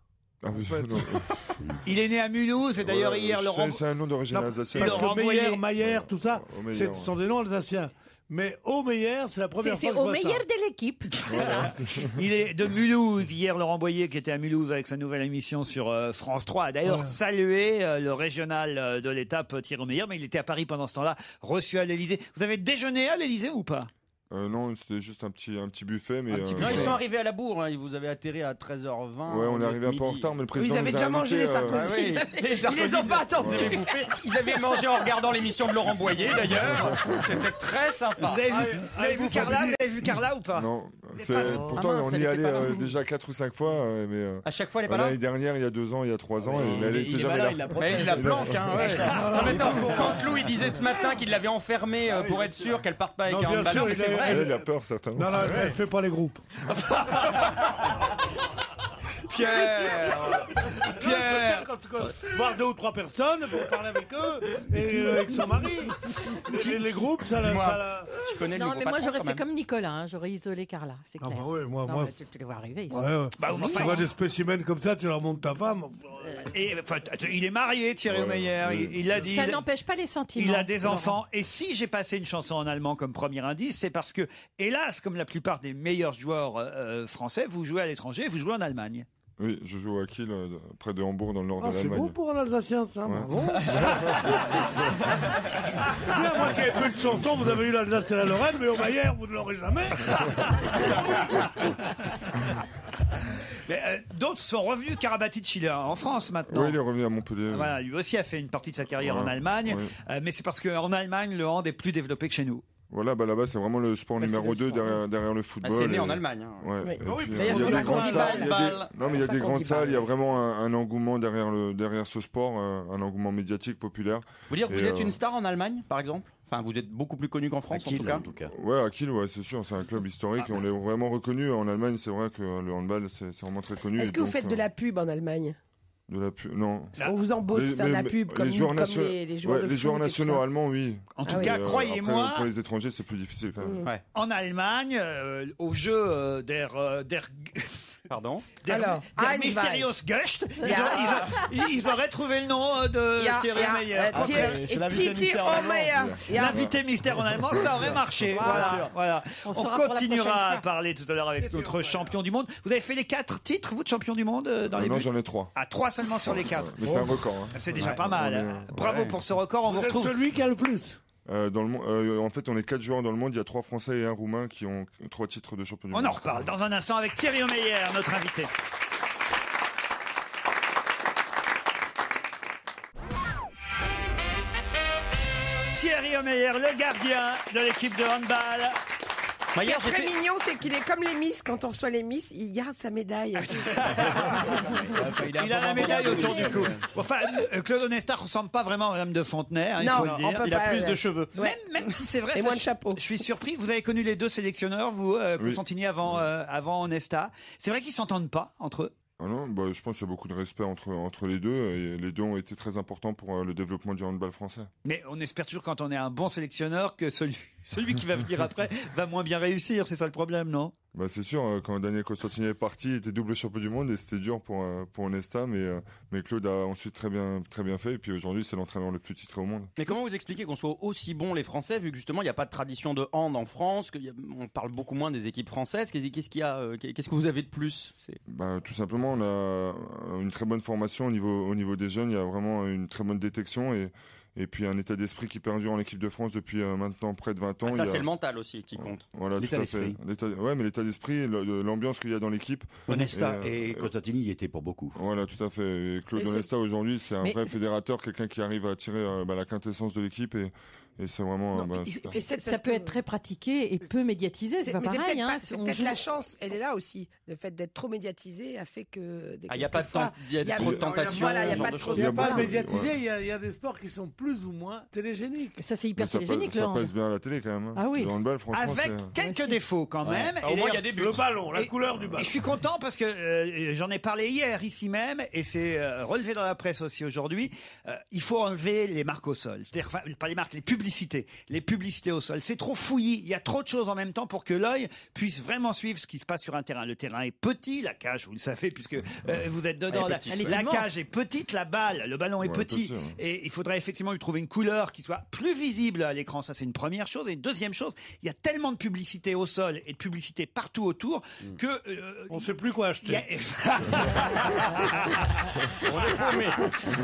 Il est né à Mulhouse, et d'ailleurs hier c'est un nom d'origine alsacienne. Parce que Meyer, Mayer, tout ça, ce sont des noms alsaciens. Mais Omeyer, c'est la première fois que je vois ça. C'est Omeyer de l'équipe. Voilà. Il est de Mulhouse. Hier, Laurent Boyer, qui était à Mulhouse avec sa nouvelle émission sur France 3, a d'ailleurs salué le régional de l'étape Thierry Omeyer, mais il était à Paris pendant ce temps-là, reçu à l'Élysée. Vous avez déjeuné à l'Élysée ou pas ? Non, c'était juste un petit buffet. Mais non, ils sont arrivés à la bourre, ils vous avaient atterri à 13h20. Ouais, on est arrivé un peu en retard, mais le président. Ils avaient déjà mangé les Sarkozy. Ils les ont pas attendus. Ils avaient mangé en regardant l'émission de Laurent Boyer, d'ailleurs. C'était très sympa. Vous avez vu Carla ou pas? Non. Pourtant, on y allait déjà 4 ou 5 fois. Mais à chaque fois, elle est pas là. L'année dernière, il y a 2 ans, il y a 3 ans, mais elle était jamais là. Il la planque, hein. Quand Lou, il disait ce matin qu'il l'avait enfermée pour être sûr qu'elle parte pas avec un ballon, mais c'est vrai. Elle a peur, certainement. Non, elle fait pas les groupes. Pierre, voir 2 ou 3 personnes pour parler avec eux et avec son mari. Les groupes, ça la. Non, mais moi j'aurais fait comme Nicolas, j'aurais isolé Carla, c'est clair. Ah bah ouais, moi. Tu les vois arriver. Tu vois des spécimens comme ça, tu leur montres ta femme. Il est marié, Thierry Omeyer. Il l'a dit. Ça n'empêche pas les sentiments. Il a des enfants. Et si j'ai passé une chanson en allemand comme premier indice, c'est parce que, hélas, comme la plupart des meilleurs joueurs français, vous jouez à l'étranger, vous jouez en Allemagne. Oui, je joue à Kiel, près de Hambourg, dans le nord de l'Allemagne. C'est beau pour un Alsacien, ça. Bravo. Bien, moi qui ai fait une chanson, vous avez eu l'Alsace et la Lorraine, mais au Maillère, vous ne l'aurez jamais. Mais d'autres sont revenus. Karabatic, il est en France maintenant. Oui, il est revenu à Montpellier. Voilà, lui aussi a fait une partie de sa carrière en Allemagne. Mais c'est parce qu'en Allemagne, le hand est plus développé que chez nous. Voilà, là-bas, c'est vraiment le sport numéro 2 derrière le football. C'est né en Allemagne. Ouais. Oui, il y a des grandes salles. Il y a des grandes salles. Il y a vraiment un engouement derrière ce sport, un engouement médiatique populaire. Vous dire que vous êtes une star en Allemagne, par exemple? Enfin, vous êtes beaucoup plus connu qu'en France, en tout cas. Ouais, à Kiel, c'est sûr, c'est un club historique. On est vraiment reconnu. En Allemagne, c'est vrai que le handball, c'est vraiment très connu. Est-ce que vous faites de la pub en Allemagne? De la pub, non. On vous embauche pour faire de la pub comme les joueurs nationaux allemands, oui. En tout cas, croyez-moi. Après, pour les étrangers, c'est plus difficile quand même. Ouais. En Allemagne, au jeu Pardon. Der Mysterious Gust, ils auraient trouvé le nom de Thierry Meyer. C'est l'invité mystère en allemand. L'invité mystère en allemand, ça aurait marché. Voilà. On continuera à parler tout à l'heure avec notre champion du monde. Vous avez fait les 4 titres, vous, de champion du monde dans les Non, buts j'en ai 3. À 3 seulement sur les 4. Mais c'est un record. C'est déjà pas mal. Bravo pour ce record. On vous retrouve. Celui qui a le plus. Dans le monde, en fait, on est 4 joueurs dans le monde. Il y a 3 Français et 1 Roumain qui ont 3 titres de champion du monde. On en reparle dans un instant avec Thierry Meyer, notre invité. Thierry Meyer, le gardien de l'équipe de handball. Ce qui est très mignon, c'est qu'il est comme les Miss. Quand on reçoit les Miss, il garde sa médaille. Il a la médaille autour du cou. Enfin, Claude Onesta ne ressemble pas vraiment à Madame de Fontenay, il faut le dire. Il a plus de cheveux. Même si c'est vrai, et moins de chapeau. Je suis surpris. Vous avez connu les 2 sélectionneurs, vous, Costantini avant Onesta. C'est vrai qu'ils s'entendent pas entre eux. Ah non, je pense qu'il y a beaucoup de respect entre les deux, et les deux ont été très importants pour le développement du handball français. Mais on espère toujours, quand on est un bon sélectionneur, que celui qui va venir après va moins bien réussir. C'est ça le problème, non? C'est sûr, quand Daniel Costantini est parti, il était double champion du monde et c'était dur pour Onesta, mais Claude a ensuite très bien fait, et puis aujourd'hui c'est l'entraîneur le plus titré au monde. Mais comment vous expliquez qu'on soit aussi bons les Français, vu que justement il n'y a pas de tradition de hand en France, on parle beaucoup moins des équipes françaises? Qu'est-ce qu'il y a, qu'est-ce que vous avez de plus? Tout simplement, on a une très bonne formation au niveau des jeunes. Il y a vraiment une très bonne détection et puis un état d'esprit qui perdure en équipe de France depuis maintenant près de 20 ans. Ça, c'est le mental aussi qui compte. Voilà, l'état d'esprit. Ouais, mais l'état d'esprit, l'ambiance qu'il y a dans l'équipe. Onesta et Costantini y étaient pour beaucoup. Voilà, tout à fait. Et Claude Onesta aujourd'hui, c'est un vrai fédérateur, quelqu'un qui arrive à tirer la quintessence de l'équipe et c'est vraiment. Ça peut être très pratiqué et peu médiatisé, c'est pas pareil. C'est peut-être la chance, elle est là aussi. Le fait d'être trop médiatisé a fait que. Il n'y a pas trop de tentation. Il n'y a pas de médiatisé, il y a des sports qui sont plus ou moins télégéniques. Ça, c'est hyper télégénique, ça passe bien à la télé quand même. Ah oui. Le handball, franchement. Avec quelques défauts quand même. Au moins, il y a des buts. Le ballon, la couleur du ballon. Et je suis content parce que j'en ai parlé hier ici même et c'est relevé dans la presse aussi aujourd'hui. Il faut enlever les marques au sol. C'est-à-dire, pas les marques, les publicités. Les publicités au sol. C'est trop fouillis. Il y a trop de choses en même temps pour que l'œil puisse vraiment suivre ce qui se passe sur un terrain. Le terrain est petit, la cage, vous le savez, puisque vous êtes dedans. La cage est petite, la balle, le ballon est petit. Et il faudrait effectivement lui trouver une couleur qui soit plus visible à l'écran. Ça, c'est une première chose. Et une deuxième chose, il y a tellement de publicité au sol et de publicité partout autour que... on ne sait plus quoi acheter.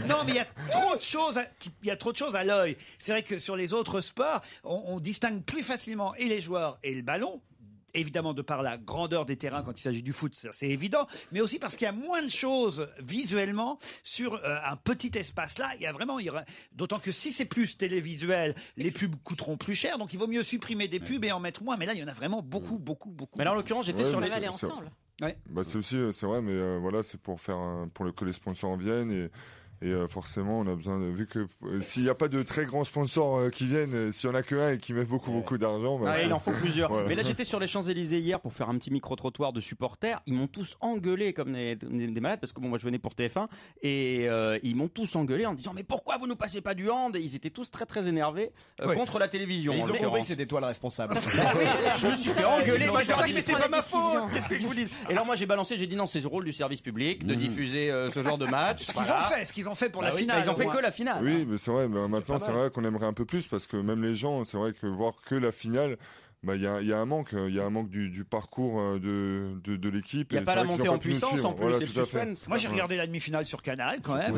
Non, mais il y a trop de choses à l'œil. C'est vrai que sur les autres sports, on distingue plus facilement et les joueurs et le ballon. Évidemment, de par la grandeur des terrains quand il s'agit du foot, c'est évident, mais aussi parce qu'il y a moins de choses visuellement sur un petit espace. Là, il y aura, d'autant que si c'est plus télévisuel, les pubs coûteront plus cher, donc il vaut mieux supprimer des pubs et en mettre moins. Mais là, il y en a vraiment beaucoup. Mais là, en l'occurrence, j'étais sur les aller ensemble. Ouais. C'est aussi, c'est vrai, mais voilà, c'est pour que les sponsors viennent et forcément, on a besoin vu que s'il n'y a pas de très grands sponsors qui viennent, s'il y en a qu'un et qui met beaucoup d'argent, il en faut plusieurs. Voilà. Mais là, j'étais sur les Champs-Élysées hier pour faire un petit micro-trottoir de supporters. Ils m'ont tous engueulé comme des malades parce que moi, je venais pour TF1 et ils m'ont tous engueulé en disant mais pourquoi vous nous passez pas du hand? Et ils étaient tous très très énervés contre la télévision. Mais ils ont compris que c'était toi le responsable. Je me suis fait engueuler. Moi, je mais c'est pas ma faute. Qu'est-ce que je vous dis? Et alors moi, j'ai dit non, c'est le rôle du service public de diffuser ce genre de match. Ce qu'ils ont fait pour la finale. Ils ont fait que la finale. Oui, mais c'est vrai. Mais maintenant, c'est vrai qu'on aimerait un peu plus parce que même les gens, c'est vrai que voir que la finale. Il y a un manque, du parcours de l'équipe. Il n'y a pas la montée en puissance en plus, c'est le suspense. Moi j'ai regardé la demi-finale sur Canal quand même.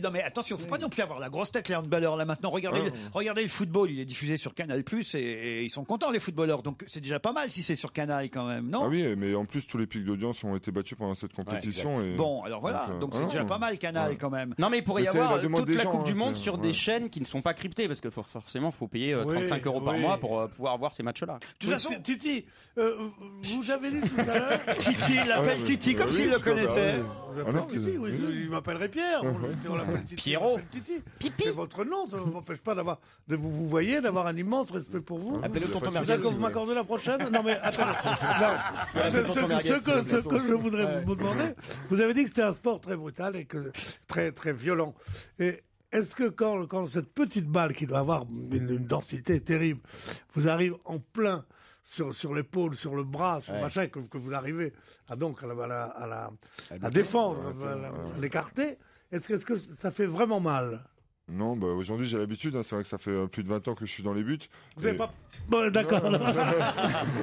Non mais attention, faut pas non plus avoir la grosse tête les handballeurs là maintenant. Regardez le football, il est diffusé sur Canal+ et ils sont contents les footballeurs. Donc c'est déjà pas mal si c'est sur Canal quand même, non? Ah oui, mais en plus tous les pics d'audience ont été battus pendant cette compétition. Bon, alors voilà, donc c'est déjà pas mal Canal quand même. Non mais il pourrait y avoir toute la Coupe du Monde sur des chaînes qui ne sont pas cryptées parce que forcément faut payer 35 € par mois pour pouvoir voir ces matchs-là. De toute façon, Titi, vous avez dit tout à l'heure. Titi, il l'appelle Titi comme s'il le connaissait. Titi, oui, il m'appellerait Pierre. On l'appelle Titi. Pierrot. Titi. C'est votre nom, ça ne m'empêche pas de vous voyez, d'avoir un immense respect pour vous. Appelez-le tonton Merguez. D'accord, vous m'accordez la prochaine? Non, mais attendez. Ce que je voudrais vous demander, vous avez dit que c'était un sport très brutal et que très, très violent. Et est-ce que quand cette petite balle qui doit avoir une densité terrible vous arrive en plein sur l'épaule, sur le bras, sur le machin, que vous arrivez à défendre, à l'écarter, est-ce que ça fait vraiment mal? Non, bah aujourd'hui j'ai l'habitude, c'est vrai que ça fait plus de 20 ans que je suis dans les buts. Vous n'avez pas... Bon, d'accord.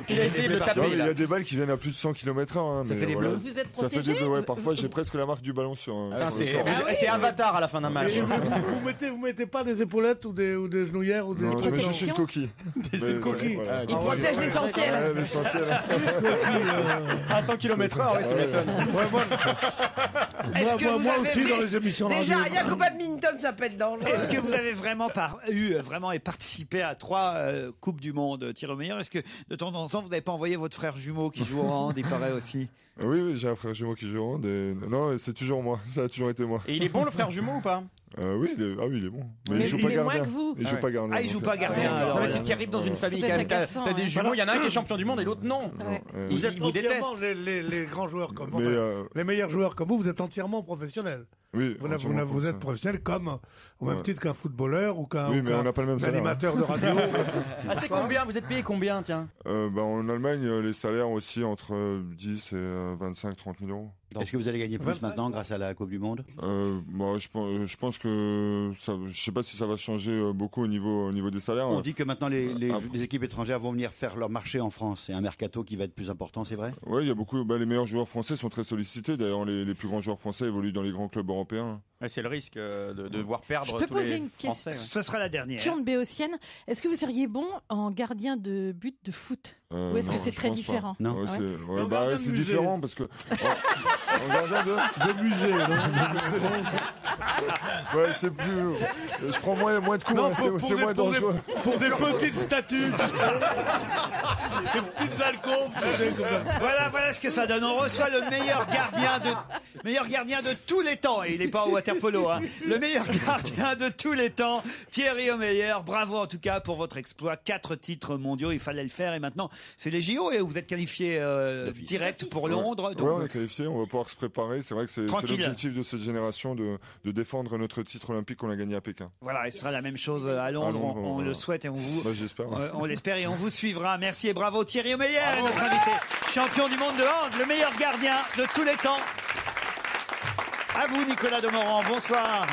Il a essayé de le taper. Il y a des balles qui viennent à plus de 100 km/h. Ça fait des bleus. Vous êtes Ça fait protégé? des bleus, ouais. Parfois j'ai presque la marque du ballon sur un... C'est Avatar à la fin d'un match. Vous mettez pas des épaulettes ou des genouillères ou des... Non, je mets juste une coquille. Des coquilles. Il protège l'essentiel. L'essentiel. À 100 km/h, oui, tu m'étonnes. Moi aussi dans les émissions radio. Déjà, rien qu'au badminton, ça peut être dangereux. Est-ce que vous avez vraiment participé à 3 Coupes du Monde, Thierry Meyer? Est-ce que de temps en temps, vous n'avez pas envoyé votre frère jumeau qui joue au hand, il paraît aussi? Oui, j'ai un frère jumeau qui joue au hand. Non, c'est toujours moi. Ça a toujours été moi. Et il est bon, le frère jumeau, ou pas? Oui, il est bon. Mais il joue il pas est moins gardien. que vous. Il joue pas gardien. Ah, il joue pas gardien. Non, alors, mais c'est terrible dans une famille Ça quand peut même. être agaçant, T'as des jumeaux, il y en a un qui est champion du monde et l'autre non. Vous êtes vous détestent. entièrement les grands joueurs comme vous, les meilleurs joueurs comme vous êtes entièrement professionnels. Oui, Vous êtes professionnel comme au même titre qu'un footballeur ou qu'un Oui, mais on n'a pas le même salaire, animateur de radio. Ah, c'est combien? Vous êtes payé combien, tiens? En Allemagne, les salaires aussi entre 10 et 25-30 000 euros. Est-ce que vous allez gagner plus maintenant grâce à la Coupe du Monde? Je pense que je sais pas si ça va changer beaucoup au niveau des salaires. On dit que maintenant les équipes étrangères vont venir faire leur marché en France. C'est un mercato qui va être plus important, c'est vrai? Oui, il y a beaucoup. Les meilleurs joueurs français sont très sollicités. D'ailleurs, les plus grands joueurs français évoluent dans les grands clubs européens. Ouais, c'est le risque de voir perdre Je peux tous poser les une Français. Ce sera la dernière. Question de béotienne. Est-ce que vous seriez bon en gardien de but de foot? Ou est-ce que c'est très différent? Non. C'est différent parce que en gardien de musée. Ouais, c'est plus. Je prends moins de coups. C'est moins dangereux. Pour des petites statues. Des petites alcôves. Voilà ce que ça donne. On reçoit le meilleur gardien de tous les temps. Et il n'est pas au waterpolo. Le meilleur gardien de tous les temps, Thierry Meyer. Bravo en tout cas pour votre exploit. 4 titres mondiaux, il fallait le faire. Et maintenant, c'est les JO et vous êtes qualifié direct pour Londres. Oui, on est qualifié. On va pouvoir se préparer. C'est vrai que c'est l'objectif de cette génération de défendre notre titre olympique qu'on a gagné à Pékin. Voilà, et ce sera la même chose à Londres. On le souhaite et on vous. J'espère. On l'espère et on vous suivra. Merci et bravo Thierry Meyer, notre invité, champion du monde de hand, le meilleur gardien de tous les temps. À vous Nicolas Demorand, bonsoir.